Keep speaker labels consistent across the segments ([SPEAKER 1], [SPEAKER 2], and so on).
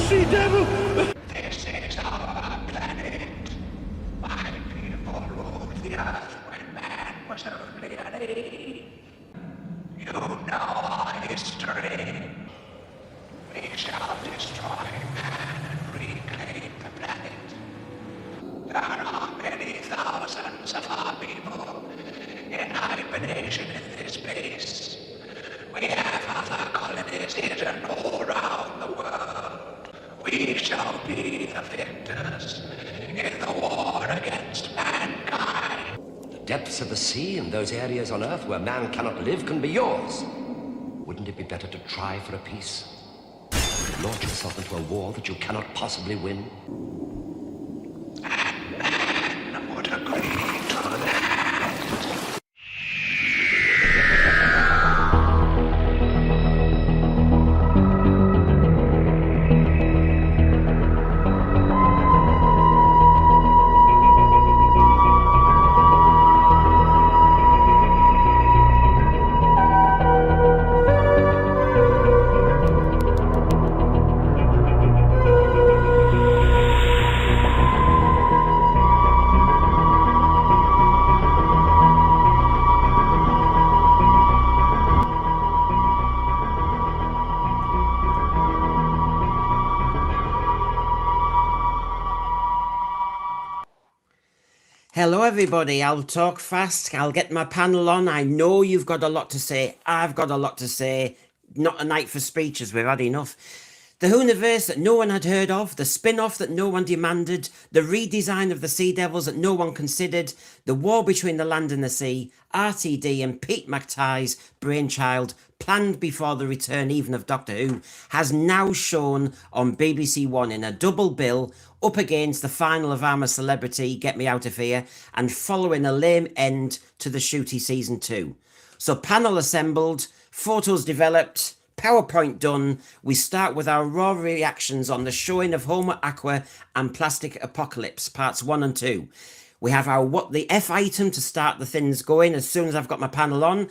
[SPEAKER 1] sea devil!
[SPEAKER 2] This is our planet. My people ruled the earth when man was only an ape. You know our history. We shall destroy man and reclaim the planet. There are many thousands of our people in hibernation in this base. We have other colonies hidden all around the world. We shall be the victors in the war against mankind.
[SPEAKER 3] The depths of the sea and those areas on Earth where man cannot live can be yours. Wouldn't it be better to try for a peace? Launch yourself into a war that you cannot possibly win?
[SPEAKER 2] And man would agree to that.
[SPEAKER 4] Hello, everybody. I'll talk fast. I'll get my panel on. I know you've got a lot to say. I've got a lot to say. Not a night for speeches. We've had enough. The Hooniverse that no one had heard of, the spin-off that no one demanded, the redesign of the Sea Devils that no one considered, the war between the land and the sea, RTD and Pete McTighe's brainchild, planned before the return even of Doctor Who, has now shown on BBC One in a double bill, up against the final of I'm a Celebrity, Get Me Out of Here, and following a lame end to the shooty season 2. So panel assembled, photos developed, PowerPoint done. We start with our raw reactions on the showing of Homo, Aqua and Plastic Apocalypse, parts 1 and 2. We have our what the F item to start the things going as soon as I've got my panel on.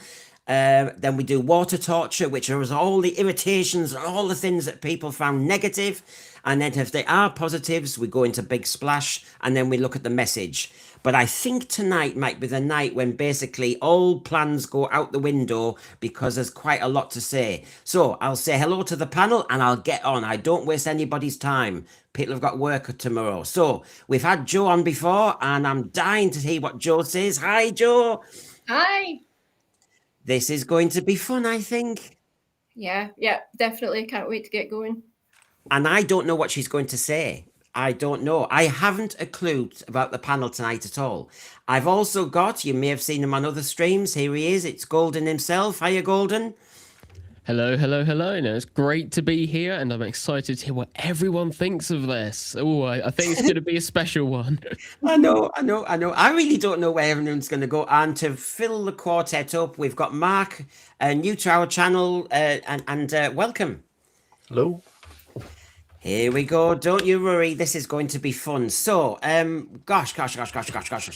[SPEAKER 4] Then we do water torture, which are all the irritations and all the things that people found negative. And then if they are positives, we go into Big Splash and then we look at the message. But I think tonight might be the night when basically all plans go out the window because there's quite a lot to say. So I'll say hello to the panel and I'll get on. I don't waste anybody's time. People have got work tomorrow. So we've had Joe on before and I'm dying to hear what Joe says. Hi, Joe.
[SPEAKER 5] Hi.
[SPEAKER 4] This is going to be fun, I think.
[SPEAKER 5] Yeah, definitely. Can't wait to get going.
[SPEAKER 4] And I don't know what she's going to say. I don't know. I haven't a clue about the panel tonight at all. I've also got, you may have seen him on other streams. Here he is. It's Golden himself. Hiya, Golden.
[SPEAKER 6] Hello. No, it's great to be here, and I'm excited to hear what everyone thinks of this. Oh, I think it's going to be a special one.
[SPEAKER 4] I know. I really don't know where everyone's going to go. And to fill the quartet up, we've got Mark, new to our channel, and welcome.
[SPEAKER 1] Hello.
[SPEAKER 4] Here we go. Don't you worry. This is going to be fun. So, gosh.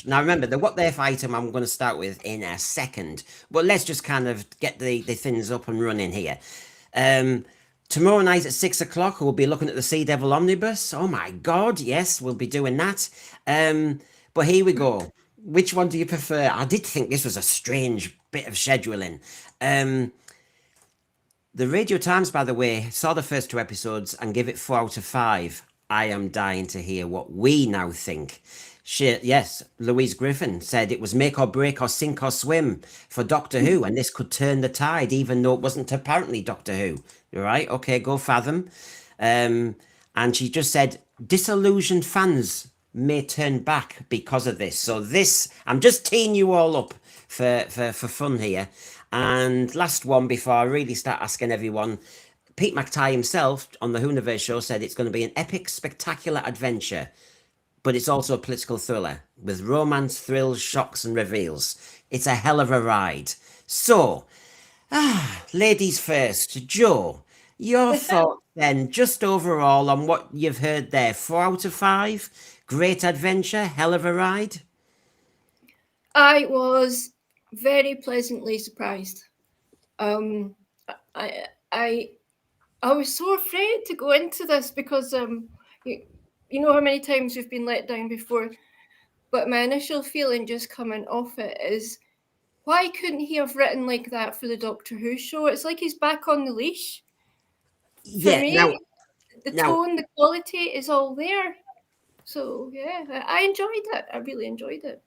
[SPEAKER 4] Now remember, the what the F item I'm going to start with in a second. But let's just kind of get the things up and running here. Tomorrow night at 6 o'clock, we'll be looking at the Sea Devil Omnibus. Oh my God. Yes, we'll be doing that. But here we go. Which one do you prefer? I did think this was a strange bit of scheduling. The Radio Times, by the way, saw the first 2 episodes and gave it 4 out of 5. I am dying to hear what we now think. Yes, Louise Griffin said it was make or break or sink or swim for Doctor Who, and this could turn the tide, even though it wasn't apparently Doctor Who. Right? Okay, go fathom. And she just said disillusioned fans may turn back because of this. So this, I'm just teeing you all up for fun here. And last one before I really start asking everyone, Pete McTighe himself on the Hooniverse show said it's going to be an epic, spectacular adventure, but it's also a political thriller with romance, thrills, shocks and reveals. It's a hell of a ride. So, ladies first, Joe, your thoughts then, just overall on what you've heard there. 4 out of 5, great adventure, hell of a ride?
[SPEAKER 5] I was very pleasantly surprised. I I was so afraid to go into this because you know how many times we've been let down before, but my initial feeling just coming off it is, why couldn't he have written like that for the Doctor Who show? It's like he's back on the leash. For
[SPEAKER 4] Yeah.
[SPEAKER 5] me, the tone, the quality is all there. So yeah, I enjoyed it. I really enjoyed it.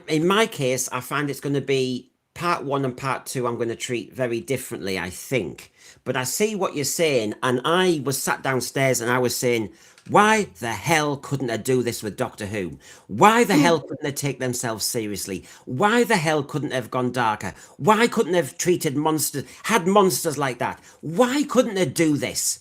[SPEAKER 4] In my case, I find it's going to be part one and part two. I'm going to treat very differently, I think. But I see what you're saying, and I was sat downstairs and I was saying, why the hell couldn't they do this with Doctor Who? Why the hell couldn't they take themselves seriously? Why the hell couldn't they have gone darker? Why couldn't they have treated monsters, had monsters like that? Why couldn't they do this?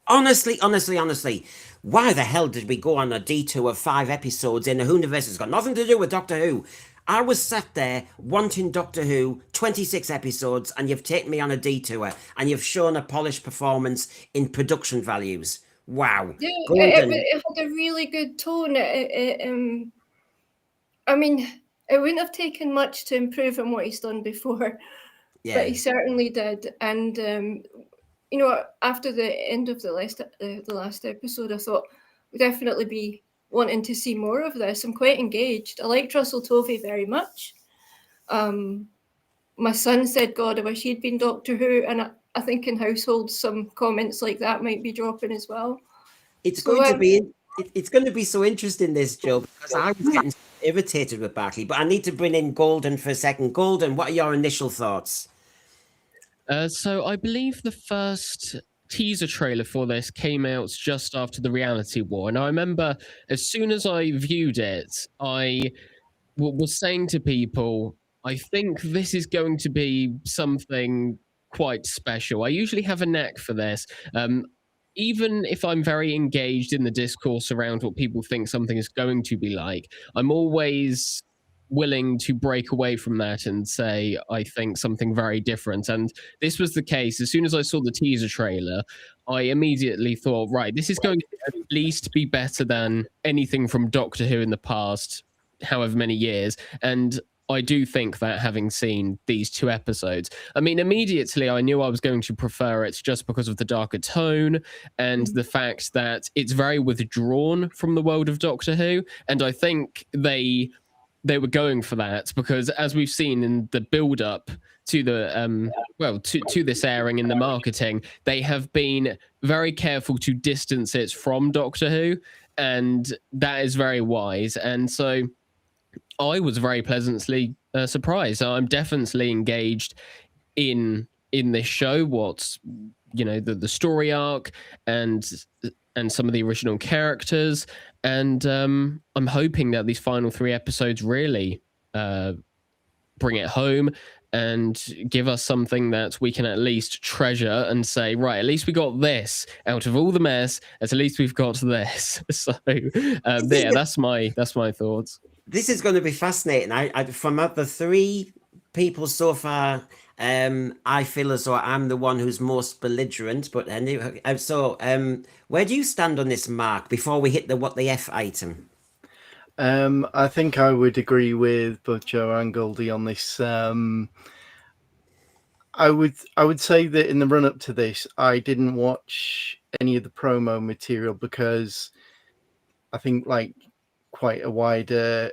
[SPEAKER 4] Honestly, honestly, honestly, why the hell did we go on a detour of 5 episodes in a universe that's got nothing to do with Doctor Who? I was sat there wanting Doctor Who, 26 episodes, and you've taken me on a detour, and you've shown a polished performance in production values. Wow.
[SPEAKER 5] Yeah,
[SPEAKER 4] Golden.
[SPEAKER 5] it had a really good tone. I mean, it wouldn't have taken much to improve on what he's done before,
[SPEAKER 4] Yeah.
[SPEAKER 5] but he certainly did. And you know, after the end of the last episode, I thought we'd definitely be wanting to see more of this. I'm quite engaged. I liked Russell Tovey very much. My son said, God, I wish he'd been Doctor Who, and I think in households some comments like that might be dropping as well.
[SPEAKER 4] It's
[SPEAKER 5] So,
[SPEAKER 4] going to be it's going to be so interesting, this, Joe, because I was getting so irritated with Barkley, but I need to bring in Golden for a second. Golden, what are your initial thoughts?
[SPEAKER 6] So I believe the first teaser trailer for this came out just after the reality war, and I remember as soon as I viewed it, I was saying to people, I think this is going to be something quite special. I usually have a knack for this. Even if I'm very engaged in the discourse around what people think something is going to be like, I'm always willing to break away from that and say I think something very different. And this was the case. As soon as I saw the teaser trailer, I immediately thought, right, this is going to at least be better than anything from Doctor Who in the past however many years. And I do think that, having seen these 2 episodes, I mean, immediately I knew I was going to prefer it just because of the darker tone and the fact that it's very withdrawn from the world of Doctor Who. And I think they were going for that because, as we've seen in the build up to the to this airing in the marketing, they have been very careful to distance it from Doctor Who, and that is very wise. And so I was very pleasantly surprised. I'm definitely engaged in this show. What's the story arc and some of the original characters, and I'm hoping that these final 3 episodes really bring it home and give us something that we can at least treasure and say, right, at least we got this out of all the mess. At least we've got this. So yeah, that's my thoughts.
[SPEAKER 4] This is going to be fascinating. I from the 3 people so far, I feel as though I'm the one who's most belligerent. But anyway, where do you stand on this, Mark? Before we hit the what the F item.
[SPEAKER 1] I think I would agree with both Joe and Goldie on this. I would say that in the run up to this, I didn't watch any of the promo material because I think quite a wider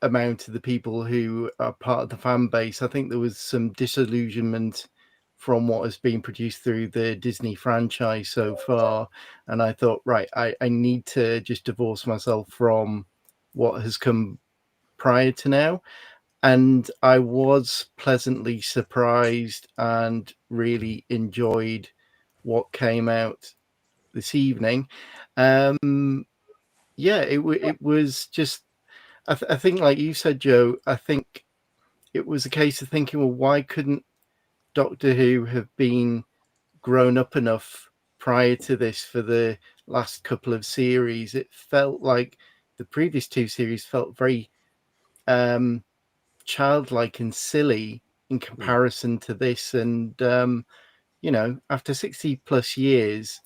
[SPEAKER 1] amount of the people who are part of the fan base, I think there was some disillusionment from what has been produced through the Disney franchise so far. And I thought, right, I need to just divorce myself from what has come prior to now. And I was pleasantly surprised and really enjoyed what came out this evening. Yeah, it was just, I think, like you said, Joe, I think it was a case of thinking, well, why couldn't Doctor Who have been grown up enough prior to this for the last couple of series? It felt like the previous 2 series felt very childlike and silly in comparison to this. And after 60 plus years,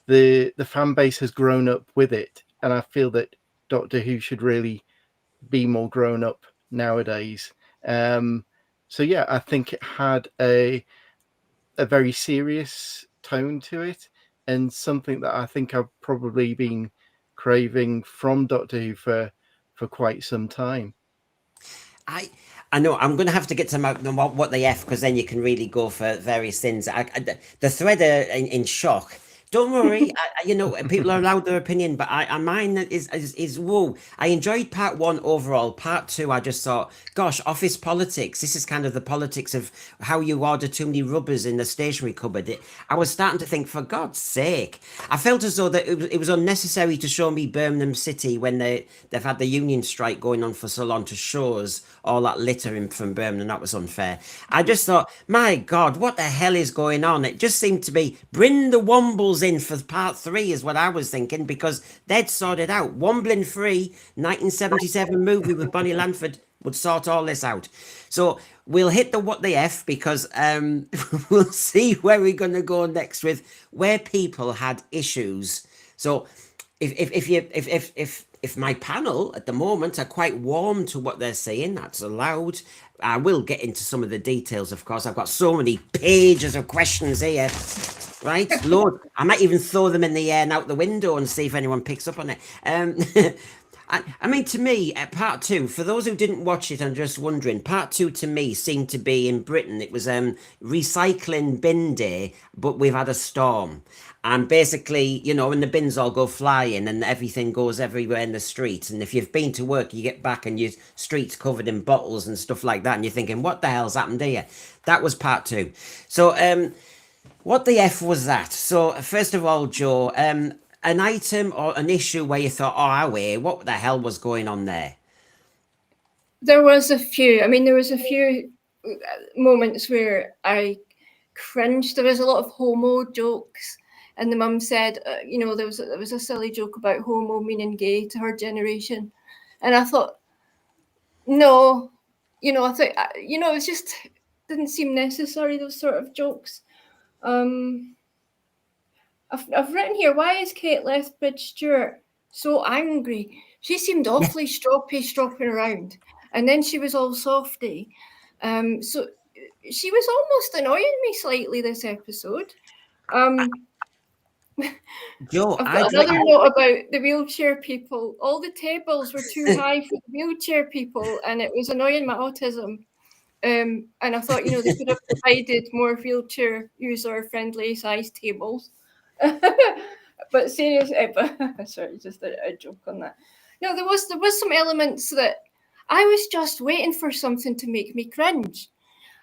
[SPEAKER 1] the fan base has grown up with it, and I feel that Doctor Who should really be more grown up nowadays. So yeah, I think it had a a very serious tone to it, and something that I think I've probably been craving from Doctor Who for quite some time.
[SPEAKER 4] I know I'm going to have to get to what the F, because then you can really go for various things. The thread in shock. Don't worry, people are allowed their opinion, but mine is whoa. I enjoyed part one overall. Part two, I just thought, gosh, office politics. This is kind of the politics of how you order too many rubbers in the stationery cupboard. I was starting to think, for God's sake, I felt as though that it was unnecessary to show me Birmingham City when they've had the union strike going on for so long, to show us all that litter from Birmingham. That was unfair. I just thought, my God, what the hell is going on? It just seemed to be bring the Wombles in for part three is what I was thinking, because they'd sorted out. Wombling Free, 1977 movie with Bonnie Lanford would sort all this out. So we'll hit the what the F, because we'll see where we're going to go next with where people had issues. So if my panel at the moment are quite warm to what they're saying, that's allowed. I will get into some of the details, of course. I've got so many pages of questions here. Right, Lord, I might even throw them in the air and out the window and see if anyone picks up on it. I mean, to me, part two, for those who didn't watch it and just wondering, part two to me seemed to be in Britain. It was recycling bin day, but we've had a storm. And basically, when the bins all go flying and everything goes everywhere in the streets. And if you've been to work, you get back and your street's covered in bottles and stuff like that. And you're thinking, what the hell's happened here? That was part two. So, what the F was that? So, first of all, Joe, an item or an issue where you thought, what the hell was going on there?
[SPEAKER 5] There was a few. I mean, there was a few moments where I cringed. There was a lot of Homo jokes. And the mum said, there was a silly joke about Homo meaning gay to her generation. And I thought, no, I thought, it just didn't seem necessary, those sort of jokes. I've written here, why is Kate Lethbridge Stewart so angry? She seemed awfully stropping around, and then she was all softy. So she was almost annoying me slightly this episode.
[SPEAKER 4] Joe,
[SPEAKER 5] I've got another note about the wheelchair people. All the tables were too high for the wheelchair people, and it was annoying my autism. And I thought, they could have provided more wheelchair user-friendly size tables. But seriously, sorry, just a joke on that. No, there was some elements that I was just waiting for something to make me cringe.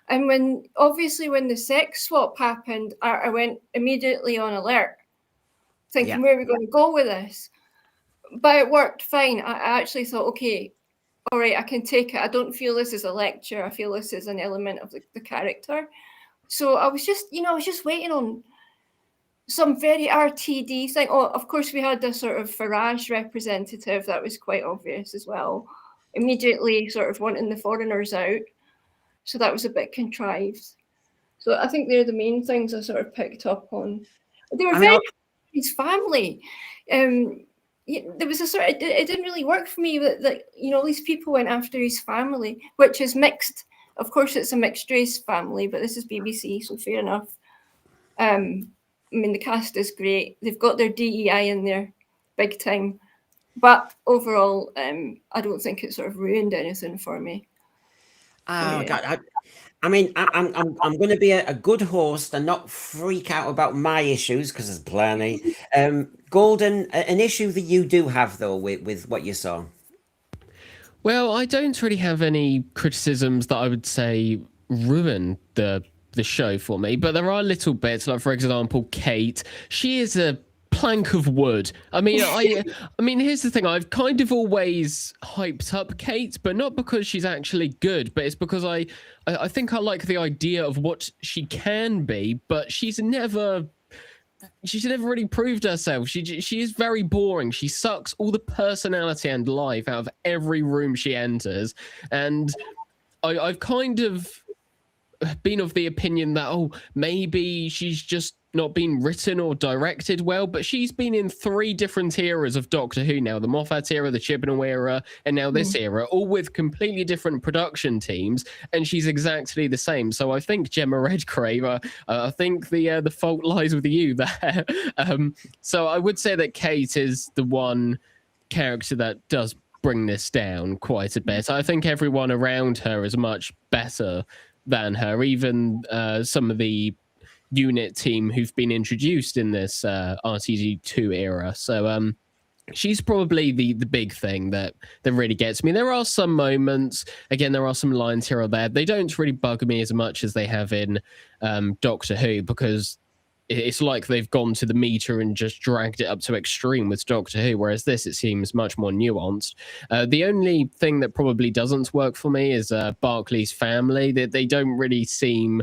[SPEAKER 5] And when the sex swap happened, I went immediately on alert, thinking, where are we going to go with this? But it worked fine. I actually thought, okay, all right, I can take it. I don't feel this is a lecture. I feel this is an element of the character. So I was just waiting on some very RTD thing. Oh, of course, we had a sort of Farage representative. That was quite obvious as well. Immediately sort of wanting the foreigners out. So that was a bit contrived. So I think they're the main things I sort of picked up on. They were his family. There was a sort of, it didn't really work for me that these people went after his family, which is mixed. Of course, it's a mixed race family, but this is BBC, so fair enough. I mean, the cast is great. They've got their DEI in there, big time. But overall, I don't think it sort of ruined anything for me.
[SPEAKER 4] Oh, God. I mean, I'm going to be a good host and not freak out about my issues, because there's plenty. Golden, an issue that you do have, though, with what you saw?
[SPEAKER 6] Well, I don't really have any criticisms that I would say ruin the show for me, but there are little bits, like, for example, Kate. She is a plank of wood. I mean, I mean, here's the thing. I've kind of always hyped up Kate, but not because she's actually good, but it's because I think I like the idea of what she can be, but she's never really proved herself. She is very boring. She sucks all the personality and life out of every room she enters, and I've kind of been of the opinion that maybe she's just not been written or directed well, but she's been in 3 different eras of Doctor Who now: the Moffat era, the Chibnall era, and now this era, all with completely different production teams, and she's exactly the same. So I think Gemma Redgrave, I think the fault lies with you there. So I would say that Kate is the one character that does bring this down quite a bit. I think everyone around her is much better than her, even some of the unit team who've been introduced in this RTD2 era. So she's probably the big thing that really gets me. There are some moments, again, there are some lines here or there. They don't really bug me as much as they have in Doctor Who, because it's like they've gone to the meter and just dragged it up to extreme with Doctor Who, whereas this, it seems much more nuanced. The only thing that probably doesn't work for me is Barclay's family. They don't really seem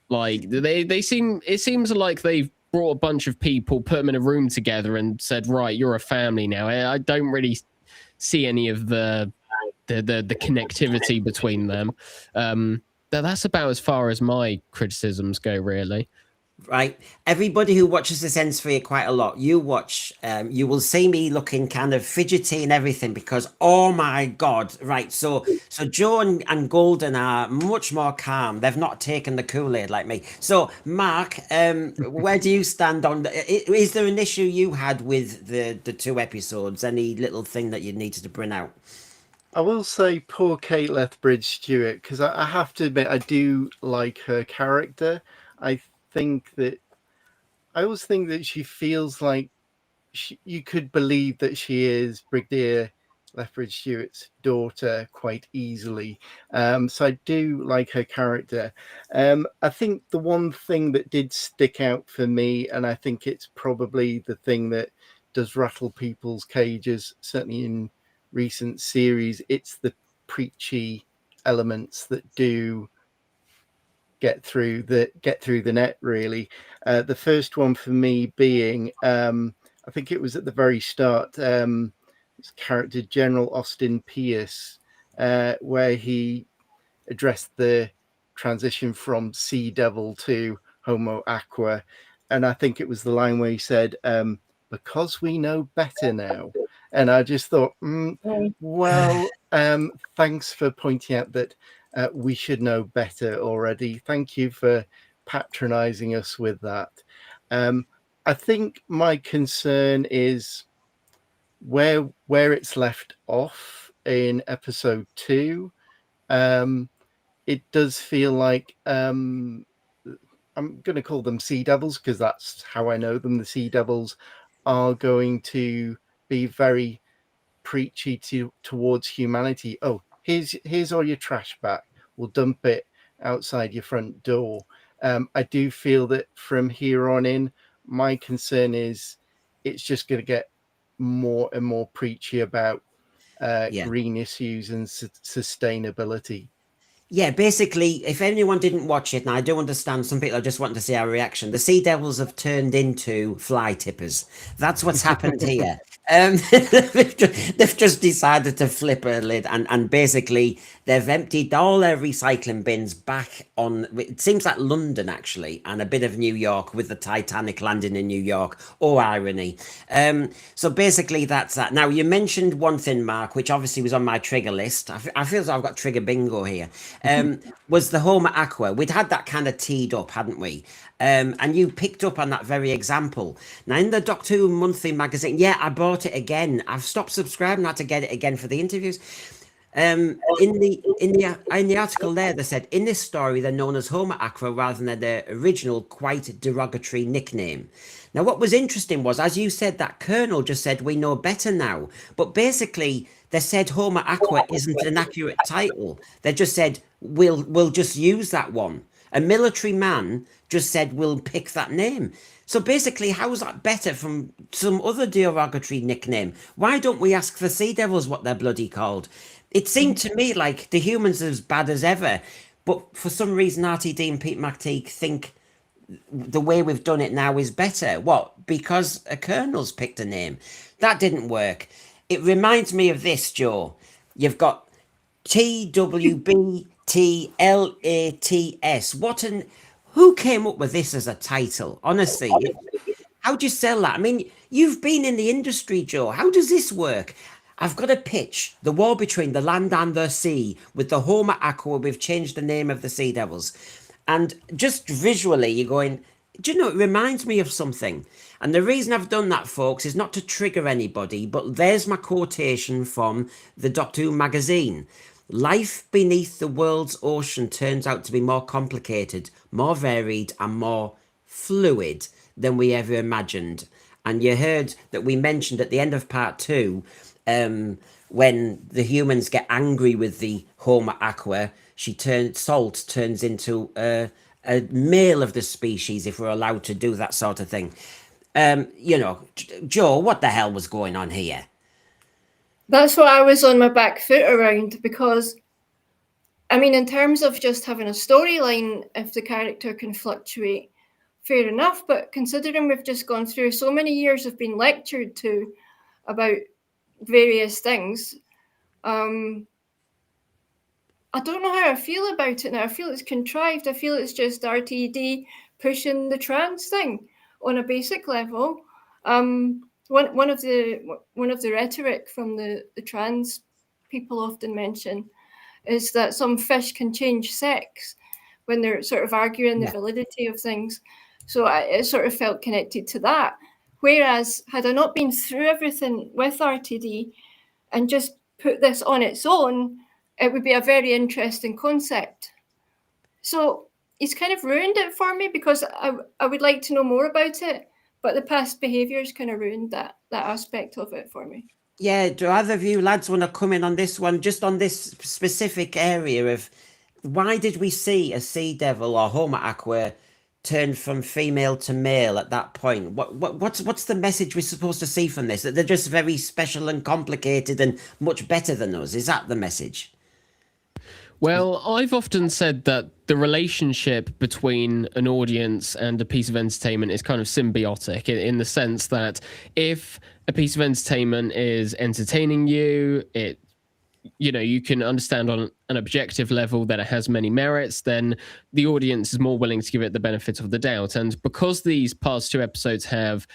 [SPEAKER 6] like it seems like they've brought a bunch of people, put them in a room together and said, right, you're a family now. I don't really see any of the connectivity between them. That's about as far as my criticisms go, really.
[SPEAKER 4] Right, everybody who watches this N-Sphere quite a lot, you will see me looking kind of fidgety and everything, because oh my god, right, so Joe and Golden are much more calm. They've not taken the Kool-Aid like me. So Mark, where do you stand on is there an issue you had with the 2 episodes? Any little thing that you needed to bring out?
[SPEAKER 1] I will say poor Kate Lethbridge Stewart, because I have to admit I do like her character. I always think that she feels like you could believe that she is Brigadier Lethbridge Stewart's daughter quite easily. So I do like her character. I think the one thing that did stick out for me, and I think it's probably the thing that does rattle people's cages, certainly in recent series, it's the preachy elements that do get through the net, really. The first one for me being, I think it was at the very start, character General Austin Pierce, where he addressed the transition from Sea Devil to Homo Aqua, and I think it was the line where he said, because we know better now. And I just thought, well, thanks for pointing out that we should know better already. Thank you for patronizing us with that. I think my concern is where it's left off in episode 2. It does feel like I'm going to call them Sea Devils, because that's how I know them. The Sea Devils are going to be very preachy towards humanity. Oh, here's all your trash back. We'll dump it outside your front door. I do feel that from here on in, my concern is it's just going to get more and more preachy about green issues and sustainability.
[SPEAKER 4] Yeah, basically, if anyone didn't watch it, and I do understand some people are just wanting to see our reaction, the Sea Devils have turned into fly tippers. That's what's happened here. They've just decided to flip a lid, and basically they've emptied all their recycling bins back on, it seems like London actually, and a bit of New York, with the Titanic landing in New York. Oh, irony. So basically that's that. Now, you mentioned one thing, Mark, which obviously was on my trigger list. I feel as though I've got trigger bingo here. Was the Homo Aqua. We'd had that kind of teed up, hadn't we? And you picked up on that very example. Now, in the Doctor Who Monthly magazine, yeah, I bought it again. I've stopped subscribing, had to get it again for the interviews. In the article there, they said in this story they're known as Homo Aqua rather than their original, quite derogatory nickname. Now, what was interesting was, as you said, that Colonel just said we know better now, but basically they said Homo Aqua isn't an accurate title. They just said we'll just use that one. A military man just said we'll pick that name. So basically, how is that better from some other derogatory nickname? Why don't we ask the Sea Devils what they're bloody called? It seemed to me like the humans are as bad as ever, but for some reason RTD and Pete McTeague think the way we've done it now is better. What? Because a colonel's picked a name. That didn't work. It reminds me of this, Joe. You've got TWBTLATS. Who came up with this as a title? Honestly, how do you sell that? I mean, you've been in the industry, Joe. How does this work? I've got a pitch. The war between the land and the sea. With the Homo Aqua, we've changed the name of the Sea Devils. And just visually, you're going, do you know, it reminds me of something. And the reason I've done that, folks, is not to trigger anybody, but there's my quotation from the Doctor Who magazine. Life beneath the world's ocean turns out to be more complicated, more varied, and more fluid than we ever imagined. And you heard that we mentioned at the end of part 2, when the humans get angry with the Homo Aqua, Salt turns into a male of the species, if we're allowed to do that sort of thing. You know, Joe, what the hell was going on here?
[SPEAKER 5] That's what I was on my back foot around, because, I mean, in terms of just having a storyline, if the character can fluctuate, fair enough. But considering we've just gone through so many years of being lectured to about various things, I don't know how I feel about it now. I feel it's contrived. I feel it's just RTD pushing the trans thing on a basic level. One of the rhetoric from the trans people often mention is that some fish can change sex when they're sort of arguing the validity of things. So it sort of felt connected to that. Whereas had I not been through everything with RTD and just put this on its own, it would be a very interesting concept. So he's kind of ruined it for me, because I would like to know more about it, but the past behaviours kind of ruined that aspect of it for me.
[SPEAKER 4] Yeah, do either of you lads want to come in on this one, just on this specific area of why did we see a sea devil or Homo Aqua turn from female to male at that point? What's the message we're supposed to see from this? That they're just very special and complicated and much better than us? Is that the message?
[SPEAKER 6] Well, I've often said that the relationship between an audience and a piece of entertainment is kind of symbiotic, in the sense that if a piece of entertainment is entertaining you, you can understand on an objective level that it has many merits, then the audience is more willing to give it the benefit of the doubt. And because these past 2 episodes have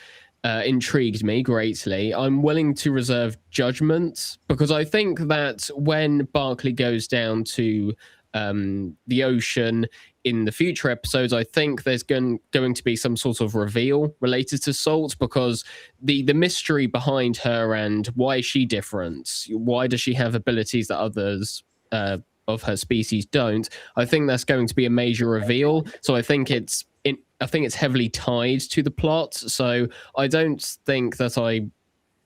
[SPEAKER 6] intrigued me greatly, I'm willing to reserve judgment, because I think that when Barclay goes down to the ocean in the future episodes, I think there's going to be some sort of reveal related to Salt, because the mystery behind her and why is she different, why does she have abilities that others of her species don't, I think that's going to be a major reveal. So I think it's heavily tied to the plot. So I don't think that I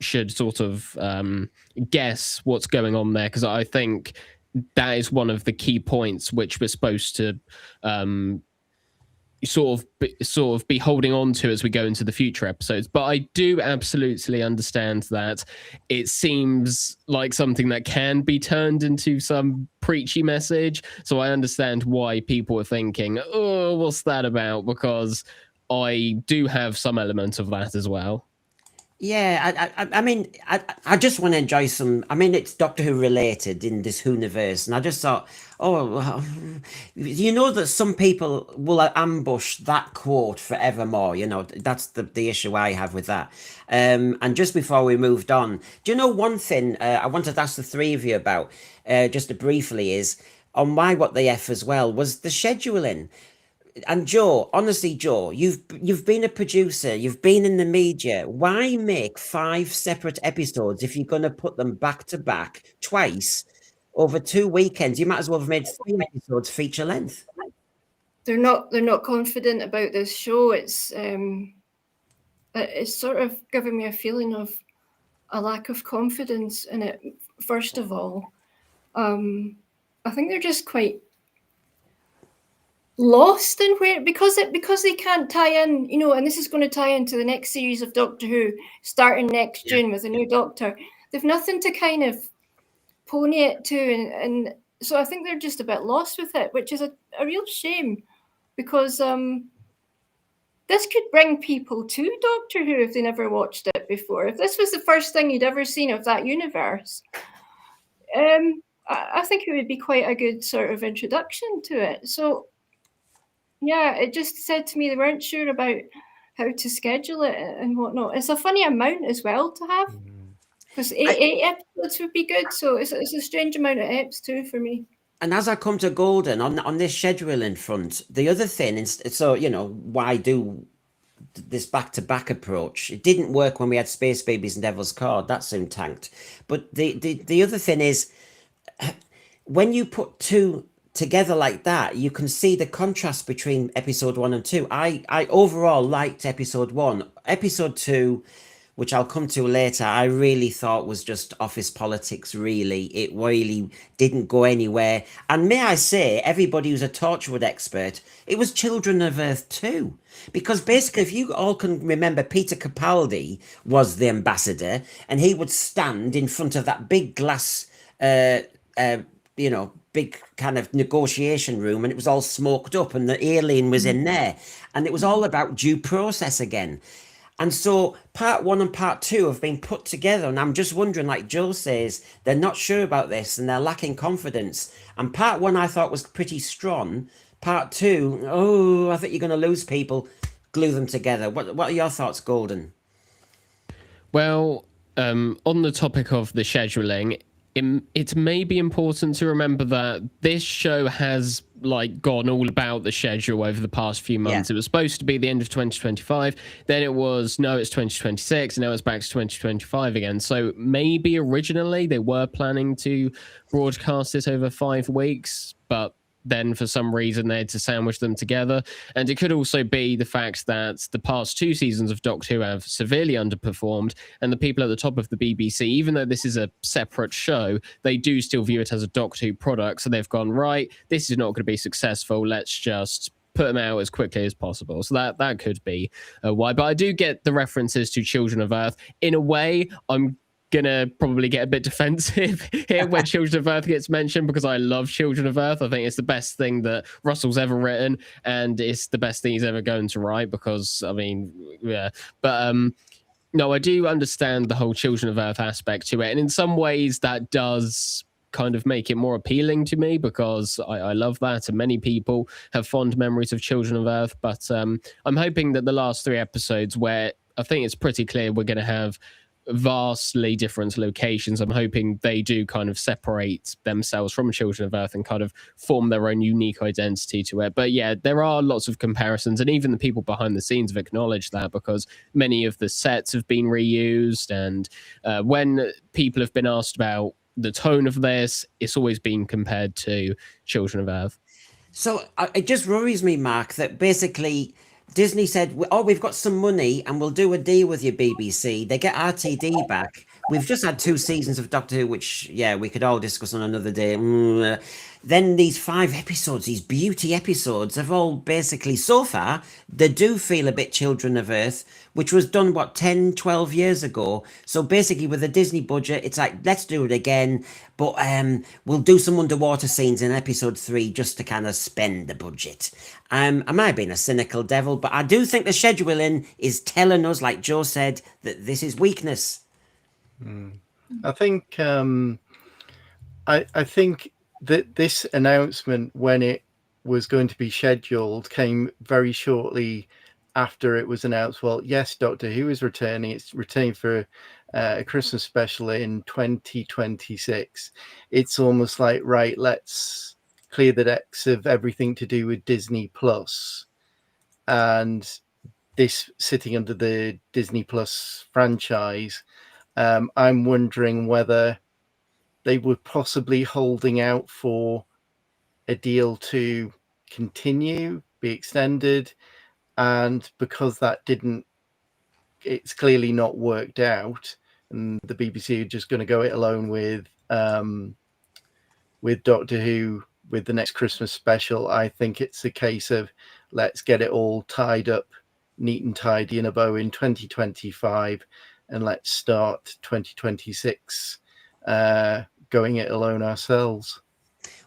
[SPEAKER 6] should sort of guess what's going on there, because I think that is one of the key points which we're supposed to sort of be holding on to as we go into the future episodes. But I do absolutely understand that it seems like something that can be turned into some preachy message. So I understand why people are thinking, oh, what's that about? Because I do have some element of that as well.
[SPEAKER 4] Yeah, I mean, I just want to enjoy some. I mean, it's Doctor Who related in this Whoniverse, and I just thought, oh, well, you know that some people will ambush that quote forevermore. You know, that's the issue I have with that. And just before we moved on, do you know one thing I wanted to ask the 3 of you about, just briefly, is on why what the F as well was the scheduling. And Joe, honestly, Joe, you've been a producer, you've been in the media. Why make 5 separate episodes if you're going to put them back to back twice over 2 weekends? You might as well have made 3 episodes feature length.
[SPEAKER 5] They're not confident about this show. It's sort of giving me a feeling of a lack of confidence in it. First of all, I think they're just quite lost in where, because they can't tie in, and this is going to tie into the next series of Doctor Who starting next June with a new Doctor. They've nothing to kind of pony it to, and so I think they're just a bit lost with it, which is a real shame, because this could bring people to Doctor Who if they never watched it before. If this was the first thing you'd ever seen of that universe, I think it would be quite a good sort of introduction to it. So Yeah, it just said to me they weren't sure about how to schedule it and whatnot. It's a funny amount as well to have, because eight episodes would be good. So it's a strange amount of eps too for me.
[SPEAKER 4] And as I come to Golden on this scheduling front, the other thing is, so why do this back-to-back approach? It didn't work when we had Space Babies and Devil's Card. That soon tanked. But the other thing is, when you put two together like that, you can see the contrast between episode 1 and 2. I overall liked episode 1. Episode 2, which I'll come to later, I really thought was just office politics, really. It really didn't go anywhere. And may I say, everybody who's a Torchwood expert, it was Children of Earth 2. Because basically, if you all can remember, Peter Capaldi was the ambassador, and he would stand in front of that big glass big kind of negotiation room, and it was all smoked up, and the alien was in there, and it was all about due process again. And so part 1 and part 2 have been put together, and I'm just wondering, like Joe says, they're not sure about this and they're lacking confidence. And part 1 I thought was pretty strong. Part 2, oh, I think you're going to lose people. Glue them together. What are your thoughts, Golden?
[SPEAKER 6] Well, on the topic of the scheduling, it may be important to remember that this show has gone all about the schedule over the past few months.
[SPEAKER 4] Yeah.
[SPEAKER 6] It was supposed to be the end of 2025, then it was no, it's 2026, and now it's back to 2025 again. So maybe originally they were planning to broadcast it over 5 weeks, but then for some reason they had to sandwich them together. And it could also be the fact that the past 2 seasons of Doctor Who have severely underperformed, and the people at the top of the BBC, even though this is a separate show, they do still view it as a Doctor Who product. So they've gone, right, this is not going to be successful, let's just put them out as quickly as possible. So that could be why. But I do get the references to Children of Earth. In a way, I'm gonna probably get a bit defensive here when Children of Earth gets mentioned, because I love Children of Earth. I think it's the best thing that Russell's ever written, and it's the best thing he's ever going to write, because I mean, yeah. But no, I do understand the whole Children of Earth aspect to it, and in some ways that does kind of make it more appealing to me, because I love that, and many people have fond memories of Children of Earth. But I'm hoping that the last 3 episodes, where I think it's pretty clear we're going to have vastly different locations, I'm hoping they do kind of separate themselves from Children of Earth and kind of form their own unique identity to it. But yeah, there are lots of comparisons, and even the people behind the scenes have acknowledged that, because many of the sets have been reused, and when people have been asked about the tone of this, it's always been compared to Children of Earth.
[SPEAKER 4] So it just worries me, Mark, that basically Disney said, oh, we've got some money and we'll do a deal with you, BBC. They get RTD back. We've just had 2 seasons of Doctor Who, which, yeah, we could all discuss on another day. Then these 5 episodes, these beauty episodes, have all basically, so far, they do feel a bit Children of Earth, which was done, 10, 12 years ago. So basically, with the Disney budget, it's like, let's do it again, but we'll do some underwater scenes in episode 3 just to kind of spend the budget. I might have been a cynical devil, but I do think the scheduling is telling us, like Joe said, that this is weakness.
[SPEAKER 1] I think I think that this announcement, when it was going to be scheduled, came very shortly after it was announced. Well, yes, Doctor Who is returning. It's returning for a Christmas special in 2026. It's almost like, right, let's clear the decks of everything to do with Disney Plus, and this sitting under the Disney Plus franchise. I'm wondering whether they were possibly holding out for a deal to continue, be extended, and because that didn't, it's clearly not worked out, and the BBC are just going to go it alone with Doctor Who with the next Christmas special. I think it's a case of, let's get it all tied up neat and tidy in a bow in 2025, and let's start 2026 going it alone ourselves.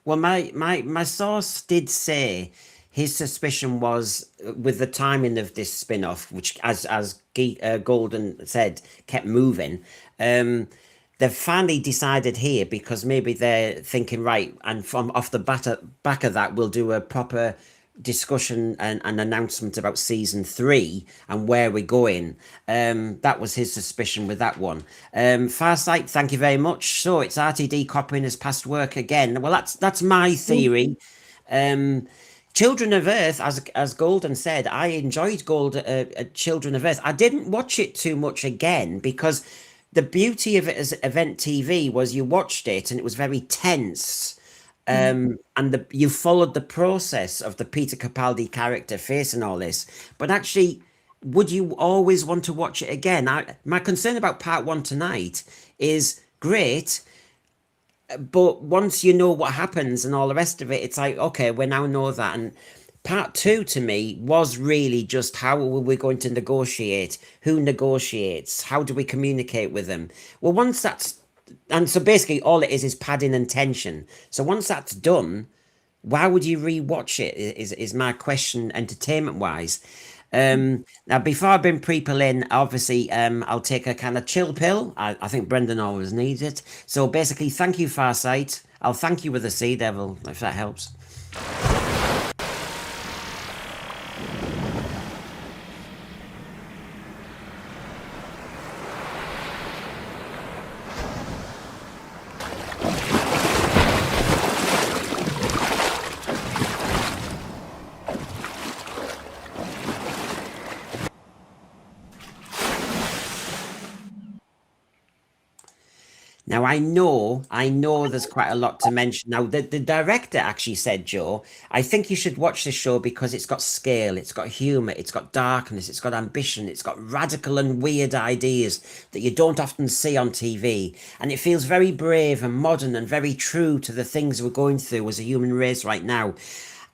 [SPEAKER 4] Well, my source did say his suspicion was, with the timing of this spin-off, which, as Golden said, kept moving. They've finally decided here, because maybe they're thinking, right, and from off the back of that, we'll do a proper discussion and an announcement about season 3 and where we're going. That was his suspicion with that one. Farsight, thank you very much. So it's RTD copying his past work again. Well, that's my theory. Children of Earth, as Golden said, I enjoyed Children of Earth. I didn't watch it too much again because the beauty of it as event TV was you watched it and it was very tense. And you followed the process of the Peter Capaldi character facing all this. But actually, would you always want to watch it again? My concern about part 1 tonight is great, but once you know what happens and all the rest of it, it's like, okay, we now know that. And part 2 to me was really just how are we going to negotiate? Who negotiates? How do we communicate with them? Well, once that's, and so basically all it is padding and tension. So once that's done, why would you rewatch it? Is my question, entertainment wise. Now, before I bring people in, obviously, I'll take a kind of chill pill. I think Brendan always needs it. So basically, thank you, Farsight. I'll thank you with a Sea Devil, if that helps. Now I know there's quite a lot to mention. Now the director actually said, Joe, I think you should watch this show because it's got scale, it's got humor, it's got darkness, it's got ambition, it's got radical and weird ideas that you don't often see on TV. And it feels very brave and modern and very true to the things we're going through as a human race right now.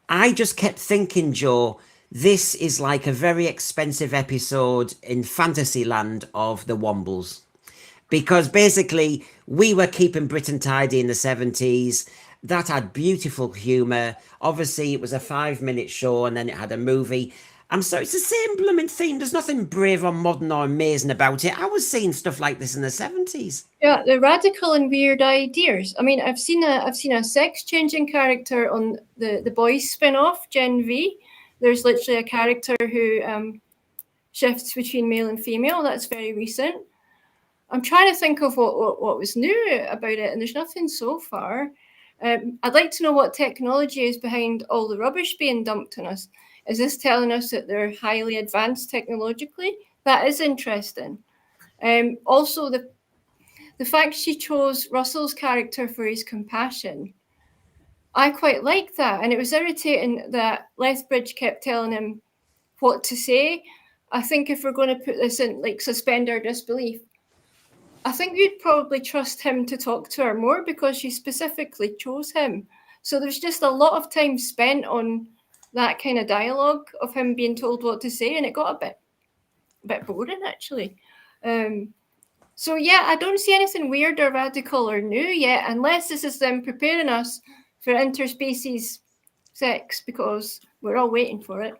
[SPEAKER 4] I just kept thinking, Joe, this is like a very expensive episode in Fantasyland of the Wombles because basically we were keeping Britain tidy in the 70s. That had beautiful humour. Obviously, it was a 5-minute show and then it had a movie. I'm sorry, it's the same blooming theme. There's nothing brave or modern or amazing about it. I was seeing stuff like this in the 70s.
[SPEAKER 5] Yeah, the radical and weird ideas. I mean, I've seen a sex changing character on the Boys spin-off, Gen V. There's literally a character who shifts between male and female. That's very recent. I'm trying to think of what was new about it, and there's nothing so far. I'd like to know what technology is behind all the rubbish being dumped on us. Is this telling us that they're highly advanced technologically? That is interesting. Also, the fact she chose Russell's character for his compassion, I quite like that. And it was irritating that Lethbridge kept telling him what to say. I think if we're going to put this in, like, suspend our disbelief, I think you'd probably trust him to talk to her more because she specifically chose him. So there's just a lot of time spent on that kind of dialogue of him being told what to say, and it got a bit boring actually. So yeah, I don't see anything weird or radical or new yet, unless this is them preparing us for interspecies sex because we're all waiting for it.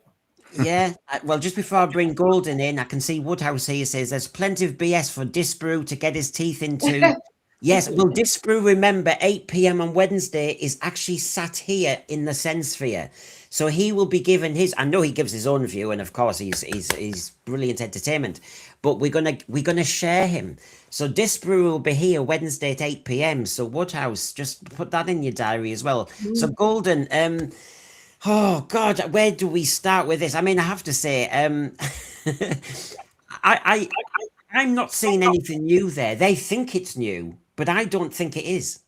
[SPEAKER 4] Yeah, well, just before I bring Golden in, I can see Woodhouse here says there's plenty of BS for Disbrew to get his teeth into. Yes, well, Disbrew, remember, 8 p.m. on Wednesday is actually sat here in the Sensphere. So he will be given his. I know he gives his own view, and of course he's brilliant entertainment. But we're gonna share him. So Disbrew will be here Wednesday at 8 p.m. So Woodhouse, just put that in your diary as well. So Golden, oh God, where do we start with this? I mean, I have to say, I'm not seeing anything new there. They think it's new, but I don't think it is.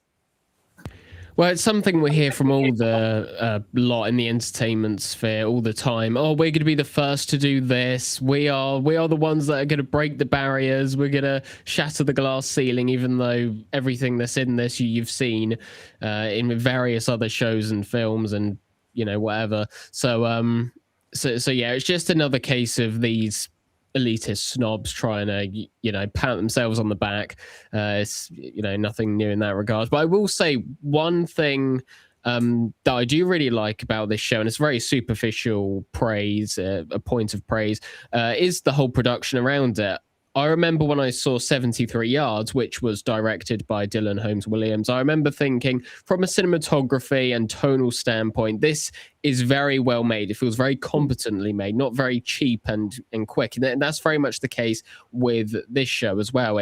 [SPEAKER 6] Well, it's something we hear from all the lot in the entertainment sphere all the time. Oh, we're going to be the first to do this. We are the ones that are going to break the barriers. We're going to shatter the glass ceiling, even though everything that's in this you've seen in various other shows and films and whatever. So yeah, it's just another case of these elitist snobs trying to pat themselves on the back. It's nothing new in that regard, but I will say one thing that I do really like about this show, and it's very superficial praise, a point of praise, is the whole production around it. I remember when I saw 73 Yards, which was directed by Dylan Holmes Williams, I remember thinking, from a cinematography and tonal standpoint, this is very well made. It feels very competently made, not very cheap and quick. And that's very much the case with this show as well.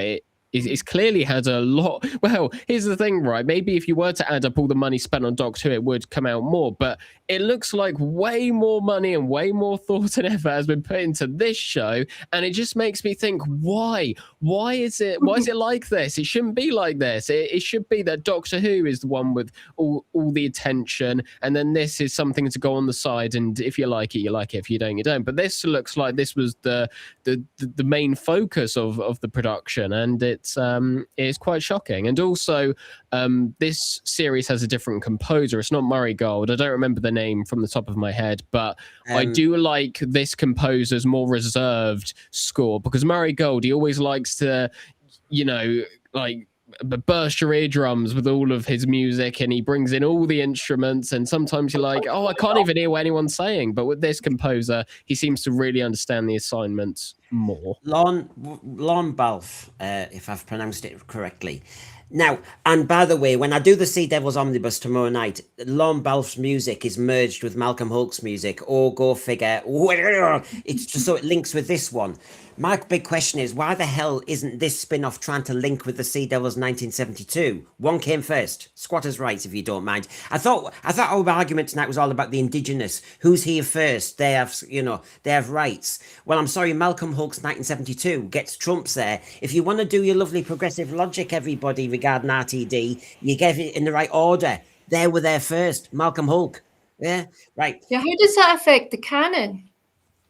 [SPEAKER 6] It's clearly had a lot. Well, here's the thing, right? Maybe if you were to add up all the money spent on Doctor Who, it would come out more. But it looks like way more money and way more thought than ever has been put into this show, and it just makes me think, why? Why is it like this? It shouldn't be like this. It should be that Doctor Who is the one with all the attention, and then this is something to go on the side. And if you like it, you like it. If you don't, you don't. But this looks like this was the main focus of the production, and it's quite shocking. And also, this series has a different composer. It's not Murray Gold. I don't remember the name from the top of my head, but I do like this composer's more reserved score, because Murray Gold, he always likes to, like, burst your eardrums with all of his music, and he brings in all the instruments, and sometimes you're like, oh, I can't even hear what anyone's saying. But with this composer, he seems to really understand the assignments more.
[SPEAKER 4] Lorne Balfe, if I've pronounced it correctly. Now, and by the way, when I do the Sea Devils Omnibus tomorrow night, Lorne Balfe's music is merged with Malcolm Hulke's music. Oh, go figure. It's just so it links with this one. My big question is, why the hell isn't this spin-off trying to link with the Sea Devils 1972? One came first. Squatters' rights, if you don't mind. I thought our argument tonight was all about the indigenous. Who's here first? They have rights. Well, I'm sorry, Malcolm Hulke's 1972 gets trumps there. If you want to do your lovely progressive logic, everybody, regarding RTD, you get it in the right order. They were there first. Malcolm Hulke. Yeah, right.
[SPEAKER 5] Yeah, how does that affect the canon,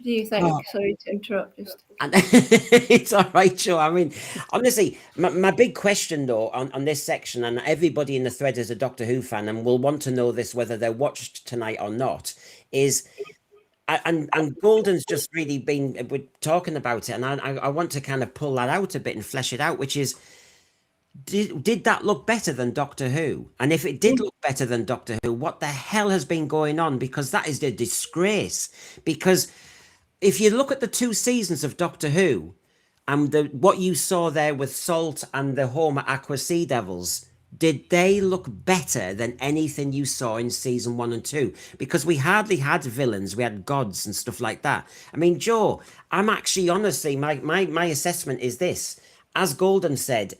[SPEAKER 5] do you think? Sorry to interrupt.
[SPEAKER 4] It's all right, Joe. I mean, honestly, my big question, though, on this section, and everybody in the thread is a Doctor Who fan and will want to know this whether they're watched tonight or not, is, and Golden's just really been talking about it, and I want to kind of pull that out a bit and flesh it out, which is, did that look better than Doctor Who? And if it did look better than Doctor Who, what the hell has been going on? Because that is a disgrace. Because if you look at the 2 seasons of Doctor Who, and what you saw there with Salt and the Homo Aqua Sea Devils, did they look better than anything you saw in season 1 and 2? Because we hardly had villains, we had gods and stuff like that. I mean, Joe, I'm actually, honestly, my assessment is this. As Golden said,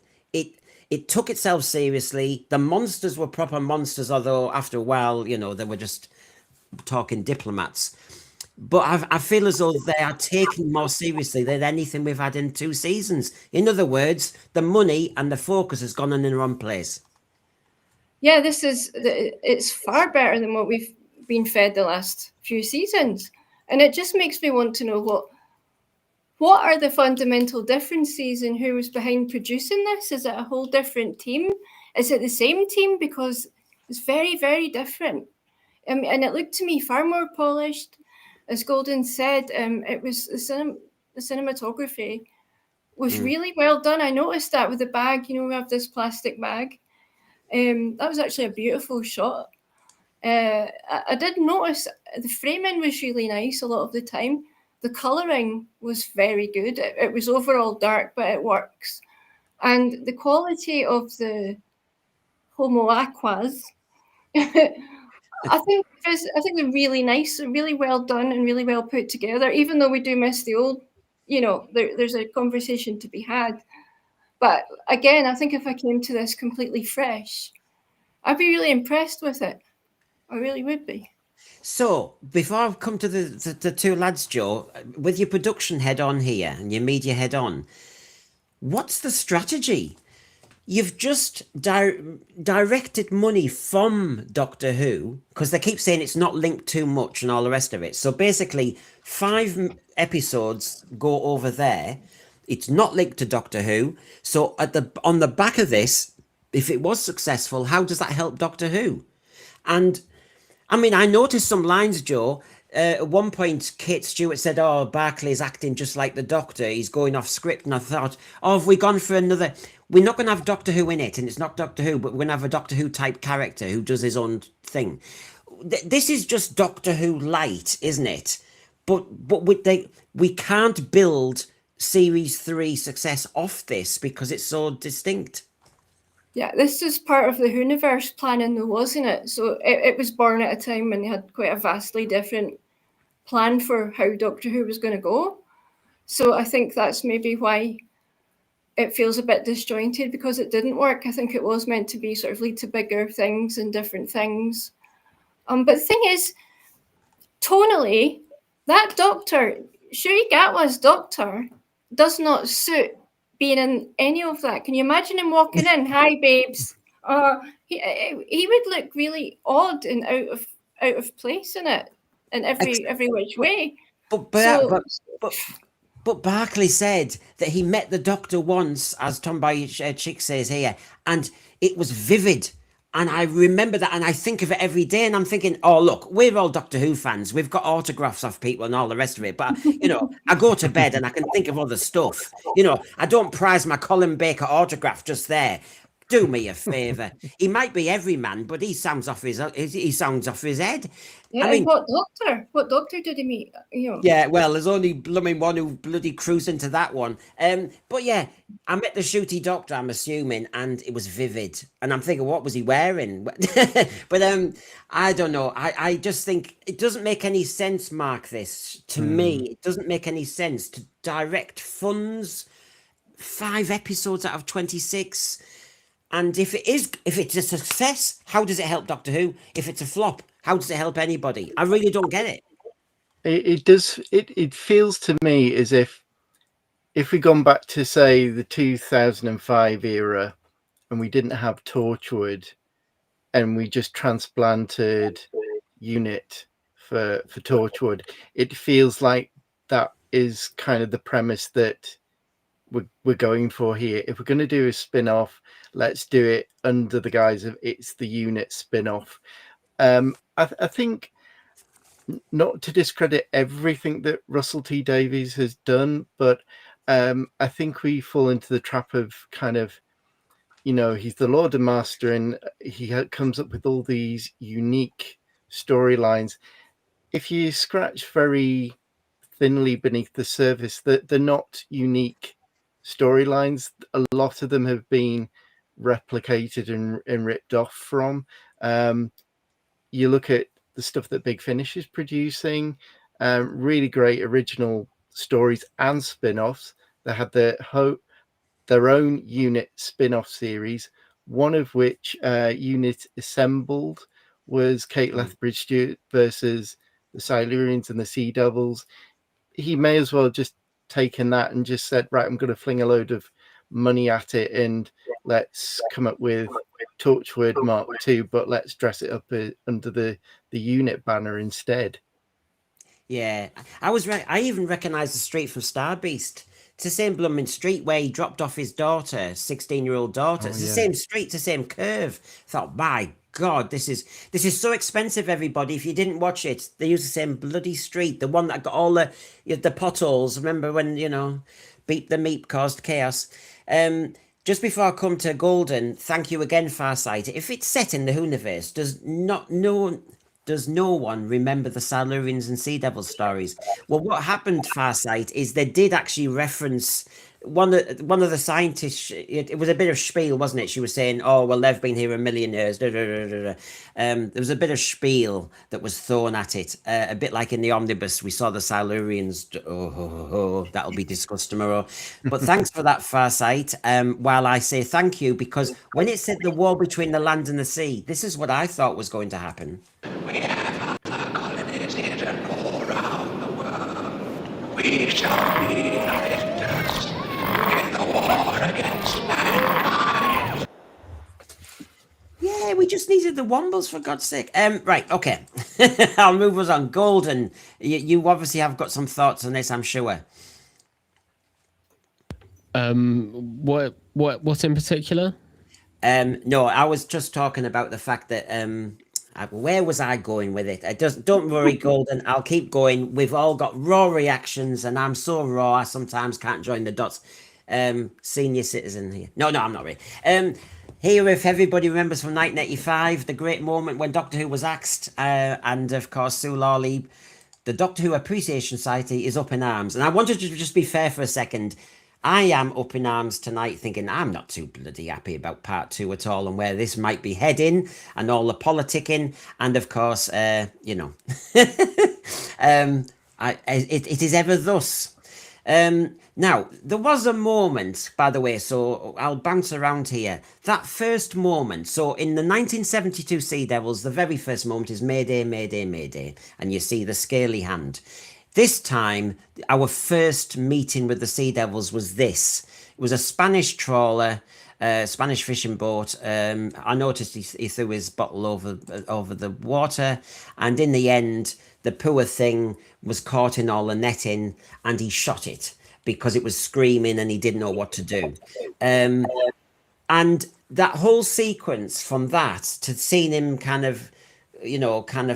[SPEAKER 4] it took itself seriously. The monsters were proper monsters, although after a while, they were just talking diplomats. But I feel as though they are taking more seriously than anything we've had in 2 seasons. In other words, the money and the focus has gone in the wrong place.
[SPEAKER 5] Yeah, it's far better than what we've been fed the last few seasons. And it just makes me want to know what are the fundamental differences in who was behind producing this? Is it a whole different team? Is it the same team? Because it's very, very different. And it looked to me far more polished. As Golden said, it was the cinematography was really well done. I noticed that with the bag. We have this plastic bag. That was actually a beautiful shot. I did notice the framing was really nice a lot of the time. The colouring was very good. It was overall dark, but it works. And the quality of the Homo Aquas, I think they're really nice, really well done, and really well put together. Even though we do miss the old, there's a conversation to be had. But again, I think if I came to this completely fresh, I'd be really impressed with it. I really would be.
[SPEAKER 4] So, before I come to the 2 lads, Joe, with your production head on here and your media head on, what's the strategy? You've just directed money from Doctor Who, because they keep saying it's not linked too much and all the rest of it. So basically, 5 episodes go over there. It's not linked to Doctor Who. So on the back of this, if it was successful, how does that help Doctor Who? And I mean, I noticed some lines, Joe. At one point, Kate Stewart said, "Oh, Barclay's acting just like the Doctor. He's going off script." And I thought, "Oh, have we gone for another? We're not going to have Doctor Who in it, and it's not Doctor Who, but we're going to have a Doctor Who type character who does his own thing." This is just Doctor Who light, isn't it? But we can't build series 3 success off this because it's so distinct.
[SPEAKER 5] Yeah, this is part of the Hooniverse planning, though, wasn't it? So it was born at a time when they had quite a vastly different plan for how Doctor Who was going to go. So I think that's maybe why it feels a bit disjointed, because it didn't work. I think it was meant to be sort of lead to bigger things and different things. But the thing is, tonally, that Doctor, Shui Gatwa's Doctor, does not suit being in any of that. Can you imagine him walking in? Hi, babes. He would look really odd and out of place in it, in every which way.
[SPEAKER 4] But Barclay said that he met the Doctor once, as Tomboy Chick says here, and it was vivid. And I remember that, and I think of it every day, and I'm thinking, oh, look, we're all Doctor Who fans. We've got autographs off people and all the rest of it. But, I go to bed and I can think of other stuff. I don't prize my Colin Baker autograph just there. Do me a favour. He might be every man, but he sounds off his head.
[SPEAKER 5] Yeah, I mean, what Doctor? What Doctor did he meet?
[SPEAKER 4] Yeah, well, there's only blooming one who bloody cruised into that one. But yeah, I met the shooty Doctor, I'm assuming, and it was vivid. And I'm thinking, what was he wearing? But I don't know. I just think it doesn't make any sense, Mark, this. To me, it doesn't make any sense to direct funds 5 episodes out of 26. And if it's a success, how does it help Doctor Who? If it's a flop, how does it help anybody? I really don't get it.
[SPEAKER 1] It does. It feels to me as if we'd gone back to, say, the 2005 era, and we didn't have Torchwood, and we just transplanted Unit for Torchwood, it feels like that is kind of the premise that we're going for here. If we're going to do a spin-off, let's do it under the guise of it's the Unit spin-off. I think, not to discredit everything that Russell T Davies has done, but I think we fall into the trap of kind of, he's the Lord and Master, and he comes up with all these unique storylines. If you scratch very thinly beneath the surface, that they're not unique storylines. A lot of them have been replicated and ripped off from. You look at the stuff that Big Finish is producing, really great original stories and spin-offs. They had their own Unit spin-off series, one of which, Unit Assembled, was Kate Lethbridge-Stewart versus the Silurians and the Sea Devils. He may as well just taken that and just said, right, I'm going to fling a load of money at it and let's come up with Torchwood Mark II, but let's dress it up under the Unit banner instead.
[SPEAKER 4] Yeah, I even recognised the street from Star Beast. It's the same blooming street where he dropped off his daughter, 16-year-old daughter. It's the same street, the same curve. I thought, my God, this is so expensive, everybody. If you didn't watch it, they use the same bloody street, the one that got all the potholes. Remember when, Beep the Meep caused chaos? Just before I come to Golden, thank you again, Farsight. If it's set in the Hooniverse, does no one remember the Silurians and Sea Devil stories? Well, what happened, Farsight, is they did actually reference one of the scientists. It was a bit of spiel, wasn't it? She was saying, "Oh, well, they've been here a million years." There was a bit of spiel that was thrown at it, a bit like in the omnibus. We saw the Silurians. That'll be discussed tomorrow. But thanks for that, Farsight. While I say thank you, because when it said the war between the land and the sea, this is what I thought was going to happen.
[SPEAKER 2] We have other colonies hidden all around the world. We shall be the victors in the war against mankind.
[SPEAKER 4] Yeah, we just needed the Wombles, for God's sake. Right, okay. I'll move us on. Golden, you obviously have got some thoughts on this, I'm sure.
[SPEAKER 6] What in particular?
[SPEAKER 4] No, I was just talking about the fact that where was I going with it? Don't worry, Golden. I'll keep going. We've all got raw reactions, and I'm so raw I sometimes can't join the dots. Senior citizen here. No, I'm not really. Here, if everybody remembers from 1985, the great moment when Doctor Who was axed, and of course Sue Lawley the Doctor Who Appreciation Society is up in arms. And I wanted to just be fair for a second. I am up in arms tonight thinking I'm not too bloody happy about part 2 at all and where this might be heading and all the politicking. And of course, it is ever thus. Now, there was a moment, by the way, so I'll bounce around here. That first moment, so in the 1972 Sea Devils, the very first moment is Mayday, Mayday, Mayday, and you see the scaly hand. This time, our first meeting with the Sea Devils was this. It was a Spanish trawler, Spanish fishing boat. I noticed he threw his bottle over the water, and in the end, the poor thing was caught in all the netting, and he shot it because it was screaming and he didn't know what to do. And that whole sequence from that to seeing him kind of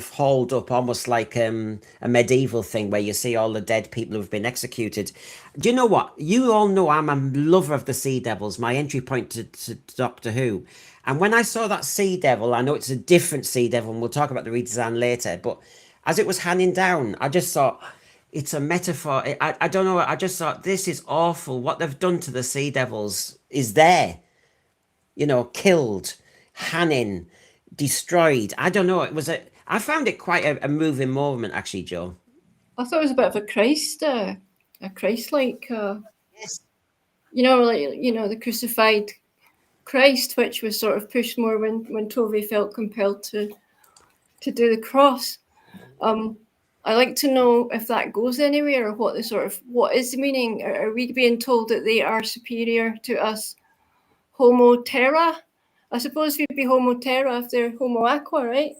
[SPEAKER 4] hauled up almost like a medieval thing where you see all the dead people who've been executed. Do you know what? You all know I'm a lover of the Sea Devils, my entry point to Doctor Who. And when I saw that Sea Devil, I know it's a different Sea Devil, and we'll talk about the redesign later, but as it was handing down, I just thought, it's a metaphor. I don't know. I just thought, this is awful. What they've done to the Sea Devils is there. Killed, Hanning, destroyed. I don't know. I found it quite a moving moment, actually, Joe.
[SPEAKER 5] I thought it was a bit of a Christ-like.
[SPEAKER 4] Yes.
[SPEAKER 5] The crucified Christ, which was sort of pushed more when Tove felt compelled to do the cross. I like to know if that goes anywhere, or what is the meaning? Are we being told that they are superior to us? Homo terra? I suppose we'd be Homo terra if they're Homo Aqua, right?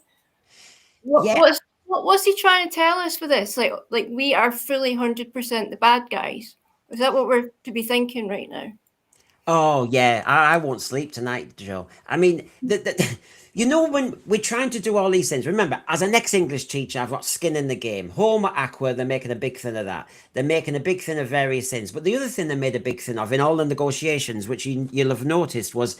[SPEAKER 5] What's he trying to tell us with this? Like we are fully 100% the bad guys. Is that what we're to be thinking right now?
[SPEAKER 4] Oh yeah, I won't sleep tonight, Joe. I mean, when we're trying to do all these things, remember, as an ex-English teacher, I've got skin in the game. Homo Aqua, they're making a big thing of that. They're making a big thing of various things. But the other thing they made a big thing of in all the negotiations, which you'll have noticed, was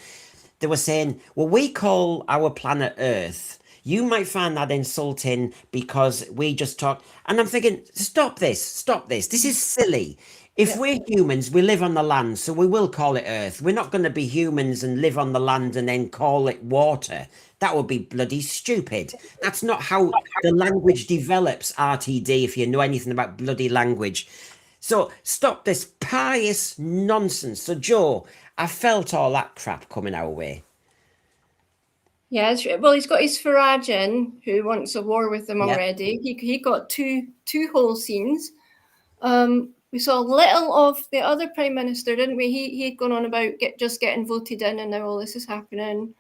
[SPEAKER 4] they were saying, well, we call our planet Earth. You might find that insulting because we just talk. And I'm thinking, stop this. This is silly. If we're humans, we live on the land, so we will call it Earth. We're not going to be humans and live on the land and then call it water. That would be bloody stupid. That's not how the language develops, RTD, if you know anything about bloody language. So stop this pious nonsense. So, Joe, I felt all that crap coming our way.
[SPEAKER 5] Yeah, well, he's got his Farajan, who wants a war with them already. He got two whole scenes. We saw little of the other Prime Minister, didn't we? He had gone on about just getting voted in, and now all this is happening.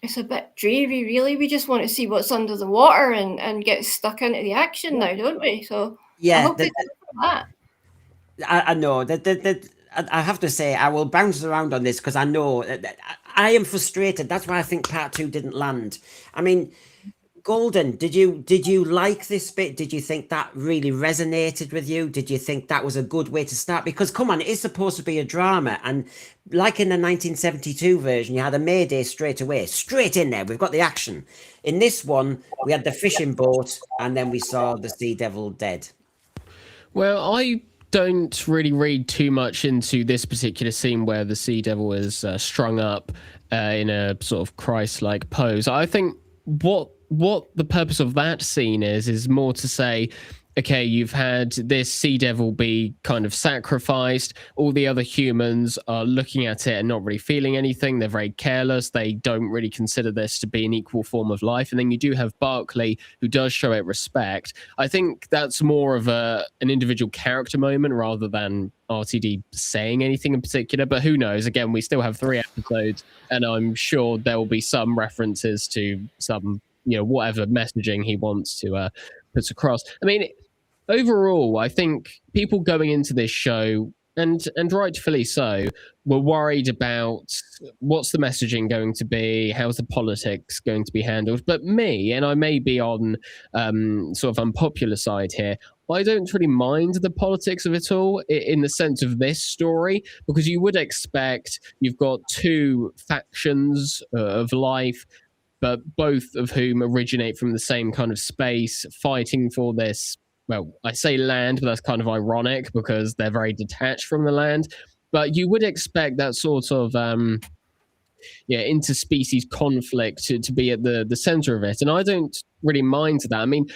[SPEAKER 5] It's a bit dreary, really. We just want to see what's under the water and get stuck into the action now, don't we? So I hope they do that.
[SPEAKER 4] I know that I have to say I will bounce around on this because I know I am frustrated. That's why I think part 2 didn't land. I mean, Golden, did you like this bit? Did you think that really resonated with you? Did you think that was a good way to start? Because come on, it is supposed to be a drama, and like in the 1972 version, you had a Mayday straight away, straight in there. We've got the action. In this one, we had the fishing boat, and then we saw the Sea Devil dead.
[SPEAKER 6] Well, I don't really read too much into this particular scene where the Sea Devil is strung up in a sort of Christ-like pose. I think what the purpose of that scene is more to say, okay, you've had this Sea Devil be kind of sacrificed. All the other humans are looking at it and not really feeling anything. They're very careless. They don't really consider this to be an equal form of life. And then you do have Barclay, who does show it respect. I think that's more of an individual character moment rather than RTD saying anything in particular. But who knows? Again, we still have 3 episodes, and I'm sure there will be some references to some, whatever messaging he wants to put across. I mean, overall, I think people going into this show, and rightfully so, were worried about what's the messaging going to be, how's the politics going to be handled. But me, and I may be on sort of unpopular side here, I don't really mind the politics of it all in the sense of this story, because you would expect you've got 2 factions of life but both of whom originate from the same kind of space, fighting for this. Well, I say land, but that's kind of ironic because they're very detached from the land. But you would expect that sort of interspecies conflict to be at the center of it, and I don't really mind that. I mean,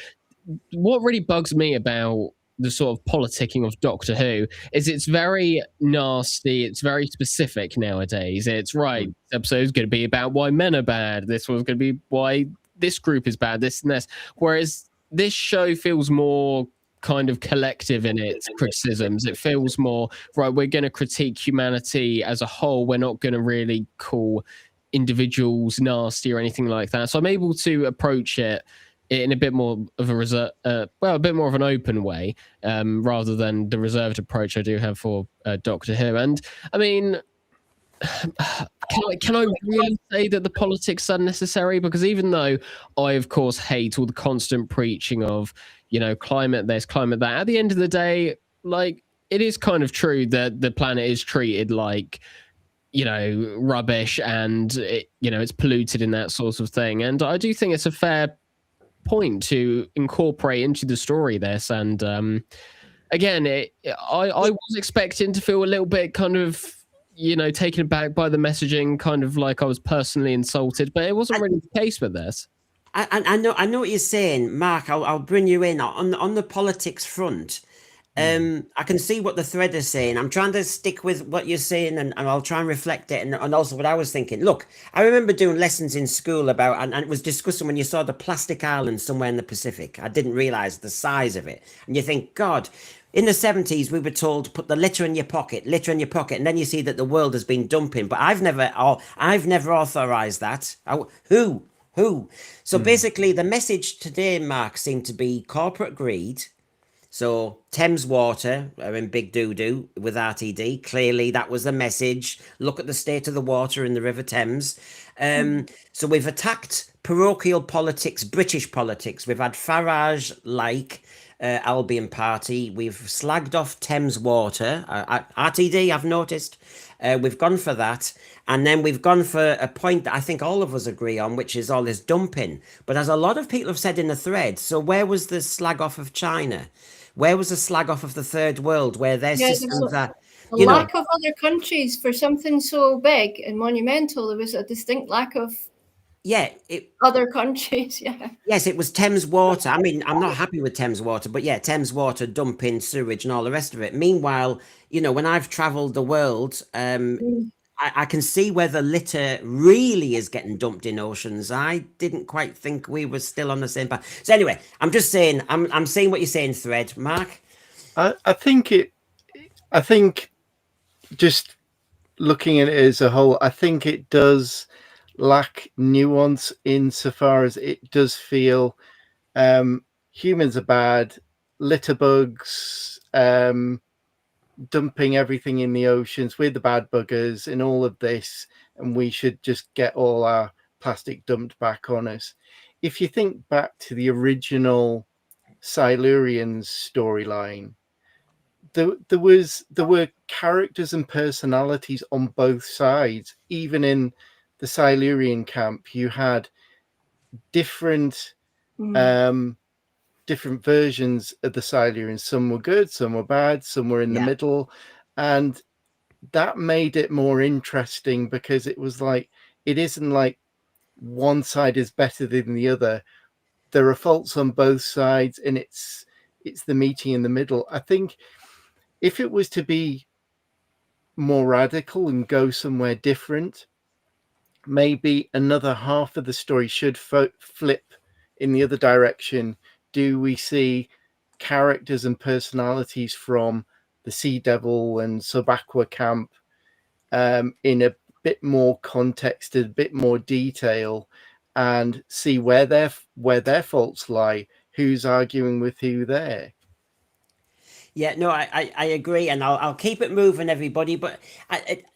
[SPEAKER 6] what really bugs me about the sort of politicking of Doctor Who is it's very nasty, it's very specific nowadays. It's right, this episode's going to be about why men are bad, this one's going to be why this group is bad, this and this. Whereas this show feels more kind of collective in its criticisms. It feels more, right, we're going to critique humanity as a whole. We're not going to really call individuals nasty or anything like that. So I'm able to approach it in a bit more of a bit more of an open way, rather than the reserved approach I do have for Doctor Who. And I mean, can I really say that the politics are necessary? Because even though I, of course, hate all the constant preaching of, climate this, climate that, at the end of the day, like, it is kind of true that the planet is treated like, rubbish, and it's polluted in that sort of thing. And I do think it's a fair point to incorporate into the story this. And again, I was expecting to feel a little bit kind of taken aback by the messaging, kind of like I was personally insulted, but it wasn't really the case with this.
[SPEAKER 4] I know what you're saying, Mark. I'll bring you in on the politics front. I can see what the thread is saying. I'm trying to stick with what you're saying, and I'll try and reflect it, and also what I was thinking. Look, I remember doing lessons in school about, and it was discussing when you saw the plastic island somewhere in the Pacific. I didn't realize the size of it, and you think, God. In the 70s, we were told put the litter in your pocket, and then you see that the world has been dumping. But I've never authorized that. Who? So basically, the message today, Mark, seemed to be corporate greed. So Thames Water are in big doo-doo with RTD. Clearly, that was the message. Look at the state of the water in the River Thames. So we've attacked parochial politics, British politics. We've had Farage-like Albion Party. We've slagged off Thames Water. RTD, I've noticed. We've gone for that. And then we've gone for a point that I think all of us agree on, which is all this dumping. But as a lot of people have said in the thread, so where was the slag off of China? Where was the slag off of the third world, where their systems are...
[SPEAKER 5] A lack of other countries for something so big and monumental. There was a distinct lack of other countries.
[SPEAKER 4] Yes, it was Thames Water. I mean, I'm not happy with Thames Water, but yeah, Thames Water dumping sewage and all the rest of it. Meanwhile, when I've traveled the world, I can see where the litter really is getting dumped in oceans. I didn't quite think we were still on the same path. So anyway, I'm just saying, I'm saying what you're saying, Thread. Mark?
[SPEAKER 1] I think just looking at it as a whole, I think it does lack nuance insofar as it does feel humans are bad, litter bugs, dumping everything in the oceans, we're the bad buggers in all of this, and we should just get all our plastic dumped back on us. If you think back to the original Silurians storyline, there were characters and personalities on both sides. Even in the Silurian camp, you had different different versions of the Silurians. Some were good, some were bad, some were in the middle, and that made it more interesting because it was like, it isn't like one side is better than the other. There are faults on both sides, and it's the meeting in the middle. I think if it was to be more radical and go somewhere different, maybe another half of the story should flip in the other direction. Do we see characters and personalities from the Sea Devil and Sub Aqua camp in a bit more context, a bit more detail, and see where their faults lie, who's arguing with who there?
[SPEAKER 4] Yeah, no, I agree, and I'll keep it moving, everybody. But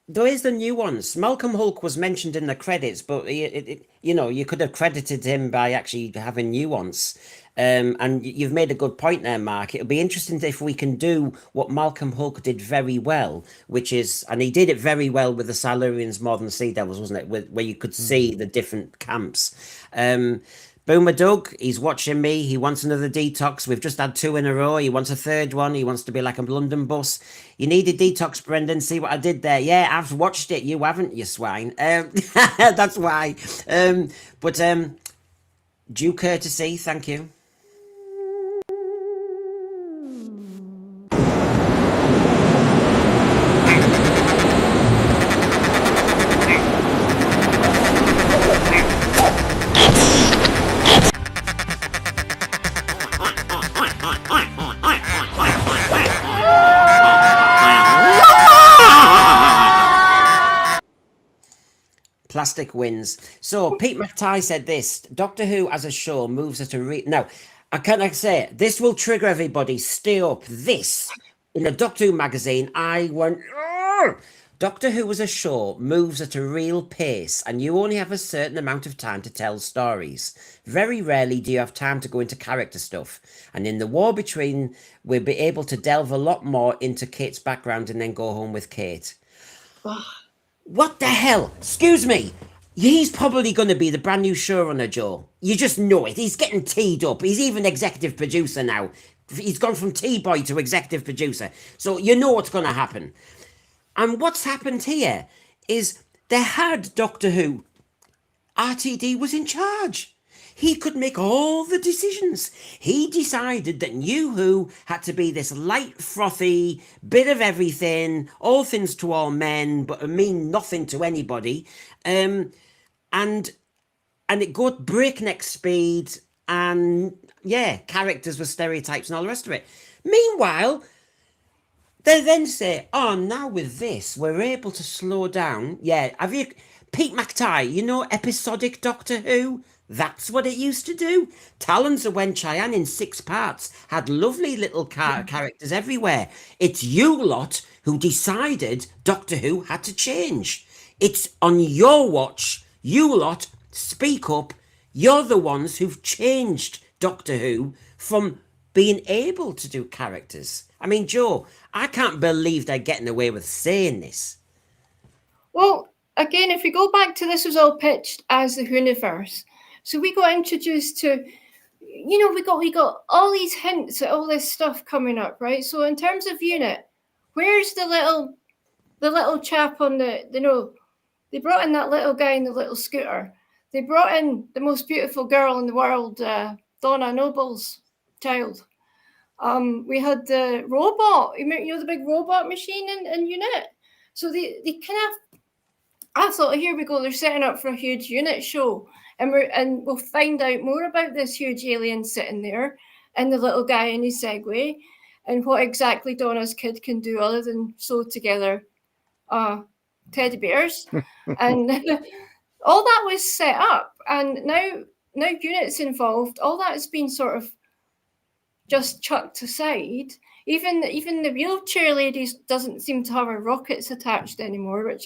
[SPEAKER 4] there is the nuance. Malcolm Hulke was mentioned in the credits, but you could have credited him by actually having nuance. And you've made a good point there, Mark. It'll be interesting if we can do what Malcolm Hulke did very well, which is, and he did it very well with the Silurians more than the Sea Devils, wasn't it? Where you could see the different camps. Boomer Doug, he's watching me. He wants another detox. We've just had 2 in a row. He wants a third one. He wants to be like a London bus. You need a detox, Brendan. See what I did there? Yeah, I've watched it. You haven't, you swine. That's why. But due courtesy, thank you. Plastic wins. So Pete McTighe said this: Doctor Who as a show moves at a now. I say this will trigger everybody. Stay up. This in a Doctor Who magazine. I went. "Arr!" Doctor Who as a show moves at a real pace, and you only have a certain amount of time to tell stories. Very rarely do you have time to go into character stuff. And in the war between, we'll be able to delve a lot more into Kate's background and then go home with Kate. What the hell? Excuse me. He's probably going to be the brand new showrunner, Joe. You just know it. He's getting teed up. He's even executive producer now. He's gone from T-boy to executive producer. So you know what's going to happen. And what's happened here is they had Doctor Who. RTD was in charge. He could make all the decisions. He decided that New Who had to be this light, frothy, bit of everything, all things to all men, but mean nothing to anybody. And it got breakneck speed, and yeah, characters were stereotypes and all the rest of it. Meanwhile, they then say, oh, now with this, we're able to slow down. Yeah, have you... Pete McTighe, you know episodic Doctor Who? That's what it used to do. Talons of Wen Cheyenne in 6 parts had lovely little characters everywhere. It's you lot who decided Doctor Who had to change. It's on your watch. You lot, speak up. You're the ones who've changed Doctor Who from being able to do characters. I mean, Joe, I can't believe they're getting away with saying this.
[SPEAKER 5] Well, again, if we go back to this was all pitched as the Whoniverse. So we got introduced to, we got all these hints at all this stuff coming up, right? So in terms of unit, where's the little chap on they brought in that little guy in the little scooter. They brought in the most beautiful girl in the world, Donna Noble's child. We had the robot, the big robot machine in unit. So they kind of, I thought, here we go, they're setting up for a huge unit show. And we'll find out more about this huge alien sitting there and the little guy in his Segway and what exactly Donna's kid can do other than sew together teddy bears. And all that was set up. And now units involved, all that's been sort of just chucked aside. Even the wheelchair lady doesn't seem to have her rockets attached anymore, which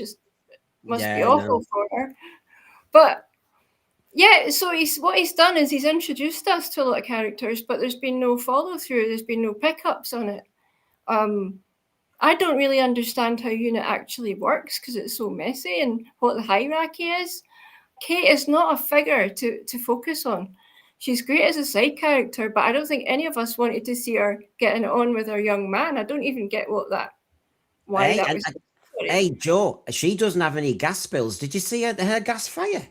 [SPEAKER 5] must be awful for her. But yeah, so what he's done is he's introduced us to a lot of characters, but there's been no follow through. There's been no pickups on it. I don't really understand how unit actually works because it's so messy and what the hierarchy is. Kate is not a figure to focus on. She's great as a side character, but I don't think any of us wanted to see her getting it on with her young man. I don't even get why that was.
[SPEAKER 4] Hey, Joe, she doesn't have any gas spills. Did you see her gas fire?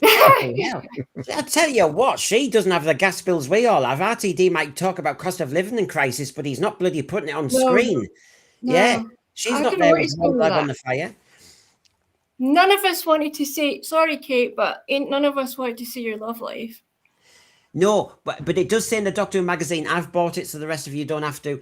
[SPEAKER 4] I tell you what, she doesn't have the gas bills we all have. RTD might talk about cost of living and crisis, but he's not bloody putting it on screen. No. Yeah, she's not there with one leg on the fire.
[SPEAKER 5] None of us wanted to see, sorry, Kate, but none of us wanted to see your love life.
[SPEAKER 4] No, but it does say in the Doctor Who magazine, I've bought it so the rest of you don't have to.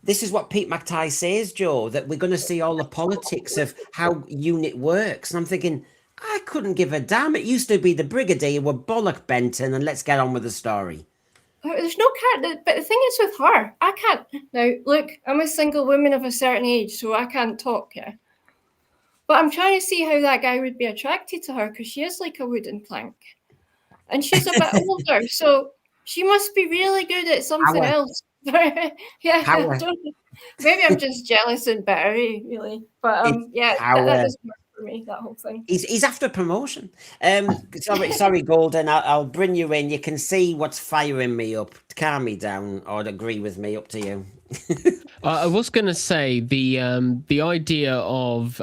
[SPEAKER 4] This is what Pete McTighe says, Joe, that we're going to see all the politics of how unit works. And I'm thinking, I couldn't give a damn. It used to be the Brigadier with bollock Benton and let's get on with the story.
[SPEAKER 5] There's no character, but the thing is with her, I can't. Now, look, I'm a single woman of a certain age, so I can't talk, yeah. But I'm trying to see how that guy would be attracted to her because she is like a wooden plank. And she's a bit older, so She must be really good at something
[SPEAKER 4] Power.
[SPEAKER 5] else. Yeah,
[SPEAKER 4] Power.
[SPEAKER 5] maybe I'm just jealous and battery, really. But
[SPEAKER 4] It's
[SPEAKER 5] yeah,
[SPEAKER 4] power.
[SPEAKER 5] that doesn't work for me. That whole thing.
[SPEAKER 4] He's after promotion. Sorry, Golden. I'll bring you in. You can see what's firing me up. Calm me down, or agree with me. Up to you.
[SPEAKER 6] I was going to say the idea of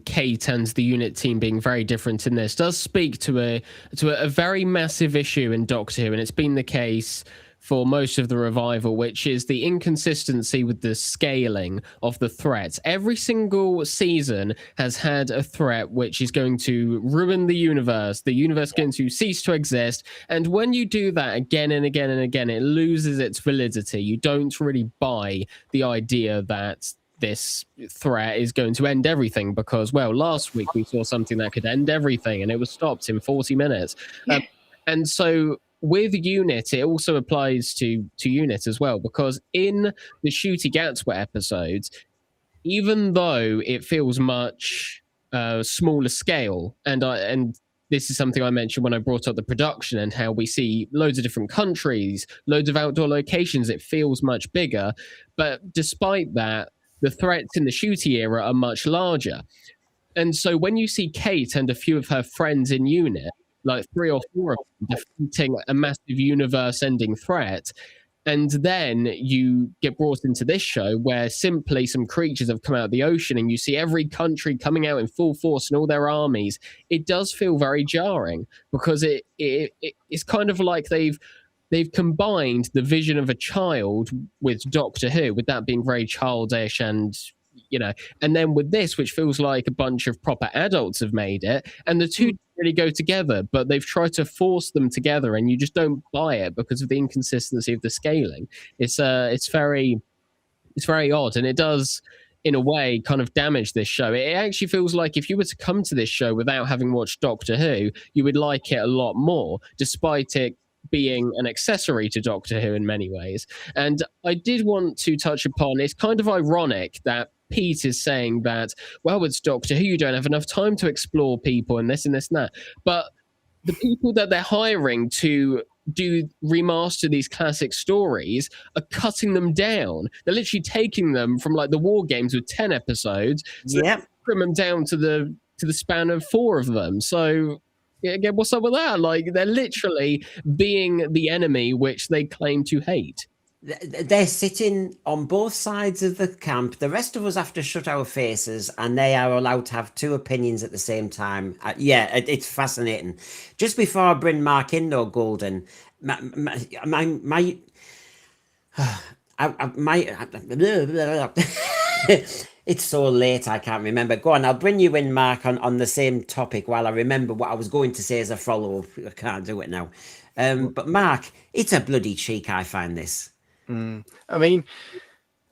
[SPEAKER 6] Kate and the unit team being very different in this does speak to a very massive issue in Doctor Who, and it's been the case for most of the revival, which is the inconsistency with the scaling of the threats. Every single season has had a threat which is going to ruin the universe going to cease to exist, and when you do that again and again and again, it loses its validity. You don't really buy the idea that this threat is going to end everything, because, well, last week we saw something that could end everything and it was stopped in 40 minutes. And so with Unit, it also applies to Unit as well, because in the Shooty Gatwa episodes, even though it feels much smaller scale, and this is something I mentioned when I brought up the production and how we see loads of different countries, loads of outdoor locations, it feels much bigger. But despite that, the threats in the Shooty era are much larger. And so when you see Kate and a few of her friends in Unit, like 3 or 4 of them, defeating a massive universe-ending threat, and then you get brought into this show where simply some creatures have come out of the ocean and you see every country coming out in full force and all their armies, it does feel very jarring, because it's kind of like they've combined the vision of a child with Doctor Who, with that being very childish and, you know, and then with this, which feels like a bunch of proper adults have made it, and the two don't really go together, but they've tried to force them together, and you just don't buy it because of the inconsistency of the scaling. It's very odd, and it does, in a way, kind of damage this show. It actually feels like if you were to come to this show without having watched Doctor Who, you would like it a lot more, despite it being an accessory to Doctor Who in many ways. And I did want to touch upon, it's kind of ironic that Pete is saying that, well, it's Doctor Who, you don't have enough time to explore people and this and this and that. But the people that they're hiring to remaster these classic stories are cutting them down. They're literally taking them from like the War Games with 10 episodes, so trim them down to the span of 4 of them. So again, what's up with that? Like, they're literally being the enemy which they claim to hate.
[SPEAKER 4] They're sitting on both sides of the camp. The rest of us have to shut our faces, and they are allowed to have 2 opinions at the same time. It's fascinating. Just before I bring Mark in, though, Golden, it's so late I can't remember. Go on, I'll bring you in, Mark, on the same topic while I remember what I was going to say as a follow-up. I can't do it now. But Mark, it's a bloody cheek, I find this.
[SPEAKER 1] I mean,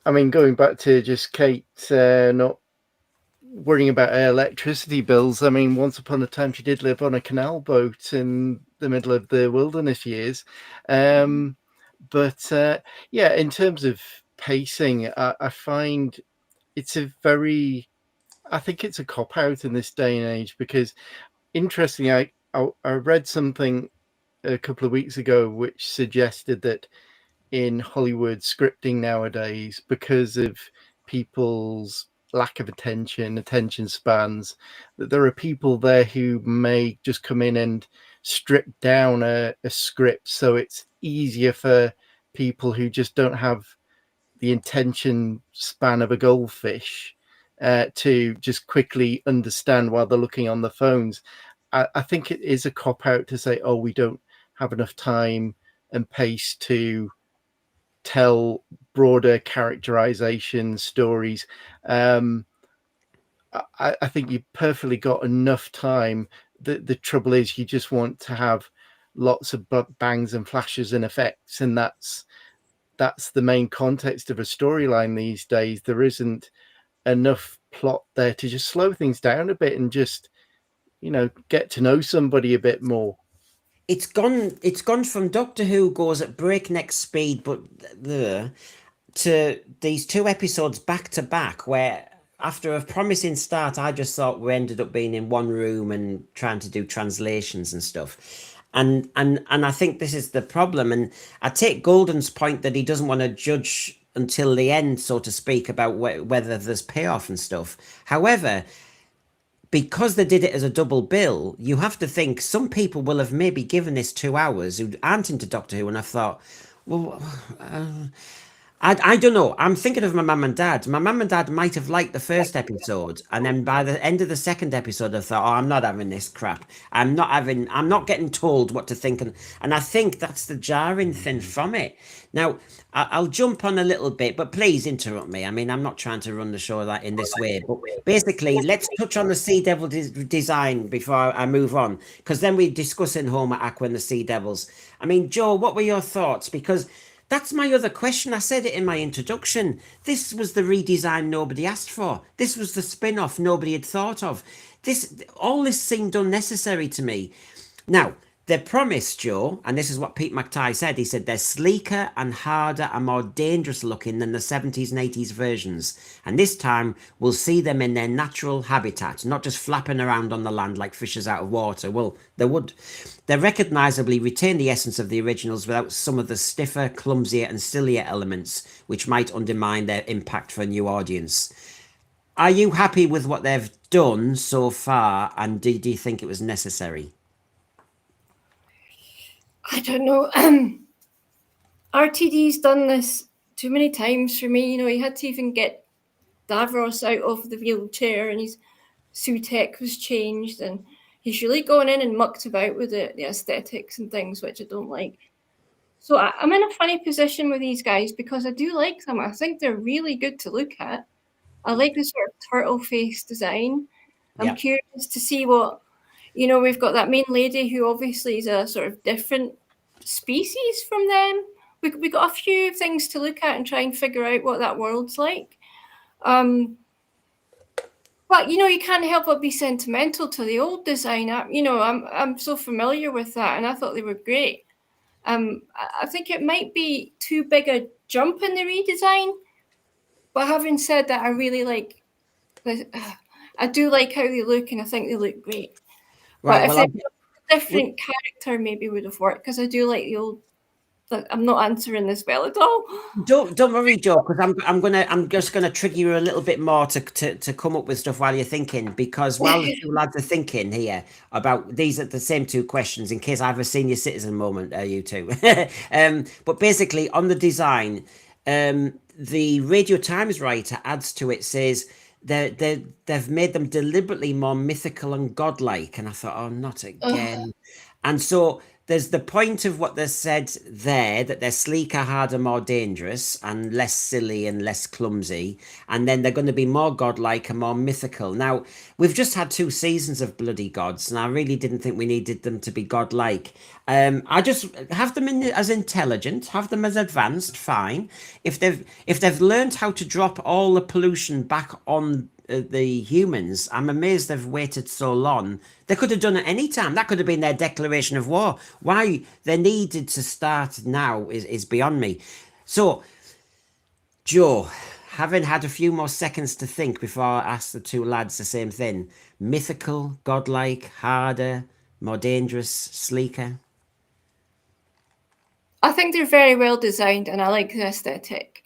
[SPEAKER 1] going back to just Kate not worrying about her electricity bills. I mean, once upon a time, she did live on a canal boat in the middle of the wilderness years. But in terms of pacing, I find it's I think it's a cop-out in this day and age, because interestingly, I read something a couple of weeks ago which suggested that in Hollywood scripting nowadays, because of people's lack of attention spans, that there are people there who may just come in and strip down a script so it's easier for people who just don't have the attention span of a goldfish to just quickly understand while they're looking on the phones. I think it is a cop-out to say, oh, we don't have enough time and pace to tell broader characterization stories. I think you've perfectly got enough time. The trouble is, you just want to have lots of bangs and flashes and effects, and that's the main context of a storyline these days. There isn't enough plot there to just slow things down a bit and just, get to know somebody a bit more.
[SPEAKER 4] It's gone from Doctor Who goes at breakneck speed, but to these 2 episodes back to back, where after a promising start, I just thought we ended up being in one room and trying to do translations and stuff. And I think this is the problem. And I take Golden's point that he doesn't want to judge until the end, so to speak, about whether there's payoff and stuff. However, because they did it as a double bill, you have to think some people will have maybe given this 2 hours who aren't into Doctor Who and have thought, well, I don't know. I'm thinking of my mum and dad. My mum and dad might have liked the first episode, and then by the end of the second episode, I thought, "Oh, I'm not having this crap. I'm not getting told what to think." And I think that's the jarring thing from it. Now, I'll jump on a little bit, but please interrupt me. I mean, I'm not trying to run the show that in this way, but basically, let's touch on the Sea Devil design before I move on, because then we're discussing Homo, Aqua, and the Sea Devils. I mean, Joe, what were your thoughts? Because that's my other question. I said it in my introduction. This was the redesign nobody asked for. This was the spin-off nobody had thought of. All this seemed unnecessary to me. Now, they promised, Joe, and this is what Pete McTighe said. He said they're sleeker and harder and more dangerous looking than the 70s and 80s versions. And this time we'll see them in their natural habitat, not just flapping around on the land like fishes out of water. Well, they would. They recognisably retain the essence of the originals without some of the stiffer, clumsier and sillier elements which might undermine their impact for a new audience. Are you happy with what they've done so far, and do you think it was necessary?
[SPEAKER 5] I don't know. RTD's done this too many times for me. You know, he had to even get Davros out of the wheelchair, and his Sutek was changed, and he's really gone in and mucked about with the aesthetics and things, which I don't like. So I'm in a funny position with these guys because I do like them. I think they're really good to look at. I like the sort of turtle face design. I'm curious to see what, you know, we've got that main lady who obviously is a sort of different species from them. We got a few things to look at and try and figure out what that world's like. But you know, you can't help but be sentimental to the old design. I'm so familiar with that, and I thought they were great. I think it might be too big a jump in the redesign. But having said that, I really like this. I do like how they look, and I think they look great.
[SPEAKER 4] Right.
[SPEAKER 5] But if it was a different character, maybe would have worked because I do like the old. I'm not answering this well at all.
[SPEAKER 4] Don't worry, Joe, because I'm just gonna trigger you a little bit more to come up with stuff while you're thinking, because while the two lads are thinking here about these are the same two questions in case I have a senior citizen moment, you two. But basically on the design, the Radio Times writer adds to it, says they've made them deliberately more mythical and godlike, and I thought, oh, not again. And so there's the point of what they said there, that they're sleeker, harder, more dangerous, and less silly and less clumsy. And then they're going to be more godlike and more mythical. Now, we've just had 2 seasons of bloody gods, and I really didn't think we needed them to be godlike. I just have them as intelligent, have them as advanced, fine. If they've learned how to drop all the pollution back on the humans, I'm amazed they've waited so long. They could have done it any time. That could have been their declaration of war. Why they needed to start now is beyond me. So, Joe, having had a few more seconds to think before I ask the two lads the same thing, mythical, godlike, harder, more dangerous, sleeker?
[SPEAKER 5] I think they're very well designed, and I like the aesthetic.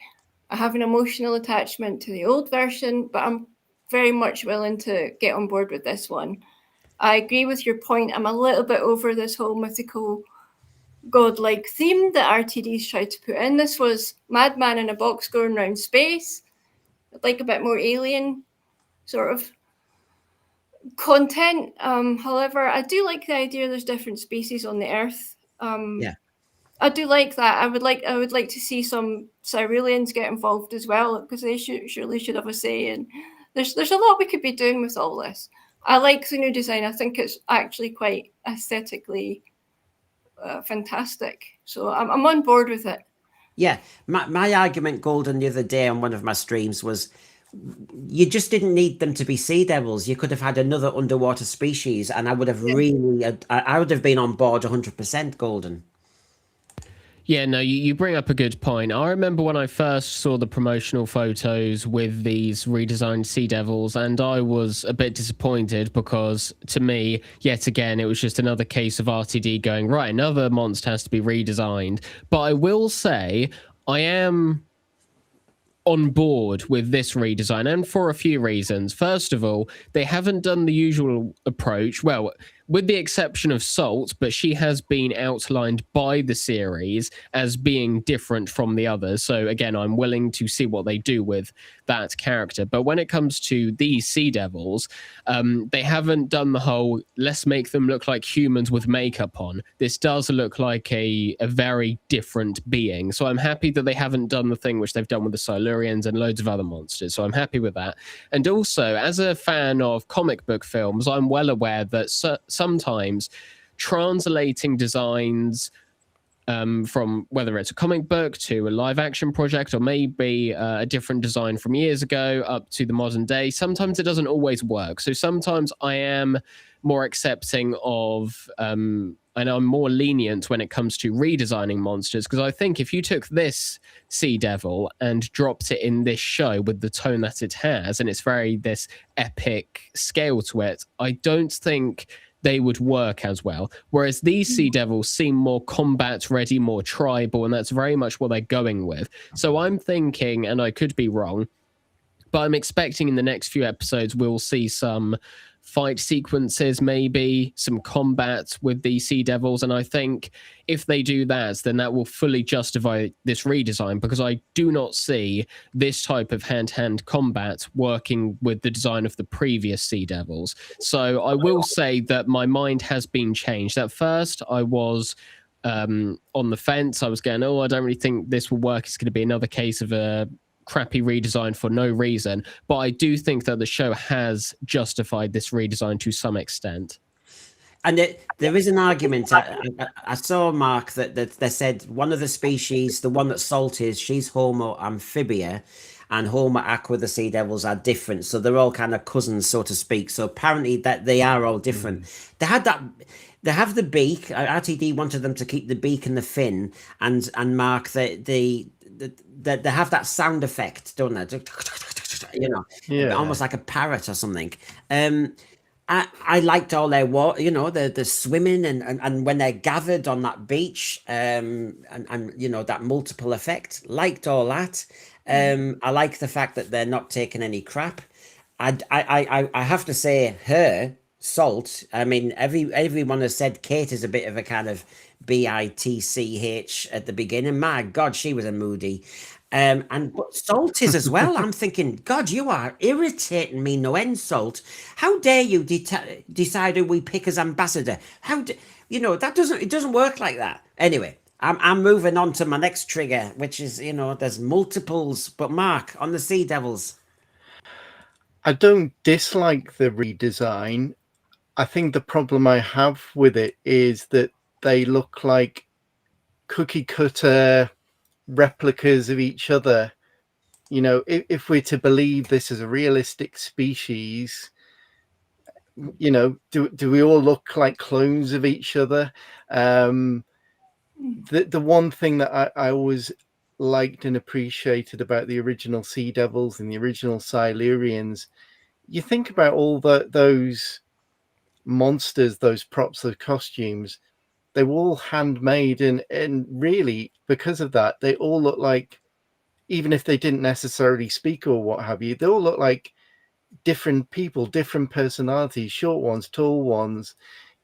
[SPEAKER 5] I have an emotional attachment to the old version, but I'm very much willing to get on board with this one. I agree with your point. I'm a little bit over this whole mythical, godlike theme that RTD's tried to put in. This was Madman in a box going around space. I'd like a bit more alien sort of content. However, I do like the idea there's different species on the Earth. I do like that. I would like to see some Cyrillians get involved as well, because they surely should have a say. And there's a lot we could be doing with all this. I like the new design. I think it's actually quite aesthetically fantastic. So I'm on board with it.
[SPEAKER 4] Yeah, my argument, Golden, the other day on one of my streams was you just didn't need them to be sea devils. You could have had another underwater species, and I would have I would have been on board 100%, Golden.
[SPEAKER 6] Yeah, no, you bring up a good point. I remember when I first saw the promotional photos with these redesigned Sea Devils, and I was a bit disappointed because, to me, yet again, it was just another case of RTD going, right, another monster has to be redesigned. But I will say, I am on board with this redesign, and for a few reasons. First of all, they haven't done the usual approach. Well, with the exception of Salt, but she has been outlined by the series as being different from the others. So again, I'm willing to see what they do with that character. But when it comes to these Sea Devils, they haven't done the whole let's make them look like humans with makeup on. This does look like a very different being. So I'm happy that they haven't done the thing which they've done with the Silurians and loads of other monsters. So I'm happy with that. And also, as a fan of comic book films, I'm well aware that sometimes translating designs from whether it's a comic book to a live action project, or maybe a different design from years ago up to the modern day, sometimes it doesn't always work. So sometimes I am more accepting of and I'm more lenient when it comes to redesigning monsters, because I think if you took this Sea Devil and dropped it in this show with the tone that it has, and it's very this epic scale to it, I don't think they would work as well. Whereas these Sea Devils seem more combat ready, more tribal, and that's very much what they're going with. So I'm thinking, and I could be wrong, but I'm expecting in the next few episodes we'll see some fight sequences, maybe some combat with the Sea Devils, and I think if they do that, then that will fully justify this redesign, because I do not see this type of hand-to-hand combat working with the design of the previous Sea Devils. So I will say that my mind has been changed. At first I was on the fence. I was going, oh, I don't really think this will work. It's going to be another case of a crappy redesign for no reason, but I do think that the show has justified this redesign to some extent.
[SPEAKER 4] And there is an argument. I saw, Mark, that they said one of the species, the one that Salt is, she's Homo amphibia, and Homo aqua, the Sea Devils, are different. So they're all kind of cousins, so to speak. So apparently that they are all different. They had that. They have the beak. RTD wanted them to keep the beak and the fin, and Mark, they have that sound effect, don't they? You know,
[SPEAKER 1] Yeah.
[SPEAKER 4] almost like a parrot or something. I liked all their water, you know, the swimming and when they're gathered on that beach, and you know, that multiple effect. Liked all that. I like the fact that they're not taking any crap. I have to say, her Salt. I mean, everyone has said Kate is a bit of a kind of bitch at the beginning. My God, she was a moody. But Salt is as well. I'm thinking, God, you are irritating me no end, Salt. How dare you decide who we pick as ambassador? You know, that doesn't work like that. Anyway, I'm moving on to my next trigger, which is, you know, there's multiples. But Mark, on the Sea Devils.
[SPEAKER 1] I don't dislike the redesign. I think the problem I have with it is that they look like cookie cutter replicas of each other. You know, if we're to believe this is a realistic species, you know, do we all look like clones of each other? The one thing that I always liked and appreciated about the original Sea Devils and the original Silurians, you think about all those monsters, those props, those costumes, they were all handmade, and really because of that, they all look like, even if they didn't necessarily speak or what have you, they all look like different people, different personalities, short ones, tall ones.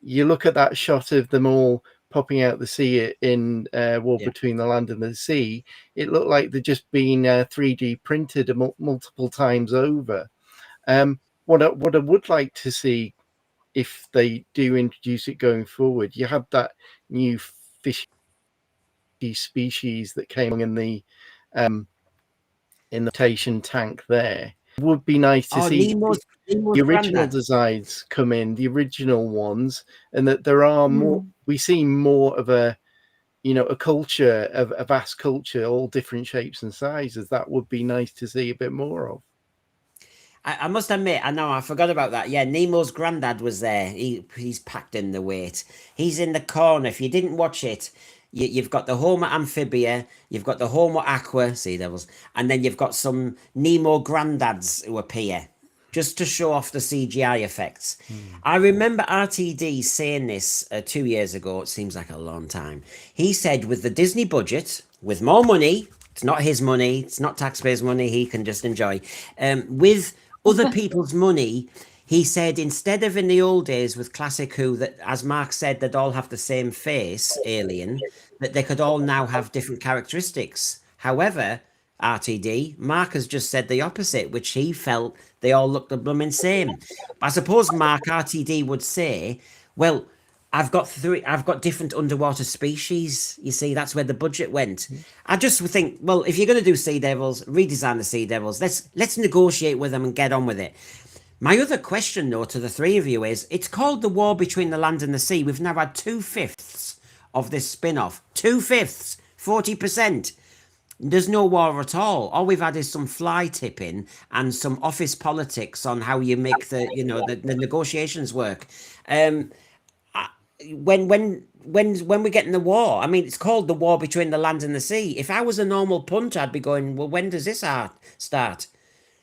[SPEAKER 1] You look at that shot of them all popping out the sea in War Between the Land and the Sea, it looked like they'd just been 3D printed multiple times over. What I would like to see, if they do introduce it going forward, you have that new fishy species that came in the rotation tank there. It would be nice to see
[SPEAKER 4] Nemo's
[SPEAKER 1] the original
[SPEAKER 4] granddad.
[SPEAKER 1] designs come in, the original ones, and that there are more. We see more of a, you know, a culture, of a vast culture, all different shapes and sizes. That would be nice to see a bit more of.
[SPEAKER 4] I must admit, I know I forgot about that. Yeah, Nemo's granddad was there. He's packed in the weight. He's in the corner. If you didn't watch it, You've got the Homo amphibia, you've got the Homo aqua, sea devils, and then you've got some Nemo granddads who appear just to show off the CGI effects. I remember RTD saying this 2 years ago. It seems like a long time. He said with the Disney budget, with more money, it's not his money, it's not taxpayers' money, he can just enjoy, with other people's money, he said instead of in the old days with Classic Who, that as Mark said, they'd all have the same face, alien, that they could all now have different characteristics. However, RTD, Mark has just said the opposite, which he felt they all looked the blooming same. I suppose Mark RTD would say, well, I've got different underwater species. You see, that's where the budget went. I just would think, well, if you're going to do Sea Devils, redesign the Sea Devils. Let's negotiate with them and get on with it. My other question, though, to the three of you is, it's called the war between the land and the sea. We've now had 2/5 of this spin-off. 2/5, 40%. There's no war at all. All we've had is some fly tipping and some office politics on how you make the negotiations work. When we get in the war, I mean, it's called the war between the land and the sea. If I was a normal punter, I'd be going, well, when does this start?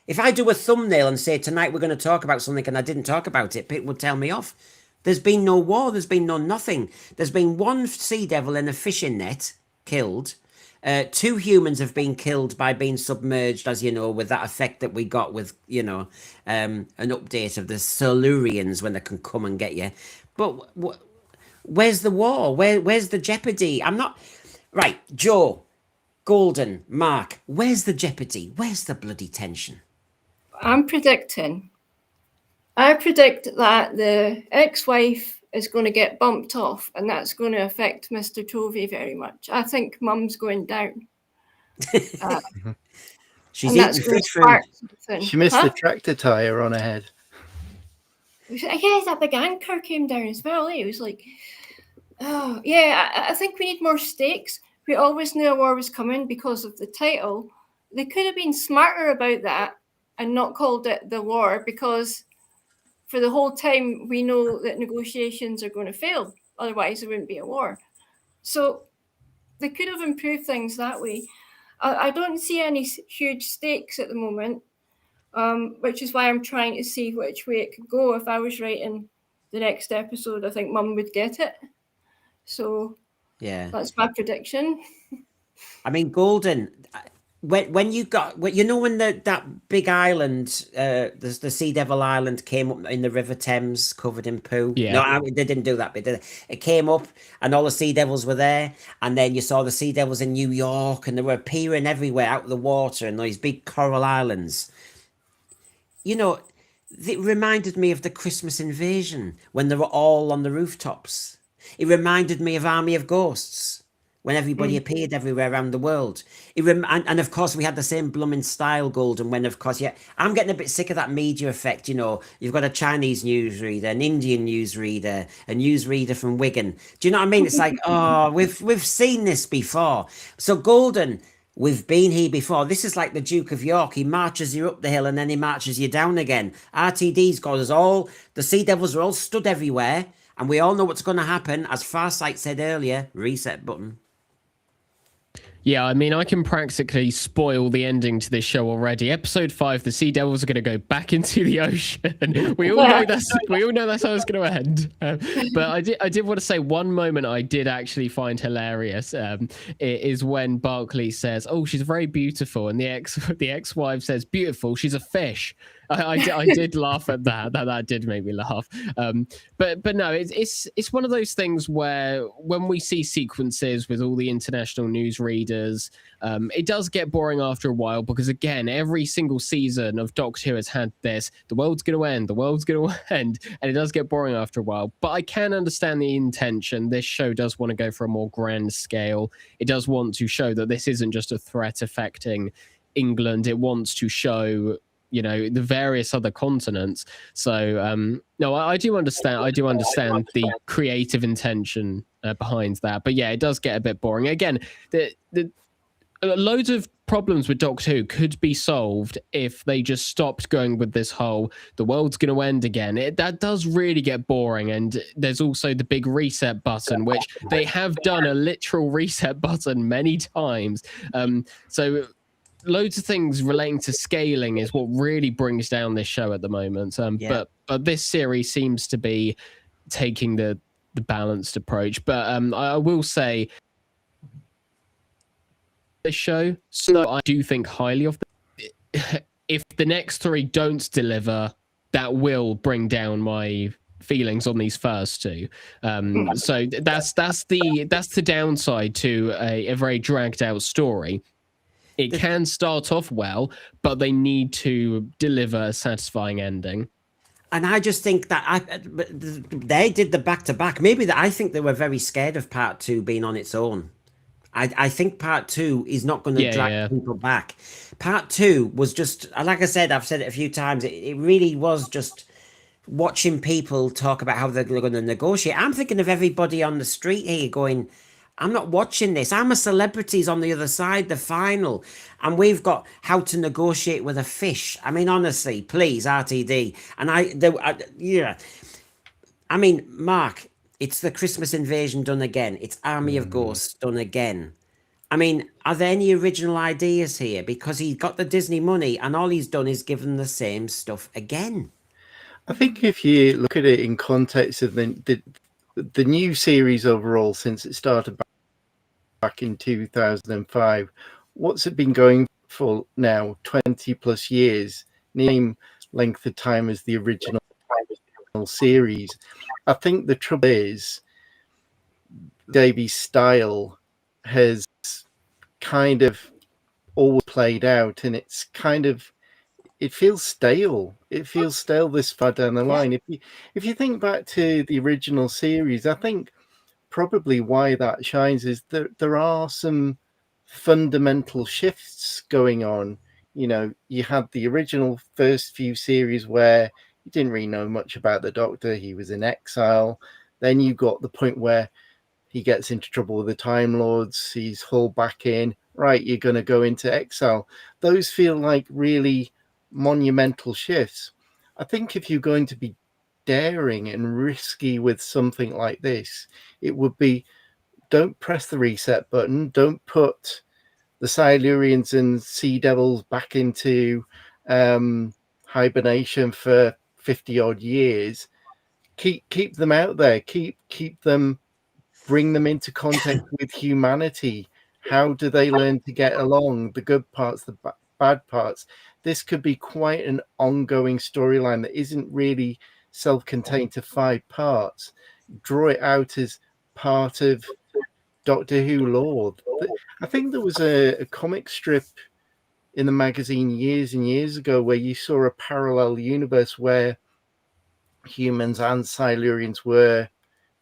[SPEAKER 4] If I do a thumbnail and say tonight we're going to talk about something and I didn't talk about it, people would tell me off. There's been no war. There's been no nothing. There's been one sea devil in a fishing net killed. 2 humans have been killed by being submerged, as you know, with that effect that we got with, an update of the Silurians when they can come and get you. But where's the war? Where's the jeopardy? I'm not... Right, Joe, Golden, Mark, where's the jeopardy? Where's the bloody tension?
[SPEAKER 5] I predict that the ex-wife is going to get bumped off, and that's going to affect Mr. Tovey very much. I think Mum's going down.
[SPEAKER 4] She's eating fish food.
[SPEAKER 1] She missed the tractor tire on her head.
[SPEAKER 5] Yeah, that big anchor came down as well. It was like, oh, yeah, I think we need more stakes. We always knew a war was coming because of the title. They could have been smarter about that and not called it the war, because for the whole time we know that negotiations are going to fail. Otherwise, there wouldn't be a war. So they could have improved things that way. I don't see any huge stakes at the moment, which is why I'm trying to see which way it could go. If I was writing the next episode, I think Mum would get it. So yeah, that's my prediction.
[SPEAKER 4] I mean, Golden, when you got, when that big island, the Sea Devil Island came up in the River Thames covered in poo.
[SPEAKER 6] Yeah.
[SPEAKER 4] No, they didn't do that bit, did they? It came up and all the Sea Devils were there. And then you saw the Sea Devils in New York and they were appearing everywhere out of the water and these big coral islands. It reminded me of the Christmas Invasion when they were all on the rooftops. It reminded me of Army of Ghosts when everybody appeared everywhere around the world. And of course, we had the same blooming style, Golden, when, of course, I'm getting a bit sick of that media effect, You've got a Chinese newsreader, an Indian newsreader, a newsreader from Wigan. Do you know what I mean? It's like, oh, we've seen this before. So, Golden, we've been here before. This is like the Duke of York. He marches you up the hill and then he marches you down again. RTD's got us all. The Sea Devils are all stood everywhere. And we all know what's going to happen. As Farsight said earlier, reset button.
[SPEAKER 6] Yeah, I mean, I can practically spoil the ending to this show already. Episode 5, the Sea Devils are going to go back into the ocean. We all know that's how it's going to end. But I did want to say one moment I did actually find hilarious. Is when Barclay says, "Oh, she's very beautiful," and the ex-wife says, "Beautiful, she's a fish." I did laugh at that. That did make me laugh. But no, it's one of those things where when we see sequences with all the international news readers, it does get boring after a while because, again, every single season of Doctor Who has had this, the world's going to end, and it does get boring after a while. But I can understand the intention. This show does want to go for a more grand scale. It does want to show that this isn't just a threat affecting England. It wants to show the various other continents. So no, I do understand the creative intention behind that, but yeah, it does get a bit boring. Again, the loads of problems with Doctor Who could be solved if they just stopped going with this whole the world's going to end again. That does really get boring. And there's also the big reset button, which they have done a literal reset button many times. So loads of things relating to scaling is what really brings down this show at the moment. But this series seems to be taking the balanced approach. But I will say, this show, so I do think highly of them. If the next three don't deliver, that will bring down my feelings on these first two. So that's the downside to a very dragged out story. It can start off well, but they need to deliver a satisfying ending.
[SPEAKER 4] And I just think that they did the back-to-back. Maybe I think they were very scared of part 2 being on its own. I think part 2 is not going to drag people back. Part 2 was just, like I said, I've said it a few times, it really was just watching people talk about how they're going to negotiate. I'm thinking of everybody on the street here going, I'm not watching this. I'm a celebrities on the other side, the final. And we've got how to negotiate with a fish. I mean, honestly, please, RTD. And I mean, Mark, it's the Christmas Invasion done again. It's Army of Ghosts done again. I mean, are there any original ideas here? Because he got the Disney money and all he's done is given the same stuff again.
[SPEAKER 1] I think if you look at it in context of the new series overall, since it started back in 2005, what's it been going for now? 20 plus years, same length of time as the original series. I think the trouble is Davies' style has kind of always played out, and it's kind of, it feels stale. It feels stale this far down the line. If you think back to the original series, I think probably why that shines is that there are some fundamental shifts going on. You know, you had the original first few series where you didn't really know much about the Doctor. He was in exile. Then you got the point where he gets into trouble with the Time Lords. He's hauled back in. Right, you're going to go into exile. Those feel like really monumental shifts. I think if you're going to be daring and risky with something like this, it would be, don't press the reset button. Don't put the Silurians and Sea Devils back into hibernation for 50 odd years. Keep them out there. Keep them. Bring them into contact with humanity. How do they learn to get along? The good parts, the bad parts. This could be quite an ongoing storyline that isn't really self-contained to 5 parts. Draw it out as part of Doctor Who lore. I think there was a comic strip in the magazine years and years ago where you saw a parallel universe where humans and Silurians were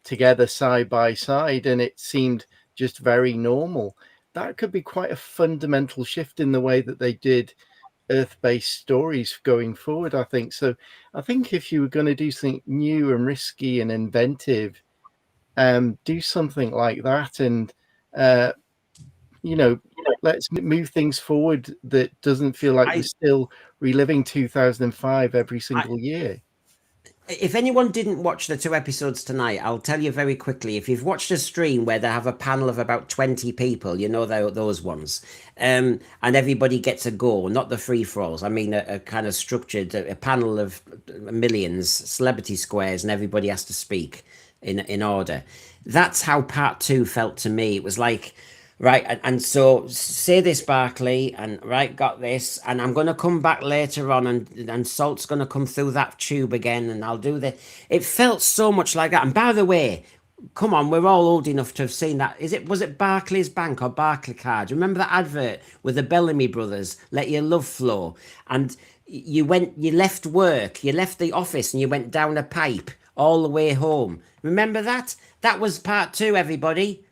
[SPEAKER 1] together side by side, and it seemed just very normal. That could be quite a fundamental shift in the way that they did Earth-based stories going forward, I think. So I think if you were going to do something new and risky and inventive, do something like that, and let's move things forward that doesn't feel like we're still reliving 2005 every single year.
[SPEAKER 4] If anyone didn't watch the 2 episodes tonight, I'll tell you very quickly. If you've watched a stream where they have a panel of about 20 people, you know those ones, and everybody gets a go, not the free-for-alls. I mean, a kind of structured, a panel of millions, celebrity squares, and everybody has to speak in order. That's how part 2 felt to me. It was like, right, and so say this, Barclay, and right, got this, and I'm going to come back later on, and Salt's going to come through that tube again, and I'll do the. It felt so much like that. And by the way, come on, we're all old enough to have seen that. Was it Barclays Bank or Barclaycard? Remember that advert with the Bellamy brothers? Let your love flow, and you left work, you left the office, and you went down a pipe all the way home. Remember that? That was part 2, everybody.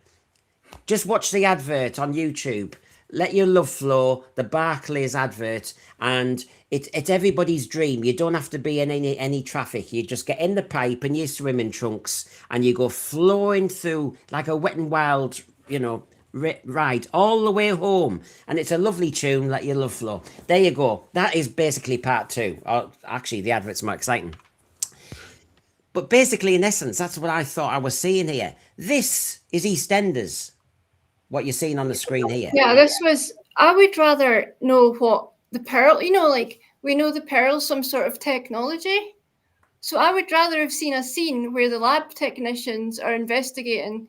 [SPEAKER 4] Just watch the advert on YouTube. Let your love flow, the Barclays advert, and it's everybody's dream. You don't have to be in any traffic. You just get in the pipe and your swimming trunks, and you go flowing through like a Wet and Wild, ride all the way home, and it's a lovely tune, Let Your Love Flow. There you go. That is basically part 2. Or actually, the advert's more exciting. But basically, in essence, that's what I thought I was seeing here. This is EastEnders, what you're seeing on the screen here.
[SPEAKER 5] Yeah, this was. I would rather know what the Pearl. Like we know the Pearl's some sort of technology. So I would rather have seen a scene where the lab technicians are investigating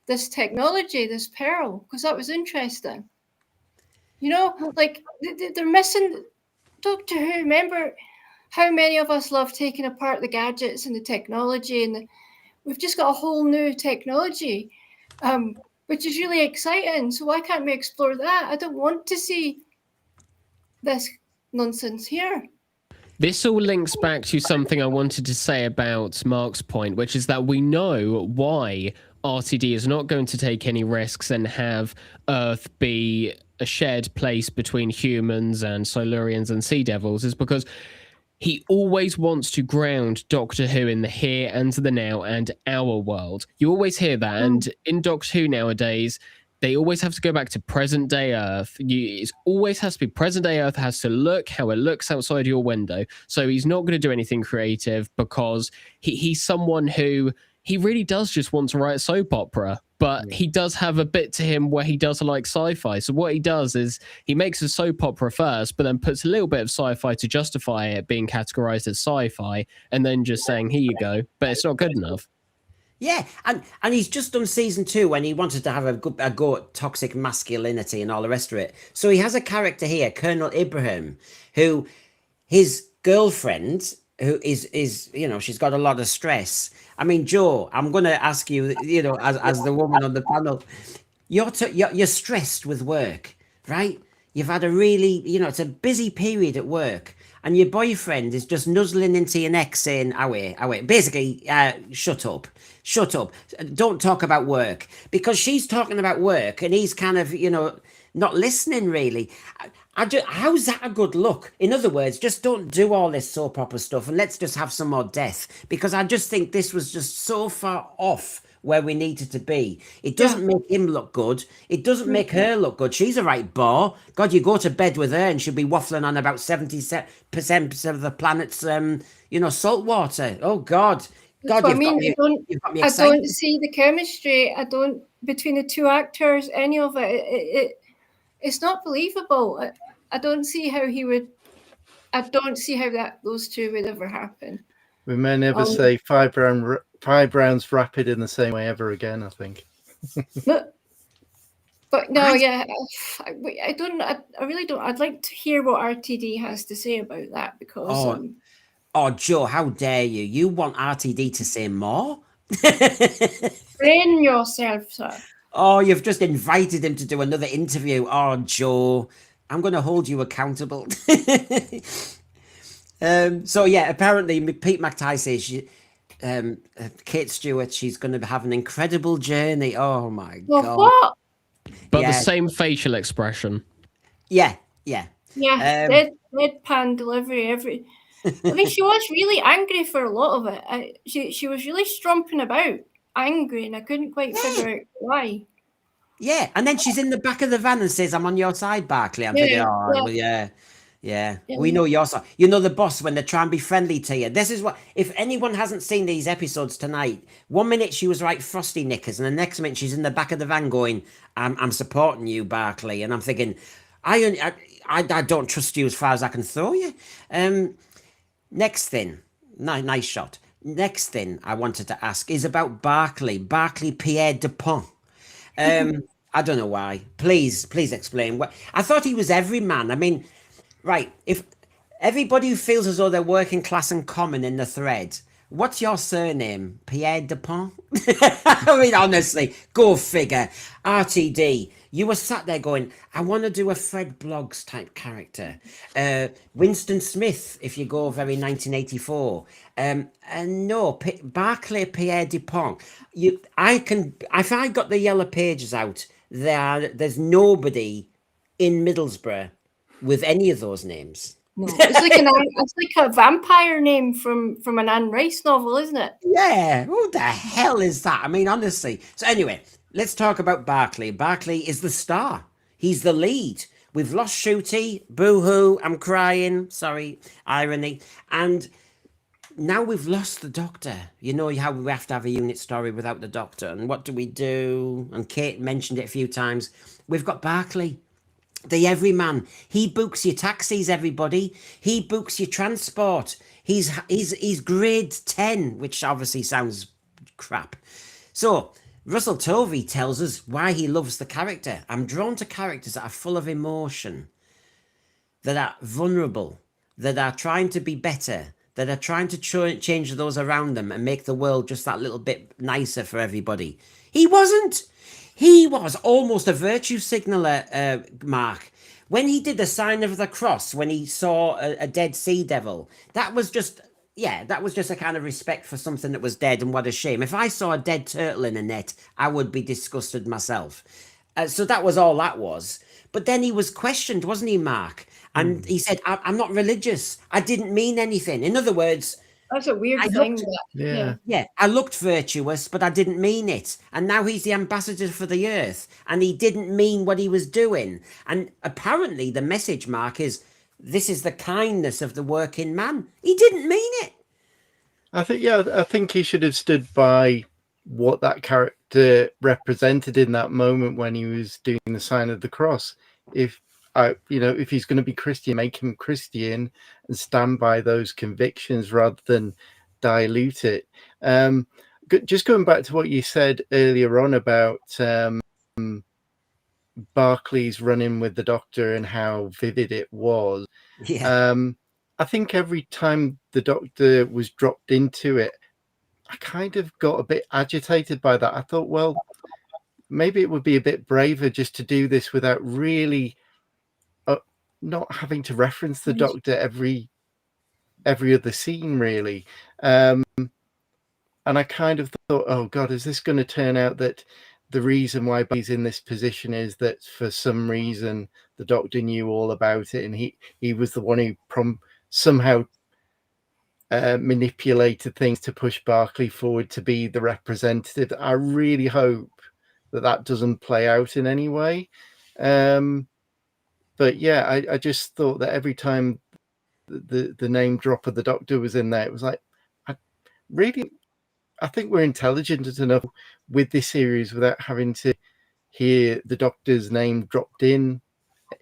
[SPEAKER 5] this technology, this Pearl, because that was interesting. Like they're missing Doctor Who. Remember how many of us love taking apart the gadgets and the technology, and we've just got a whole new technology, which is really exciting. So why can't we explore that? I don't want to see this nonsense here.
[SPEAKER 6] This all links back to something I wanted to say about Mark's point, which is that we know why RTD is not going to take any risks and have Earth be a shared place between humans and Silurians and Sea Devils, is because he always wants to ground Doctor Who in the here and the now and our world. You always hear that, and in Doctor Who nowadays, they always have to go back to present day Earth. It always has to be present day Earth, has to look how it looks outside your window. So he's not going to do anything creative because he's someone who he really does just want to write a soap opera, but he does have a bit to him where he does like sci-fi. So what he does is he makes a soap opera first, but then puts a little bit of sci-fi to justify it being categorized as sci-fi, and then just saying, here you go, but it's not good enough.
[SPEAKER 4] Yeah, and he's just done season 2 when he wanted to have a go at toxic masculinity and all the rest of it. So he has a character here, Colonel Ibrahim, who his girlfriend, who is she's got a lot of stress. I mean, Joe, I'm going to ask you, as the woman on the panel, you're stressed with work, right? You've had a really, it's a busy period at work. And your boyfriend is just nuzzling into your neck saying, away. Basically, shut up. Don't talk about work. Because she's talking about work and he's kind of, not listening really. How's that a good look? In other words, just don't do all this soap opera stuff and let's just have some more death. Because I just think this was just so far off where we needed to be. It doesn't make him look good. It doesn't make her look good. She's a right bore. God, you go to bed with her and she'll be waffling on about 70% of the planet's, salt water. Oh, God. God,
[SPEAKER 5] I don't see the chemistry. Between the two actors, any of it. It's not believable. I don't see how those two would ever happen.
[SPEAKER 1] We may never say five rounds rapid in the same way ever again, I think.
[SPEAKER 5] But no, yeah, I really don't. I'd like to hear what RTD has to say about that because.
[SPEAKER 4] Oh, Joe, how dare you? You want RTD to say more?
[SPEAKER 5] Train yourself, sir.
[SPEAKER 4] Oh, you've just invited him to do another interview. Oh, Joe, I'm going to hold you accountable. So, yeah, apparently Pete McTighe says Kate Stewart, she's going to have an incredible journey. Oh, my God.
[SPEAKER 5] What?
[SPEAKER 6] But the same facial expression.
[SPEAKER 4] Yeah.
[SPEAKER 5] Yeah, deadpan delivery. I mean, she was really angry for a lot of it. She was really strumping about, angry, and I couldn't quite figure out why.
[SPEAKER 4] Yeah, and then she's in the back of the van and says, "I'm on your side, Barclay." I'm thinking, well, yeah. We know your side. You know the boss when they try and be friendly to you. This is what, if anyone hasn't seen these episodes tonight, 1 minute she was right frosty knickers, and the next minute she's in the back of the van going, "I'm supporting you, Barclay," and I'm thinking, I don't trust you as far as I can throw you. Next thing, nice shot. Next thing I wanted to ask is about Barclay Pierre Dupont. I don't know why. Please explain. I thought he was every man. I mean, right, if everybody who feels as though they're working class and common in the thread, what's your surname? Pierre Dupont? I mean, honestly, go figure. RTD, you were sat there going, I want to do a Fred Bloggs type character. Winston Smith, if you go very 1984. And no, Barclay Pierre Dupont. If I got the yellow pages out, there's nobody in Middlesbrough with any of those names.
[SPEAKER 5] No, it's like a vampire name from an Anne Rice novel, isn't it?
[SPEAKER 4] Yeah, who the hell is that? I mean, honestly. So anyway, let's talk about Barclay. Barclay is the star. He's the lead. We've lost Shooty. Boo-hoo. I'm crying. Sorry. Irony. And now we've lost the Doctor. You know how we have to have a unit story without the Doctor. And what do we do? And Kate mentioned it a few times. We've got Barclay, the everyman. He books your taxis, everybody. He books your transport. He's grade 10, which obviously sounds crap. So Russell Tovey tells us why he loves the character. I'm drawn to characters that are full of emotion, that are vulnerable, that are trying to be better, that are trying to change those around them and make the world just that little bit nicer for everybody. He wasn't. He was almost a virtue signaler, Mark. When he did the sign of the cross, when he saw a dead sea devil, that was just, yeah, that was just a kind of respect for something that was dead, and what a shame. If I saw a dead turtle in a net, I would be disgusted myself. So that was all that was. But then he was questioned, wasn't he, Mark? And he said, I'm not religious. I didn't mean anything. In other words,
[SPEAKER 5] That's a weird
[SPEAKER 4] I
[SPEAKER 5] thing.
[SPEAKER 4] looked,
[SPEAKER 1] Yeah.
[SPEAKER 4] yeah, I looked virtuous, but I didn't mean it. And now he's the ambassador for the earth, and he didn't mean what he was doing. And apparently, the message, Mark, is this is the kindness of the working man. He didn't mean it.
[SPEAKER 1] I think he should have stood by what that character represented in that moment when he was doing the sign of the cross. If if he's going to be Christian, make him Christian and stand by those convictions rather than dilute it. Just going back to what you said earlier on about Barclay's run-in with the Doctor and how vivid it was.
[SPEAKER 4] Yeah.
[SPEAKER 1] I think every time the Doctor was dropped into it, I kind of got a bit agitated by that. I thought, well, maybe it would be a bit braver just to do this without really not having to reference the Doctor every other scene, really. And I kind of thought, oh God, is this going to turn out that the reason why he's in this position is that for some reason the Doctor knew all about it, and he was the one who somehow manipulated things to push Barclay forward to be the representative. I really hope that doesn't play out in any way. But yeah, I just thought that every time the name drop of the Doctor was in there, it was like, I think we're intelligent enough with this series without having to hear the Doctor's name dropped in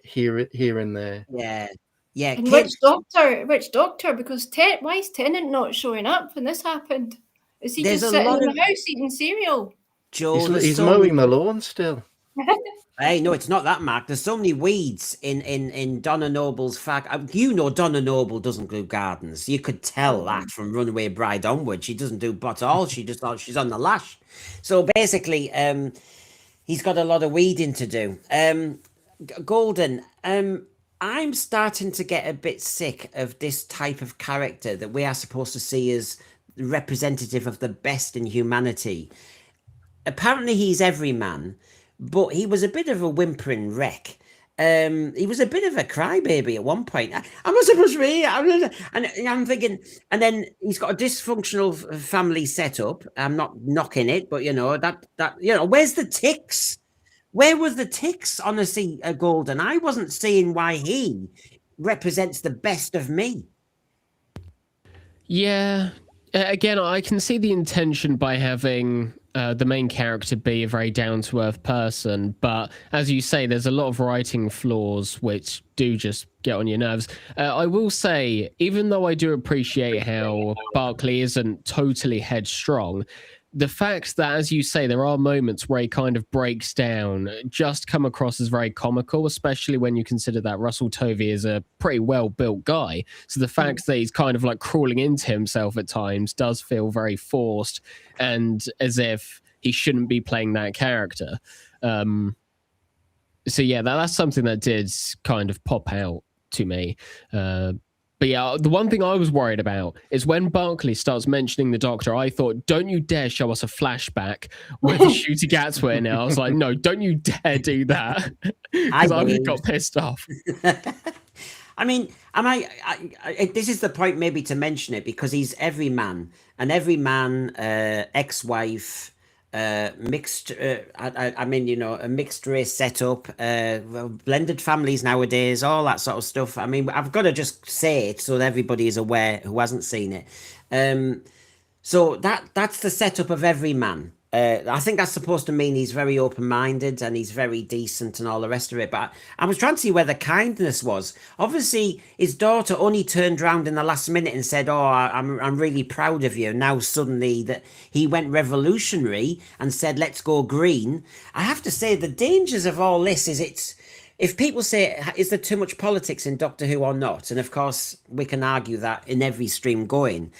[SPEAKER 1] here and there.
[SPEAKER 4] Yeah. Yeah.
[SPEAKER 5] And which Doctor? Which Doctor? Because why is Tennant not showing up when this happened? Is he just sitting in the house eating cereal?
[SPEAKER 4] Joe,
[SPEAKER 1] he's mowing the lawn still.
[SPEAKER 4] Hey, no, it's not that, Mark. There's so many weeds in Donna Noble's fact. You know Donna Noble doesn't do gardens. You could tell that from Runaway Bride onward. She doesn't do but all. She's on the lash. So basically, he's got a lot of weeding to do. Golden, I'm starting to get a bit sick of this type of character that we are supposed to see as representative of the best in humanity. Apparently, he's every man. But he was a bit of a whimpering wreck. He was a bit of a crybaby at one point. I'm not supposed to be. And I'm thinking, and then he's got a dysfunctional family setup. I'm not knocking it, but where's the ticks? Where was the ticks? Honestly, Golden, I wasn't seeing why he represents the best of me.
[SPEAKER 6] Yeah. Again, I can see the intention by having the main character be a very down-to-earth person, but as you say, there's a lot of writing flaws which do just get on your nerves. I will say, even though I do appreciate how Barclay isn't totally headstrong, the fact that, as you say, there are moments where he kind of breaks down just come across as very comical, especially when you consider that Russell Tovey is a pretty well-built guy. So the fact that he's kind of like crawling into himself at times does feel very forced and as if he shouldn't be playing that character. So yeah, that's something that did kind of pop out to me. But yeah, the one thing I was worried about is when Barclay starts mentioning the Doctor, I thought, don't you dare show us a flashback with Shooty Gatwin. And I was like, no, don't you dare do that. Because I would have got pissed off.
[SPEAKER 4] I mean, this is the point maybe to mention it because he's every man, and every man, ex-wife, mixed. I mean, you know, a mixed race setup, well, blended families nowadays, all that sort of stuff. I mean, I've got to just say it so that everybody is aware who hasn't seen it. So that's the setup of every man. I think that's supposed to mean he's very open-minded and he's very decent and all the rest of it. But I was trying to see where the kindness was. Obviously, his daughter only turned round in the last minute and said, "Oh, I'm really proud of you." Now suddenly that he went revolutionary and said, "Let's go green." I have to say the dangers of all this is it's. If people say, is there too much politics in Doctor Who or not? And of course, we can argue that in every stream going.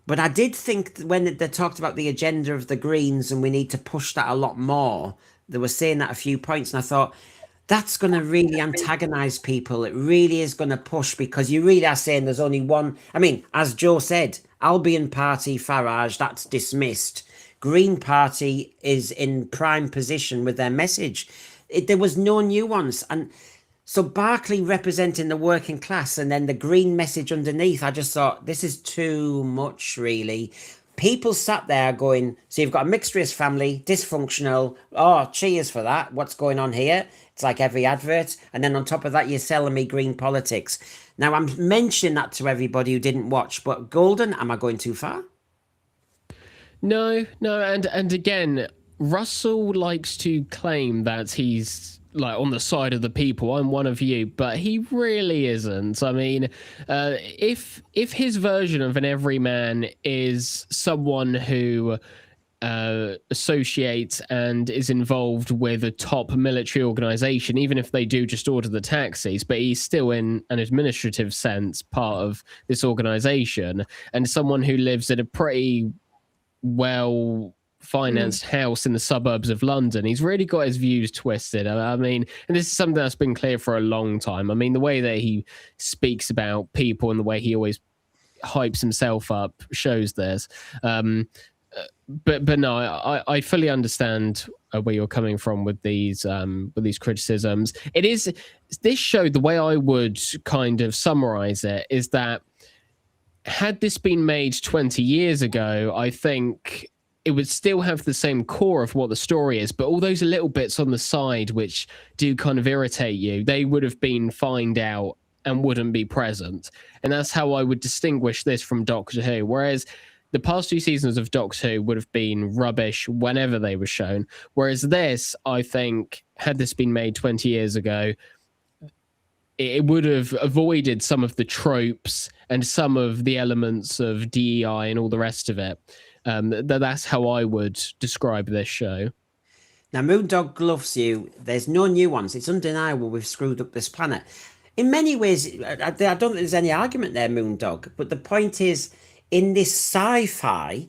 [SPEAKER 4] But I did think when they talked about the agenda of the Greens and we need to push that a lot more, they were saying that a few points, and I thought that's going to really antagonize people. It really is going to push because you really are saying there's only one. I mean, as Joe said, Albion Party, Farage, that's dismissed. Green Party is in prime position with their message. There was no nuance. And so Barclay representing the working class and then the green message underneath, I just thought, this is too much, really. People sat there going, so you've got a mixed race family, dysfunctional. Oh, cheers for that. What's going on here? It's like every advert. And then on top of that, you're selling me green politics. Now, I'm mentioning that to everybody who didn't watch, but Golden, am I going too far?
[SPEAKER 6] No, and again, Russell likes to claim that he's like on the side of the people. I'm one of you, but he really isn't. I mean, if his version of an everyman is someone who associates and is involved with a top military organization, even if they do just order the taxis, but he's still in an administrative sense part of this organization, and someone who lives in a pretty well financed house in the suburbs of London, he's really got his views twisted. I mean, and this is something that's been clear for a long time. I mean, the way that he speaks about people and the way he always hypes himself up shows this. But no, I fully understand where you're coming from with these criticisms. It is this show, the way I would kind of summarize it is that had this been made 20 years ago, I think it would still have the same core of what the story is, but all those little bits on the side which do kind of irritate you, they would have been fined out and wouldn't be present. And that's how I would distinguish this from Doctor Who. Whereas the past two seasons of Doctor Who would have been rubbish whenever they were shown. Whereas this, I think, had this been made 20 years ago, it would have avoided some of the tropes and some of the elements of DEI and all the rest of it. That's how I would describe this show.
[SPEAKER 4] Now, Moondog loves you. There's no nuance. It's undeniable we've screwed up this planet. In many ways, I don't think there's any argument there, Moondog. But the point is, in this sci-fi,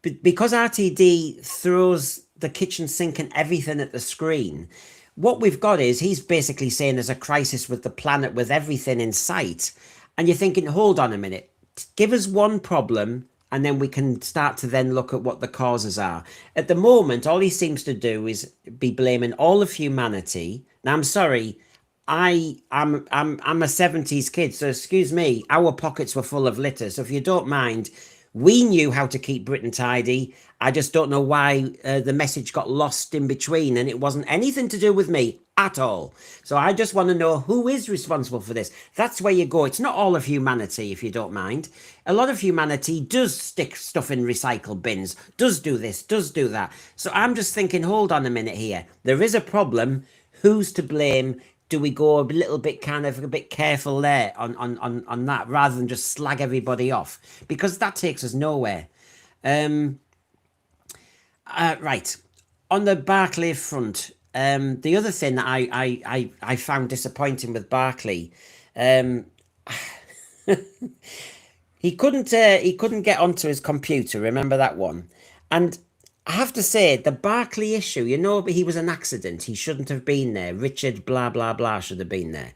[SPEAKER 4] because RTD throws the kitchen sink and everything at the screen, what we've got is he's basically saying there's a crisis with the planet with everything in sight. And you're thinking, hold on a minute, give us one problem and then we can start to then look at what the causes are. At the moment, all he seems to do is be blaming all of humanity. Now, I'm sorry, I'm a 70s kid, so excuse me, our pockets were full of litter. So if you don't mind, we knew how to keep Britain tidy. I just don't know why the message got lost in between, and it wasn't anything to do with me at all. So I just want to know who is responsible for this. That's where you go. It's not all of humanity, if you don't mind. A lot of humanity does stick stuff in recycle bins, does do this, does do that. So I'm just thinking, hold on a minute here. There is a problem. Who's to blame? Do we go a little bit kind of a bit careful there on that rather than just slag everybody off? Because that takes us nowhere. Right. On the Barclay front, the other thing that I found disappointing with Barclay, he couldn't get onto his computer. Remember that one? And I have to say, the Barclay issue, you know, he was an accident. He shouldn't have been there. Richard blah, blah, blah should have been there.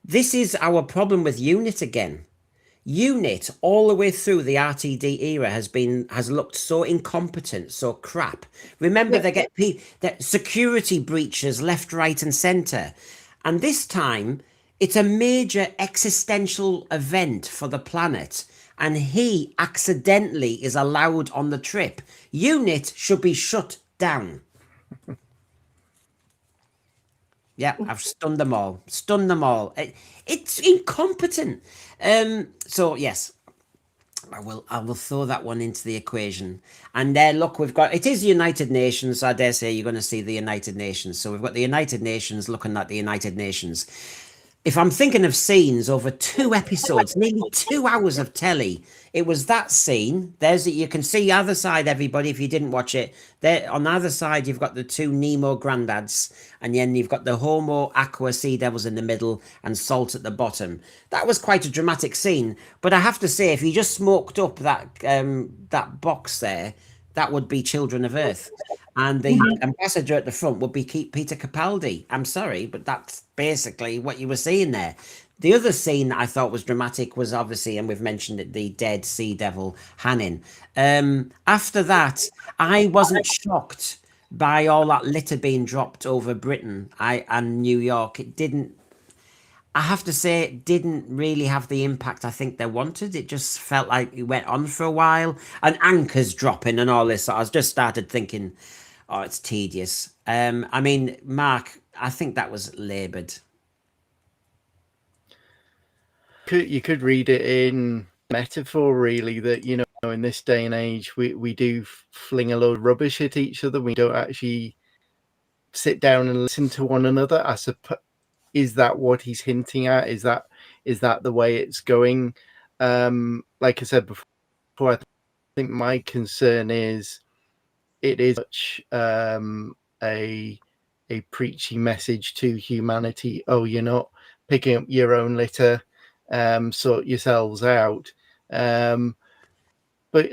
[SPEAKER 4] This is our problem with UNIT again. UNIT, all the way through the RTD era, has looked so incompetent, so crap. Remember, they get that security breaches left, right, and centre. And this time, it's a major existential event for the planet. and he accidentally is allowed on the trip. Unit should be shut down. Yeah, I've stunned them all. Stunned them all. It's incompetent. So yes, I will throw that one into the equation. And there, look, we've got it is the United Nations. So I dare say you're going to see the United Nations. So we've got the United Nations looking at the United Nations. If I'm thinking of scenes over 2 episodes, nearly 2 hours of telly, it was that scene. There's it. You can see other side, everybody. If you didn't watch it, there on the other side, you've got the 2 Nemo granddads, and then you've got the Homo, Aqua, sea devils in the middle, and Salt at the bottom. That was quite a dramatic scene. But I have to say, if you just smoked up that box there, that would be Children of Earth. And the ambassador at the front would be Peter Capaldi. I'm sorry, but that's basically what you were seeing there. The other scene that I thought was dramatic was obviously, and we've mentioned it, the dead sea devil Hannin. After that, I wasn't shocked by all that litter being dropped over Britain and New York. It didn't. I have to say, it didn't really have the impact I think they wanted. It just felt like it went on for a while, and anchors dropping and all this. So I just started thinking, oh, it's tedious. I mean, Mark, I think that was laboured.
[SPEAKER 1] You could read it in metaphor, really, that, you know, in this day and age, we do fling a load of rubbish at each other. We don't actually sit down and listen to one another. I suppose, is that what he's hinting at? Is that the way it's going? Like I said before, I think my concern is it is such a preachy message to humanity. Oh, you're not picking up your own litter, sort yourselves out. But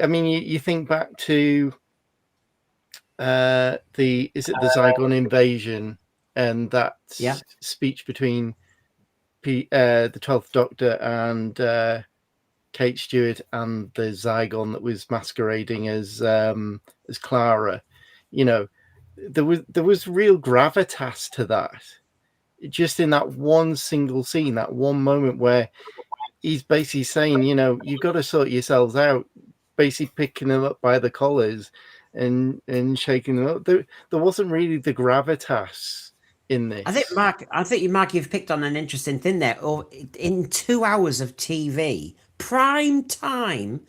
[SPEAKER 1] I mean, you think back to the Zygon invasion and that speech between the 12th Doctor and Kate Stewart and the Zygon that was masquerading as Clara. You know, there was real gravitas to that. Just in that one single scene, that one moment where he's basically saying, you know, you've got to sort yourselves out, basically picking them up by the collars and shaking them up. There wasn't really the gravitas in this.
[SPEAKER 4] I think Mark, you've picked on an interesting thing there. Oh, in 2 hours of TV, prime time,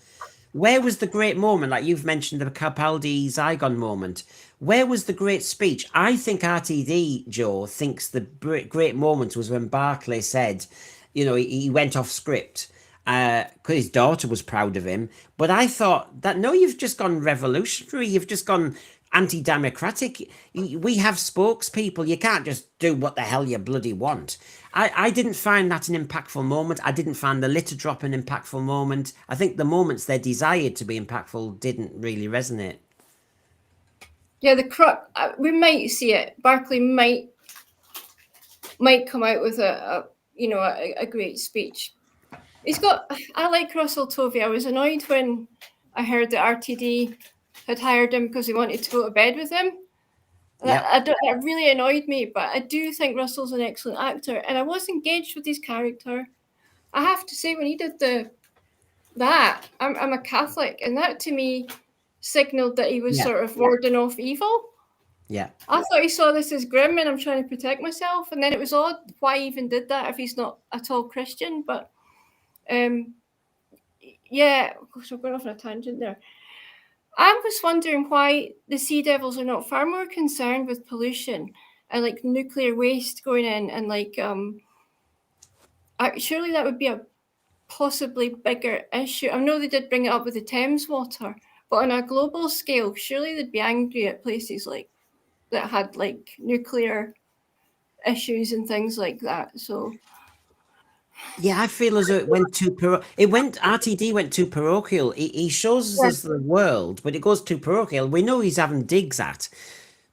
[SPEAKER 4] where was the great moment? Like you've mentioned the Capaldi Zygon moment. Where was the great speech? I think RTD, Joe, thinks the great moment was when Barclay said, you know, he went off script because his daughter was proud of him. But I thought that, no, you've just gone revolutionary. You've just gone anti-democratic. We have spokespeople. You can't just do what the hell you bloody want. I didn't find that an impactful moment. I didn't find the litter drop an impactful moment. I think the moments they desired to be impactful didn't really resonate.
[SPEAKER 5] Yeah, we might see it. Barclay might come out with a great speech. I like Russell Tovey. I was annoyed when I heard that RTD had hired him because he wanted to go to bed with him. That really annoyed me, but I do think Russell's an excellent actor, and I was engaged with his character. I have to say, when he did I'm a Catholic, and that to me signaled that he was sort of warding off evil.
[SPEAKER 4] Yeah.
[SPEAKER 5] I thought he saw this as grim and I'm trying to protect myself. And then it was odd why he even did that if he's not at all Christian. But we're going off on a tangent there. I was wondering why the Sea Devils are not far more concerned with pollution and like nuclear waste going in and like surely that would be a possibly bigger issue. I know they did bring it up with the Thames water, but on a global scale, surely they'd be angry at places like that had like nuclear issues and things like that. So
[SPEAKER 4] yeah, I feel as though it went too RTD went too parochial. He shows us the world, but it goes too parochial. We know he's having digs at.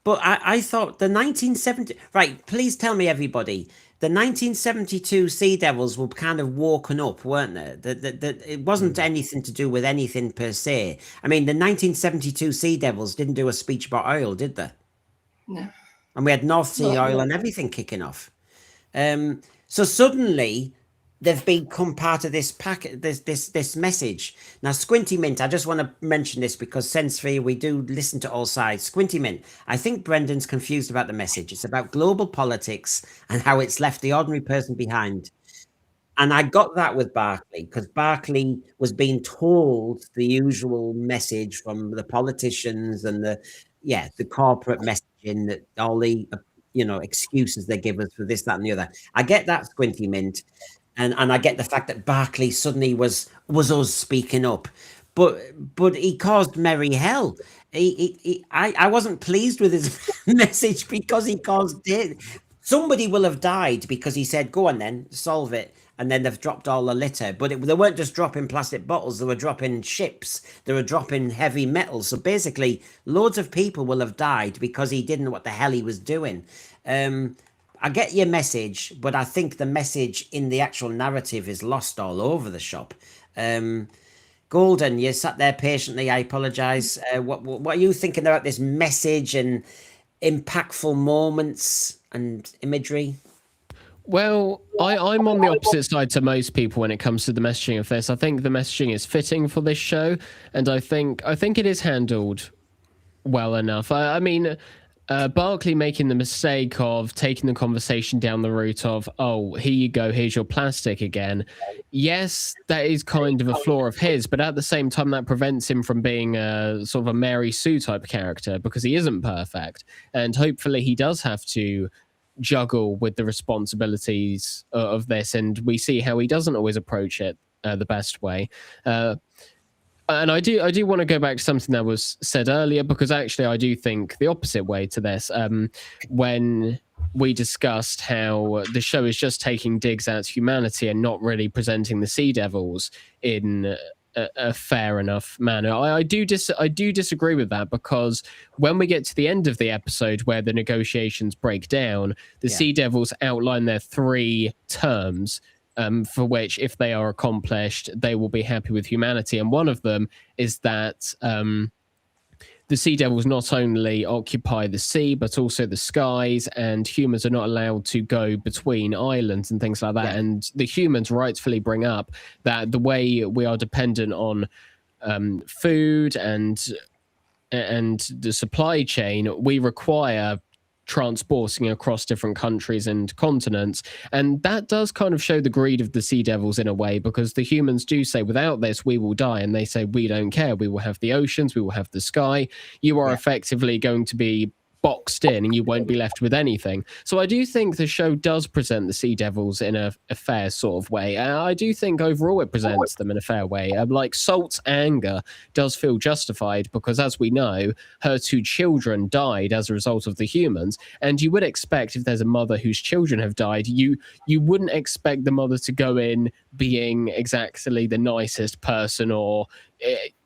[SPEAKER 4] But I thought the 1970 right, please tell me everybody, the 1972 Sea Devils were kind of woken up, weren't they? That it wasn't anything to do with anything per se. I mean, the 1972 Sea Devils didn't do a speech about oil, did they?
[SPEAKER 5] No.
[SPEAKER 4] And we had North Sea oil and everything kicking off. So suddenly they've become part of this packet, this message. Now, Squinty Mint, I just want to mention this because Sense3, we do listen to all sides. Squinty Mint, I think Brendan's confused about the message. It's about global politics and how it's left the ordinary person behind. And I got that with Barclay because Barclay was being told the usual message from the politicians and the corporate messaging, that all the excuses they give us for this, that, and the other. I get that, Squinty Mint, and I get the fact that Barclay suddenly was us speaking up, but he caused merry hell. I wasn't pleased with his message because he caused it. Somebody will have died because he said, "Go on, then solve it." And then they've dropped all the litter. But they weren't just dropping plastic bottles, they were dropping ships, they were dropping heavy metals. So basically, loads of people will have died because he didn't know what the hell he was doing. I get your message, but I think the message in the actual narrative is lost all over the shop. Golden, you sat there patiently. I apologize. What are you thinking about this message and impactful moments and imagery?
[SPEAKER 6] Well, I'm on the opposite side to most people when it comes to the messaging of this. I think the messaging is fitting for this show, and I think it is handled well enough. I mean, Barclay making the mistake of taking the conversation down the route of, "Oh, here you go, here's your plastic again." Yes, that is kind of a flaw of his, but at the same time, that prevents him from being a sort of a Mary Sue type character because he isn't perfect, and hopefully he does have to juggle with the responsibilities of this, and we see how he doesn't always approach it the best way. And I do want to go back to something that was said earlier, because actually I do think the opposite way to this. When we discussed how the show is just taking digs at humanity and not really presenting the Sea Devils in a fair enough manner, I do disagree with that, because when we get to the end of the episode where the negotiations break down, the Sea Devils outline their 3 terms, for which, if they are accomplished, they will be happy with humanity. And one of them is that the Sea Devils not only occupy the sea, but also the skies, and humans are not allowed to go between islands and things like that. Yeah. And the humans rightfully bring up that the way we are dependent on food and the supply chain, we require transporting across different countries and continents. And that does kind of show the greed of the Sea Devils in a way, because the humans do say, without this, we will die. And they say, we don't care. We will have the oceans. We will have the sky. You are effectively going to be boxed in and you won't be left with anything. So I do think the show does present the Sea Devils in a fair sort of way. I do think overall it presents them in a fair way. Like Salt's anger does feel justified, because as we know, her 2 children died as a result of the humans. And you would expect, if there's a mother whose children have died, you wouldn't expect the mother to go in being exactly the nicest person, or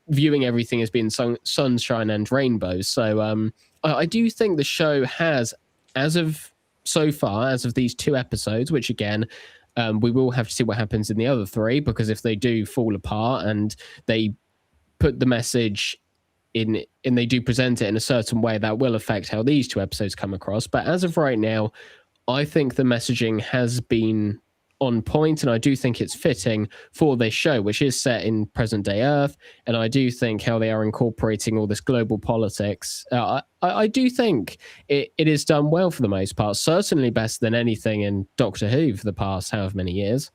[SPEAKER 6] viewing everything as being sunshine and rainbows. So I do think the show has, as of these 2 episodes, which again, we will have to see what happens in the other 3, because if they do fall apart and they put the message in and they do present it in a certain way, that will affect how these 2 episodes come across. But as of right now, I think the messaging has been on point, and I do think it's fitting for this show, which is set in present day Earth. And I do think how they are incorporating all this global politics, I do think it is done well for the most part, certainly better than anything in Doctor Who for the past however many years.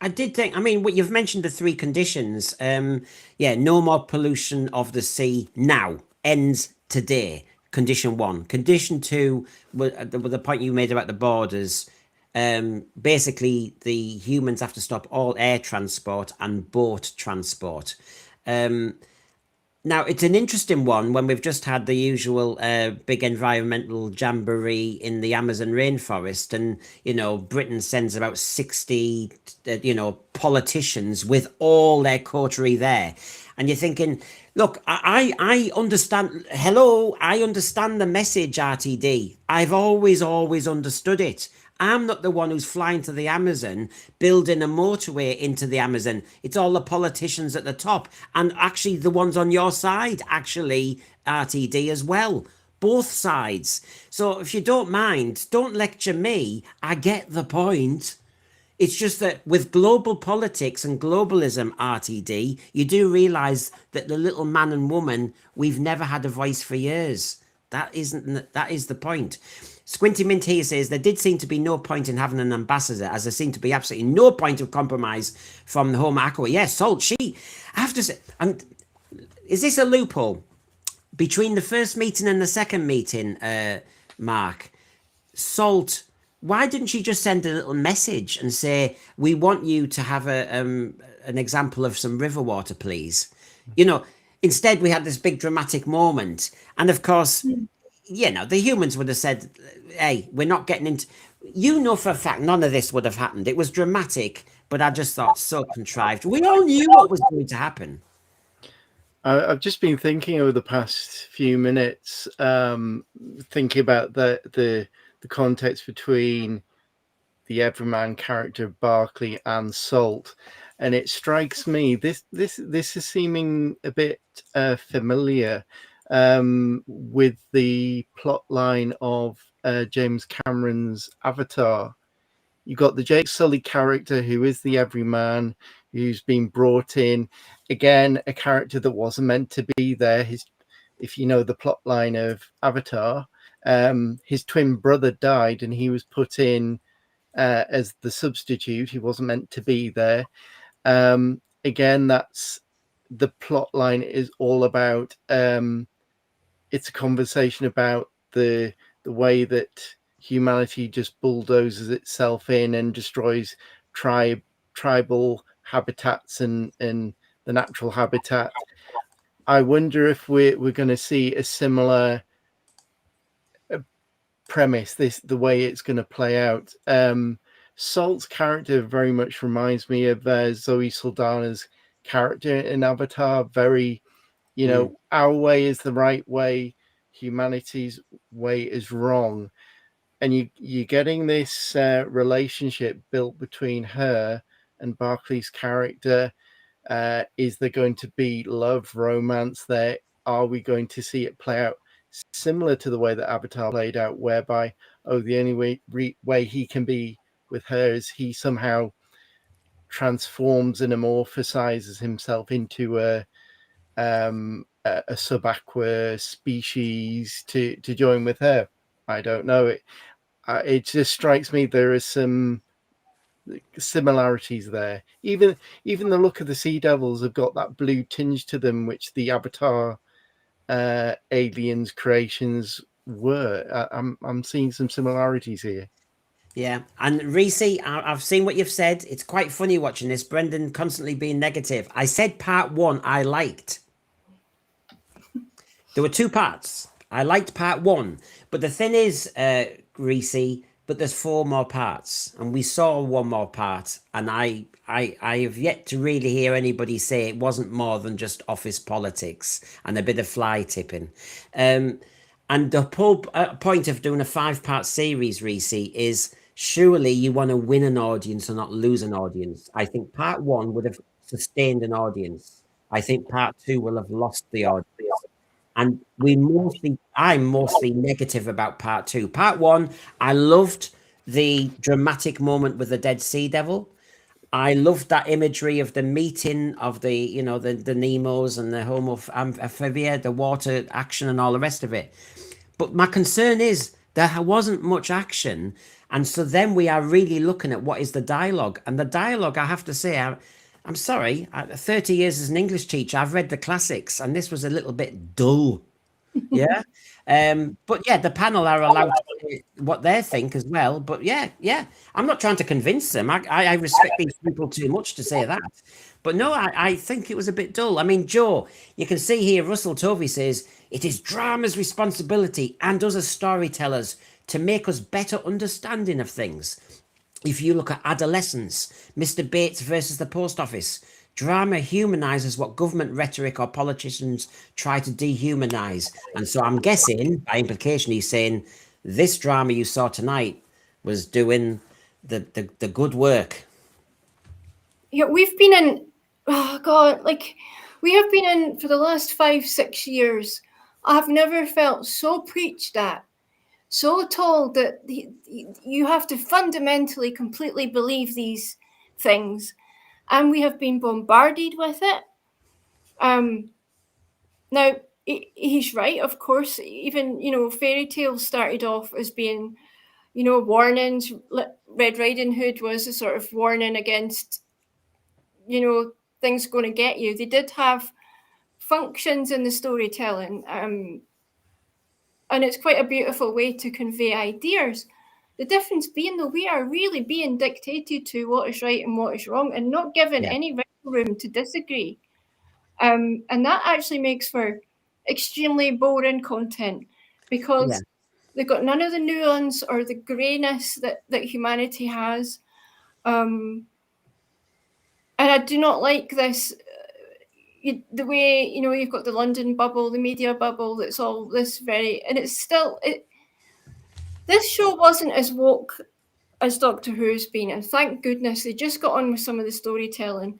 [SPEAKER 4] I did think, I mean, what you've mentioned, the 3 conditions. No more pollution of the sea now, ends today. Condition 1. Condition 2, with the point you made about the borders. Basically, the humans have to stop all air transport and boat transport. Now, it's an interesting one when we've just had the usual big environmental jamboree in the Amazon rainforest, and, Britain sends about 60, politicians with all their coterie there. And you're thinking, look, I understand. Hello, I understand the message, RTD. I've always understood it. I'm not the one who's flying to the Amazon, building a motorway into the Amazon. It's all the politicians at the top, and actually the ones on your side, actually, RTD as well. Both sides. So if you don't mind, don't lecture me. I get the point. It's just that with global politics and globalism, RTD, you do realize that the little man and woman, we've never had a voice for years. That is the point. Squinty Mint here says there did seem to be no point in having an ambassador, as there seemed to be absolutely no point of compromise from the Homo Aqua. Yes, Salt, I have to say, and is this a loophole? Between the first meeting and the second meeting, Mark, Salt, why didn't she just send a little message and say, we want you to have an example of some river water, please? You know, instead we had this big dramatic moment. And of course, you know, the humans would have said, hey, we're not getting into, you know, for a fact, none of this would have happened. It was dramatic, but I just thought so contrived. We all knew what was going to happen.
[SPEAKER 1] I've just been thinking over the past few minutes, thinking about the context between the everyman character of Barclay and Salt, and it strikes me this is seeming a bit familiar with the plot line of James Cameron's Avatar. You've got the Jake Sully character who is the everyman, who's been brought in. Again, a character that wasn't meant to be there. If you know the plot line of Avatar, his twin brother died and he was put in as the substitute. He wasn't meant to be there. Again, that's the plot line is all about. It's a conversation about the way that humanity just bulldozes itself in and destroys tribal habitats and the natural habitat. I wonder if we're going to see a similar premise, the way it's going to play out. Salt's character very much reminds me of Zoe Saldana's character in Avatar. Very, you know, our way is the right way, humanity's way is wrong. And you're getting this relationship built between her and Barclay's character. Is there going to be love, romance there? Are we going to see it play out similar to the way that Avatar played out, whereby, the only way he can be with her is he somehow transforms and amorphizes himself into a sub-aqua species to join with her? I don't know. It just strikes me there is some similarities there. Even the look of the sea devils have got that blue tinge to them, which the Avatar aliens creations were. I'm seeing some similarities here.
[SPEAKER 4] Yeah, and Reese, I've seen what you've said. It's quite funny watching this. Brendan constantly being negative. I said part one I liked. There were two parts. I liked part one, but the thing is, Reese, but there's four more parts, and we saw one more part, and I have yet to really hear anybody say it wasn't more than just office politics and a bit of fly tipping. And the whole point of doing a 5-part series, Reese, is surely you want to win an audience and not lose an audience. I think part one would have sustained an audience. I think part two will have lost the audience. And I'm mostly negative about part two. Part one, I loved the dramatic moment with the dead sea devil. I loved that imagery of the meeting of the, you know, the Nemos and the Homo amphibia, the water action and all the rest of it. But my concern is there wasn't much action. And so then we are really looking at what is the dialogue. And the dialogue, I have to say, I'm sorry, 30 years as an English teacher, I've read the classics, and this was a little bit dull. Yeah. But yeah, the panel are allowed to say what they think as well. But yeah, I'm not trying to convince them. I respect these people too much to say that. But no, I think it was a bit dull. I mean, Joe, you can see here, Russell Tovey says, it is drama's responsibility and us as storytellers to make us better understanding of things. If you look at adolescence, Mr. Bates versus the post office, drama humanizes what government rhetoric or politicians try to dehumanize. And so I'm guessing, by implication, he's saying this drama you saw tonight was doing the good work.
[SPEAKER 5] Yeah, we've been in, oh God, like we have been in for the last 5-6 years. I've never felt so preached at so told that you have to fundamentally, completely believe these things, and we have been bombarded with it. Now, he's right, of course. Even, fairy tales started off as being, warnings. Red Riding Hood was a sort of warning against, things going to get you. They did have functions in the storytelling, and it's quite a beautiful way to convey ideas. The difference being, though, we are really being dictated to what is right and what is wrong, and not given any room to disagree. And that actually makes for extremely boring content, because they've got none of the nuance or the greyness that humanity has. And I do not like this, the way, you've got the London bubble, the media bubble, that's all this very, and it's still, this show wasn't as woke as Doctor Who's been, and thank goodness they just got on with some of the storytelling.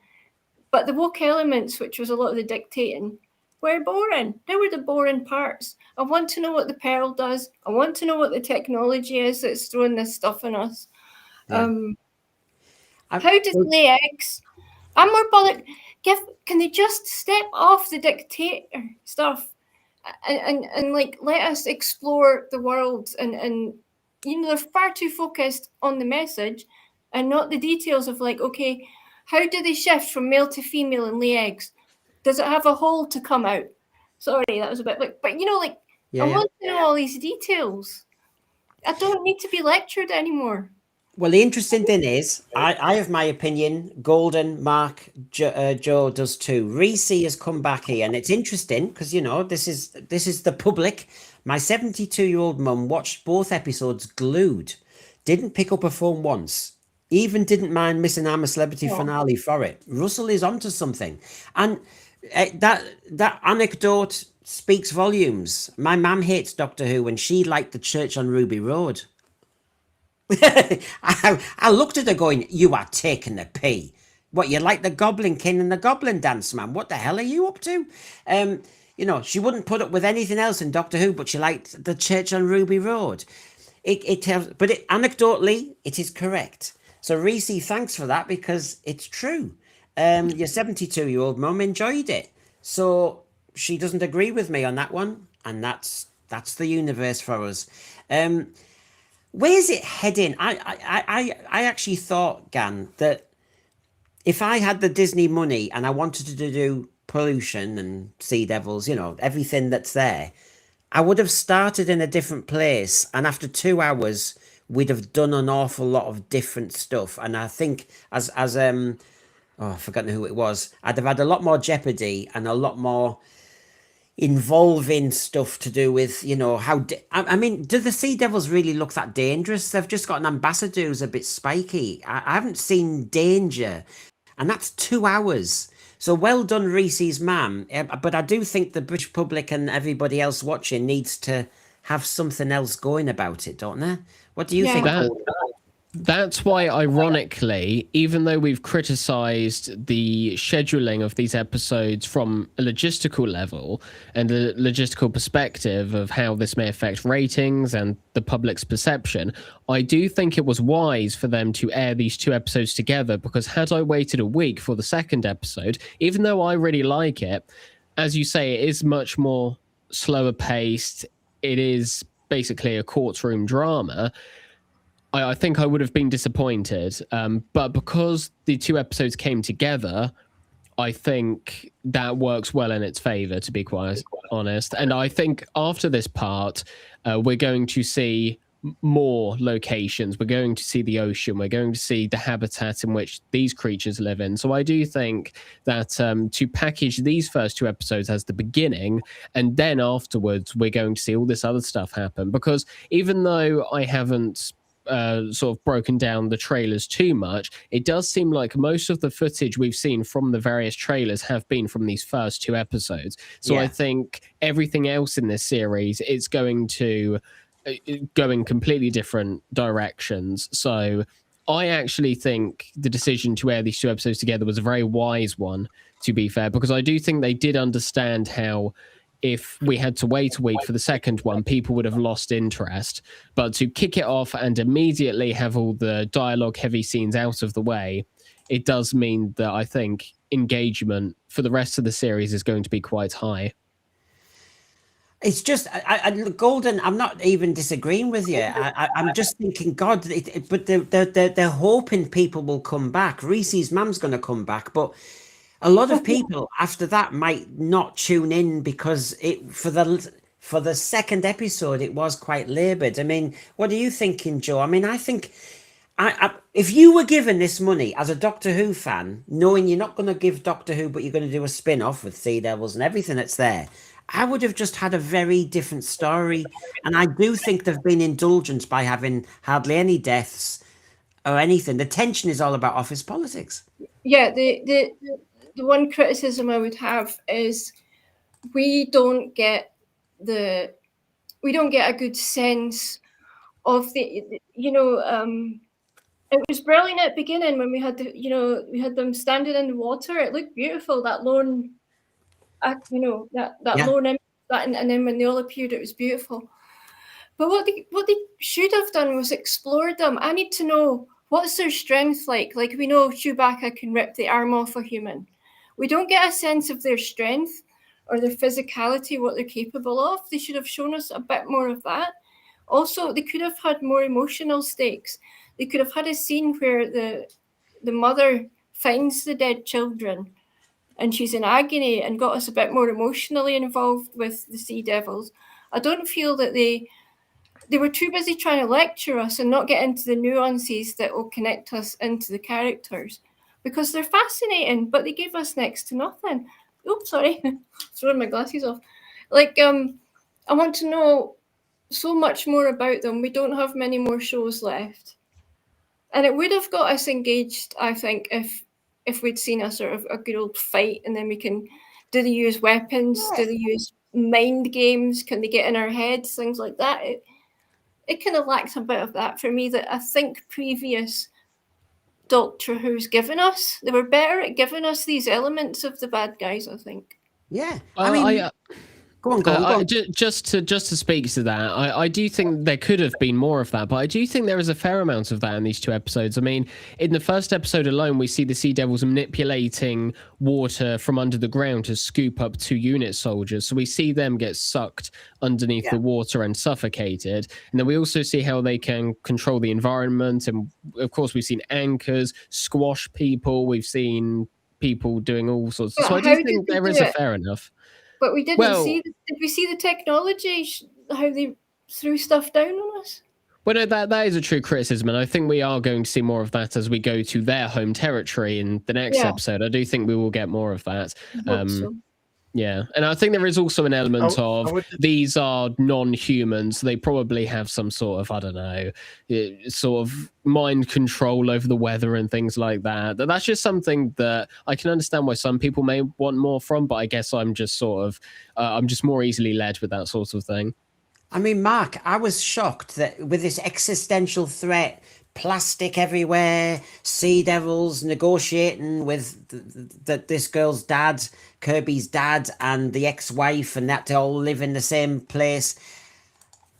[SPEAKER 5] But the woke elements, which was a lot of the dictating, were boring. They were the boring parts. I want to know what the Pearl does. I want to know what the technology is that's throwing this stuff in us. How does it lay eggs? I'm more bothered. Can they just step off the dictator stuff and like let us explore the world? And they're far too focused on the message and not the details of, like, okay, how do they shift from male to female and lay eggs? Does it have a hole to come out? Sorry, that was a bit like, but I want to know all these details. I don't need to be lectured anymore.
[SPEAKER 4] Well, the interesting thing is, I have my opinion. Golden, Mark, Joe does too. Reese has come back here, and it's interesting because this is the public. My 72-year-old mum watched both episodes glued, didn't pick up her phone once, even didn't mind missing I'm a Celebrity finale for it. Russell is onto something, and that anecdote speaks volumes. My mum hates Doctor Who, and she liked the church on Ruby Road. I looked at her going, you are taking the pee. What, you like the Goblin King and the Goblin Dance, man? What the hell are you up to? She wouldn't put up with anything else in Doctor Who, but she liked the church on Ruby Road. Anecdotally, it is correct. So Reese, thanks for that, because it's true. Your 72-year-old mum enjoyed it. So she doesn't agree with me on that one. And that's the universe for us. Where's it heading? I actually thought, Gan, that if I had the Disney money and I wanted to do pollution and Sea Devils, everything that's there, I would have started in a different place. And after 2 hours, we'd have done an awful lot of different stuff. And I think I've forgotten who it was. I'd have had a lot more jeopardy and a lot more involving stuff to do with, how... I mean, do the Sea Devils really look that dangerous? They've just got an ambassador who's a bit spiky. I haven't seen danger. And that's 2 hours. So well done, Reese's mum. But I do think the British public and everybody else watching needs to have something else going about it, don't they? What do you think?
[SPEAKER 6] That's why, ironically, even though we've criticised the scheduling of these episodes from a logistical level and a logistical perspective of how this may affect ratings and the public's perception, I do think it was wise for them to air these two episodes together, because had I waited a week for the second episode, even though I really like it, as you say, it is much more slower paced. It is basically a courtroom drama. I think I would have been disappointed. But because the two episodes came together, I think that works well in its favor, to be quite honest. And I think after this part, we're going to see more locations. We're going to see the ocean. We're going to see the habitat in which these creatures live in. So I do think that to package these first two episodes as the beginning, and then afterwards, we're going to see all this other stuff happen. Because even though I haven't sort of broken down the trailers too much, it does seem like most of the footage we've seen from the various trailers have been from these first two episodes. So I think everything else in this series is going to go in completely different directions. So I actually think the decision to air these two episodes together was a very wise one, to be fair, because I do think they did understand how if we had to wait a week for the second one, people would have lost interest. But to kick it off and immediately have all the dialogue heavy scenes out of the way, it does mean that I think engagement for the rest of the series is going to be quite high.
[SPEAKER 4] It's just, Golden. I'm not even disagreeing with you. I'm just thinking, God. But they're hoping people will come back. Reese's mum's going to come back, but a lot of people after that might not tune in because for the second episode it was quite laboured. I mean, what are you thinking, Joe? I mean, I think if you were given this money as a Doctor Who fan, knowing you're not going to give Doctor Who, but you're going to do a spin-off with Sea Devils and everything that's there, I would have just had a very different story. And I do think they've been indulgent by having hardly any deaths or anything. The tension is all about office politics.
[SPEAKER 5] Yeah, the one criticism I would have is we don't get a good sense of the, it was brilliant at the beginning when we had them standing in the water. It looked beautiful, that lone, lone image, and then when they all appeared, it was beautiful. But what they should have done was explored them. I need to know, what's their strength like? Like, we know Chewbacca can rip the arm off a human. We don't get a sense of their strength or their physicality, what they're capable of. They should have shown us a bit more of that. Also, they could have had more emotional stakes. They could have had a scene where the mother finds the dead children and she's in agony, and got us a bit more emotionally involved with the Sea Devils. I don't feel that they were too busy trying to lecture us and not get into the nuances that will connect us into the characters, because they're fascinating, but they gave us next to nothing. Oops, sorry, throwing my glasses off. I want to know so much more about them. We don't have many more shows left, and it would have got us engaged, I think, if we'd seen a sort of a good old fight, and then do they use weapons? Do they use mind games? Can they get in our heads? Things like that. It kind of lacked a bit of that for me, that I think previous Doctor Who's given us. They were better at giving us these elements of the bad guys, I think.
[SPEAKER 4] Yeah. I mean, go on.
[SPEAKER 6] Just to speak to that, I do think there could have been more of that, but I do think there is a fair amount of that in these two episodes. I mean, in the first episode alone, we see the Sea Devils manipulating water from under the ground to scoop up 2 unit soldiers. So we see them get sucked underneath the water and suffocated. And then we also see how they can control the environment. And of course, we've seen anchors squash people. We've seen people doing all sorts. So I do think there is a fair enough.
[SPEAKER 5] But we didn't see. Did we see the technology? How they threw stuff down on us?
[SPEAKER 6] Well, no, that is a true criticism, and I think we are going to see more of that as we go to their home territory in the next episode. I do think we will get more of that.
[SPEAKER 5] I hope so.
[SPEAKER 6] Yeah, and I think there is also an element of these are non-humans. They probably have some sort of, I don't know, sort of mind control over the weather and things like that. That's just something that I can understand why some people may want more from, but I guess I'm just sort of, I'm just more easily led with that sort of thing.
[SPEAKER 4] I mean, Mark, I was shocked that with this existential threat, plastic everywhere, Sea Devils negotiating with this girl's dad, Kirby's dad, and the ex-wife, and that to all live in the same place.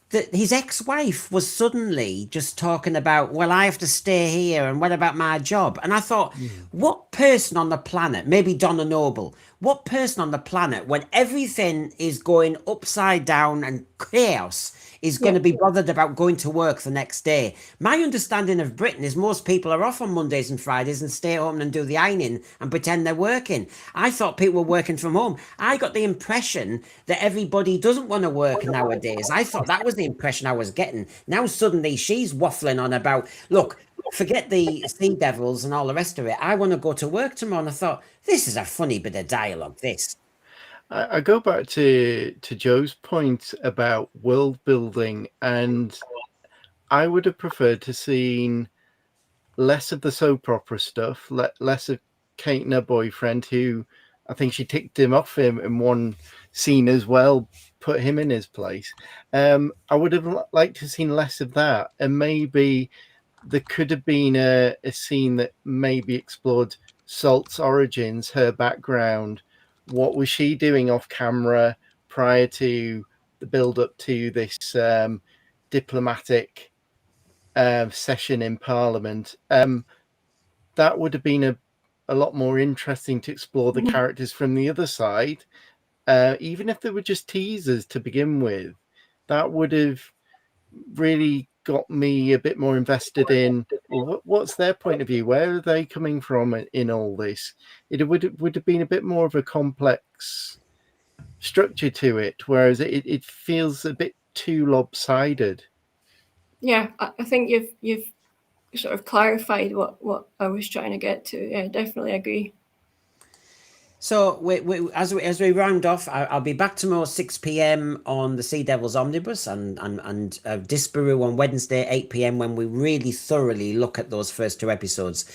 [SPEAKER 4] His ex-wife was suddenly just talking about, well, I have to stay here, and what about my job? And I thought, what person on the planet, maybe Donna Noble, what person on the planet, when everything is going upside down and chaos, is going to be bothered about going to work the next day? My understanding of Britain is most people are off on Mondays and Fridays and stay home and do the ironing and pretend they're working. I thought people were working from home. I got the impression that everybody doesn't want to work nowadays. I thought that was the impression I was getting. Now suddenly she's waffling on about, look, forget the Sea Devils and all the rest of it. I want to go to work tomorrow. And I thought, this is a funny bit of dialogue, this.
[SPEAKER 1] I go back to Joe's point about world building, and I would have preferred to seen less of the soap opera stuff, less of Kate and her boyfriend, who I think she ticked him off in one scene as well, put him in his place. I would have liked to have seen less of that, and maybe there could have been a scene that maybe explored Salt's origins, her background. What was she doing off camera prior to the build up to this diplomatic session in Parliament, that would have been a lot more interesting to explore the characters from the other side. Even if they were just teasers to begin with, that would have really got me a bit more invested in, well, what's their point of view? Where are they coming from in all this? It would have been a bit more of a complex structure to it, whereas it feels a bit too lopsided.
[SPEAKER 5] Yeah, I think you've sort of clarified what I was trying to get to. Yeah, definitely agree.
[SPEAKER 4] So as we round off, I'll be back tomorrow 6 p.m. on the Sea Devils Omnibus and Disparu on Wednesday 8 p.m. when we really thoroughly look at those first 2 episodes.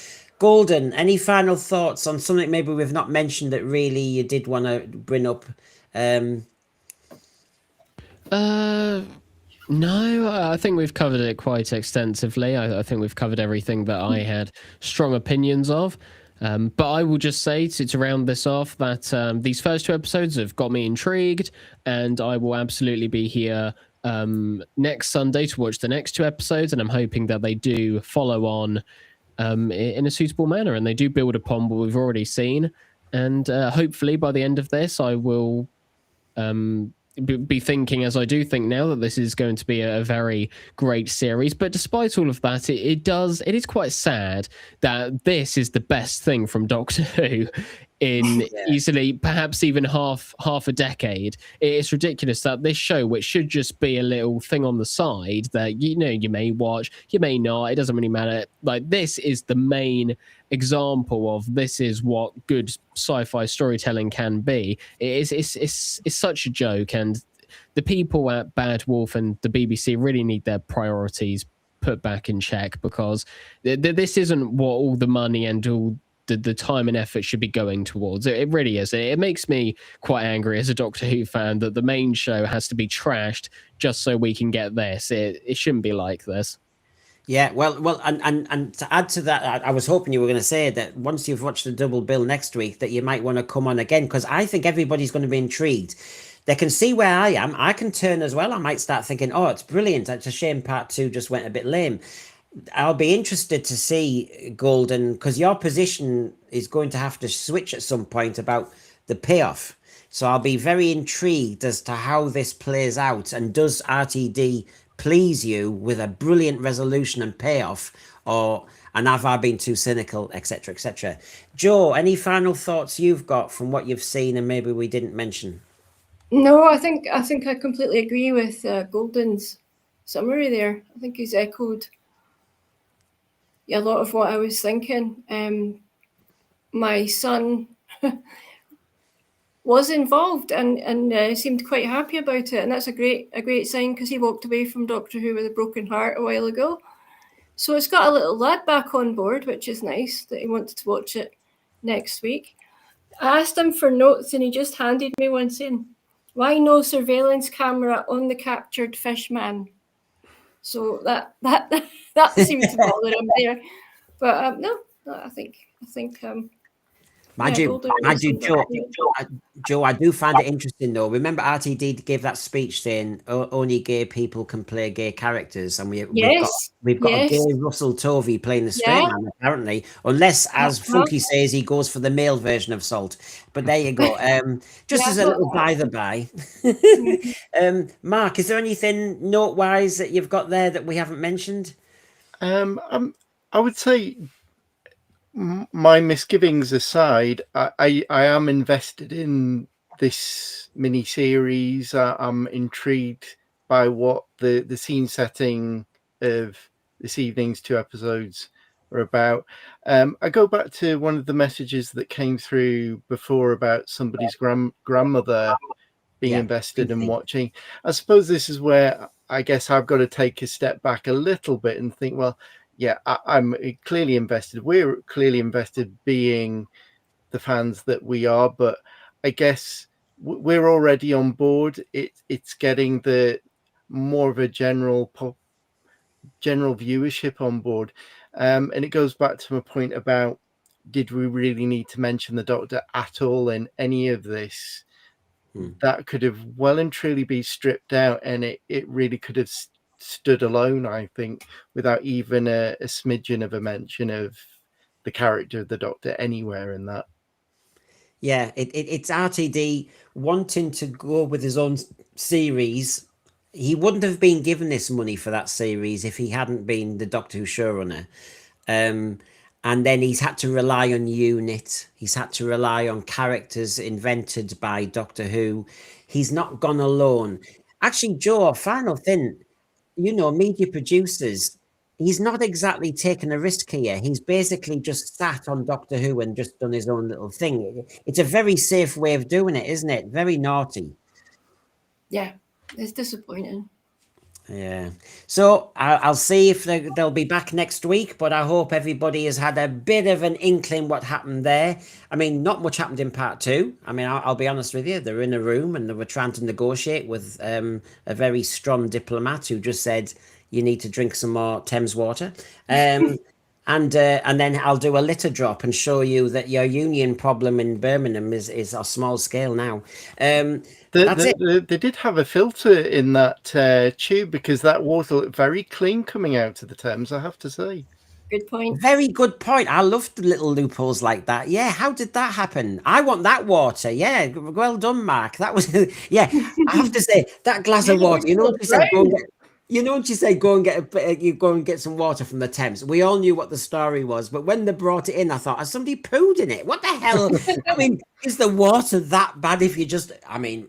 [SPEAKER 4] Golden, any final thoughts on something maybe we've not mentioned that really you did want to bring up?
[SPEAKER 6] No, I think we've covered it quite extensively. I think we've covered everything that I had strong opinions of. But I will just say to round this off that these first 2 episodes have got me intrigued, and I will absolutely be here next Sunday to watch the next 2 episodes, and I'm hoping that they do follow on in a suitable manner and they do build upon what we've already seen. And hopefully by the end of this, I will be thinking, as I do think now, that this is going to be a very great series. But despite all of that, it is quite sad that this is the best thing from Doctor Who in easily perhaps even half a decade. It's ridiculous that this show, which should just be a little thing on the side that you may watch, you may not, it doesn't really matter, like this is the main example of this is what good sci-fi storytelling can be. It's such a joke, and the people at Bad Wolf and the BBC really need their priorities put back in check, because this isn't what all the money and all the time and effort should be going towards. It really is. It makes me quite angry as a Doctor Who fan that the main show has to be trashed just so we can get this. It shouldn't be like this.
[SPEAKER 4] Yeah, well, and to add to that, I was hoping you were going to say that once you've watched the double bill next week, that you might want to come on again, because I think everybody's going to be intrigued. They can see where I am. I can turn as well. I might start thinking, oh, it's brilliant. It's a shame part 2 just went a bit lame. I'll be interested to see, Golden, because your position is going to have to switch at some point about the payoff. So I'll be very intrigued as to how this plays out, and does RTD please you with a brilliant resolution and payoff, and have I been too cynical, etc., etc. Joe, any final thoughts you've got from what you've seen and maybe we didn't mention?
[SPEAKER 5] No, I think I completely agree with Golden's summary there. I think he's echoed a lot of what I was thinking. My son was involved and seemed quite happy about it, and that's a great sign, because he walked away from Doctor Who with a broken heart a while ago. So it's got a little lad back on board, which is nice that he wanted to watch it next week. I asked him for notes and he just handed me one saying, "Why no surveillance camera on the captured fish man?" So that seemed to bother him there. But no, I think
[SPEAKER 4] Mind you, Joe, I do find it interesting though. Remember, RTD gave that speech saying only gay people can play gay characters, and we've got a gay Russell Tovey playing the straight man apparently, unless, as Funky says, he goes for the male version of Salt. But there you go. Just as a little by the by. Mark, is there anything note-wise that you've got there that we haven't mentioned?
[SPEAKER 1] I would say, my misgivings aside, I am invested in this mini series. I'm intrigued by what the scene setting of this evening's 2 episodes are about. I go back to one of the messages that came through before about somebody's grandmother being invested in watching. I suppose this is where I guess I've got to take a step back a little bit and think, well, yeah, I'm clearly invested. We're clearly invested, being the fans that we are. But I guess we're already on board. It's getting the more of a general viewership on board, and it goes back to my point about, did we really need to mention the Doctor at all in any of this? that could have well and truly be stripped out, and it really could have stood alone, I think, without even a smidgen of a mention of the character of the Doctor anywhere in that.
[SPEAKER 4] Yeah, it's RTD wanting to go with his own series. He wouldn't have been given this money for that series if he hadn't been the Doctor Who showrunner. And then he's had to rely on Unit. He's had to rely on characters invented by Doctor Who. He's not gone alone. Actually, Joe, final thing, media producers, he's not exactly taken a risk here. He's basically just sat on Doctor Who and just done his own little thing. It's a very safe way of doing it, isn't it? Very naughty.
[SPEAKER 5] Yeah, it's disappointing.
[SPEAKER 4] Yeah. So I'll see if they'll be back next week, but I hope everybody has had a bit of an inkling what happened there. I mean, not much happened in part 2. I mean, I'll be honest with you. They're in a room and they were trying to negotiate with a very strong diplomat who just said, you need to drink some more Thames water. And then I'll do a litter drop and show you that your union problem in Birmingham is a small scale now.
[SPEAKER 1] They did have a filter in that tube, because that water looked very clean coming out of the Thames, I have to say.
[SPEAKER 5] Good point.
[SPEAKER 4] Very good point. I love the little loopholes like that. Yeah, how did that happen? I want that water. Yeah, well done, Mark. That was yeah. I have to say that glass of water. You know what you said? Go and get some water from the Thames. We all knew what the story was, but when they brought it in, I thought, has somebody pooed in it? What the hell? I mean, is the water that bad? If you just, I mean,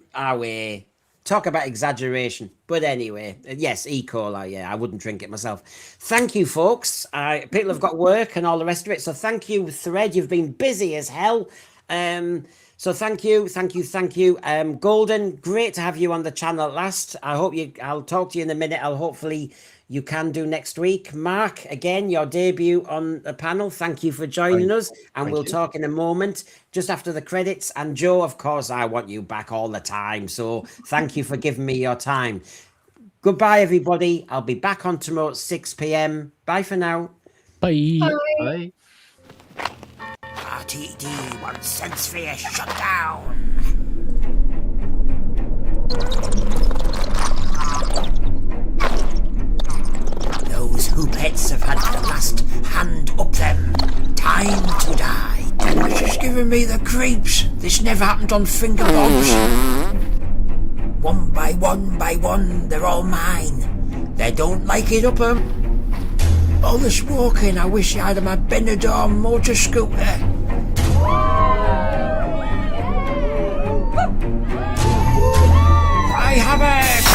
[SPEAKER 4] talk about exaggeration. But anyway, yes, E. coli. Yeah, I wouldn't drink it myself. Thank you, folks. People have got work and all the rest of it. So thank you, Thread. You've been busy as hell. So thank you. Golden, great to have you on the channel at last. I'll talk to you in a minute. Hopefully you can do next week. Mark, again, your debut on the panel. Thank you for joining us. And we'll talk in a moment, just after the credits. And Joe, of course, I want you back all the time. So thank you for giving me your time. Goodbye, everybody. I'll be back on tomorrow at 6 p.m. Bye for now.
[SPEAKER 6] Bye.
[SPEAKER 1] Bye.
[SPEAKER 2] RTD wants Sensphere shut down. Those Hoopettes have had the last hand up them. Time to die. This is giving me the creeps. This never happened on Finger Bombs. One by one, they're all mine. They don't like it up 'em. All this walking, I wish I had my Benidorm motor scooter. I have it!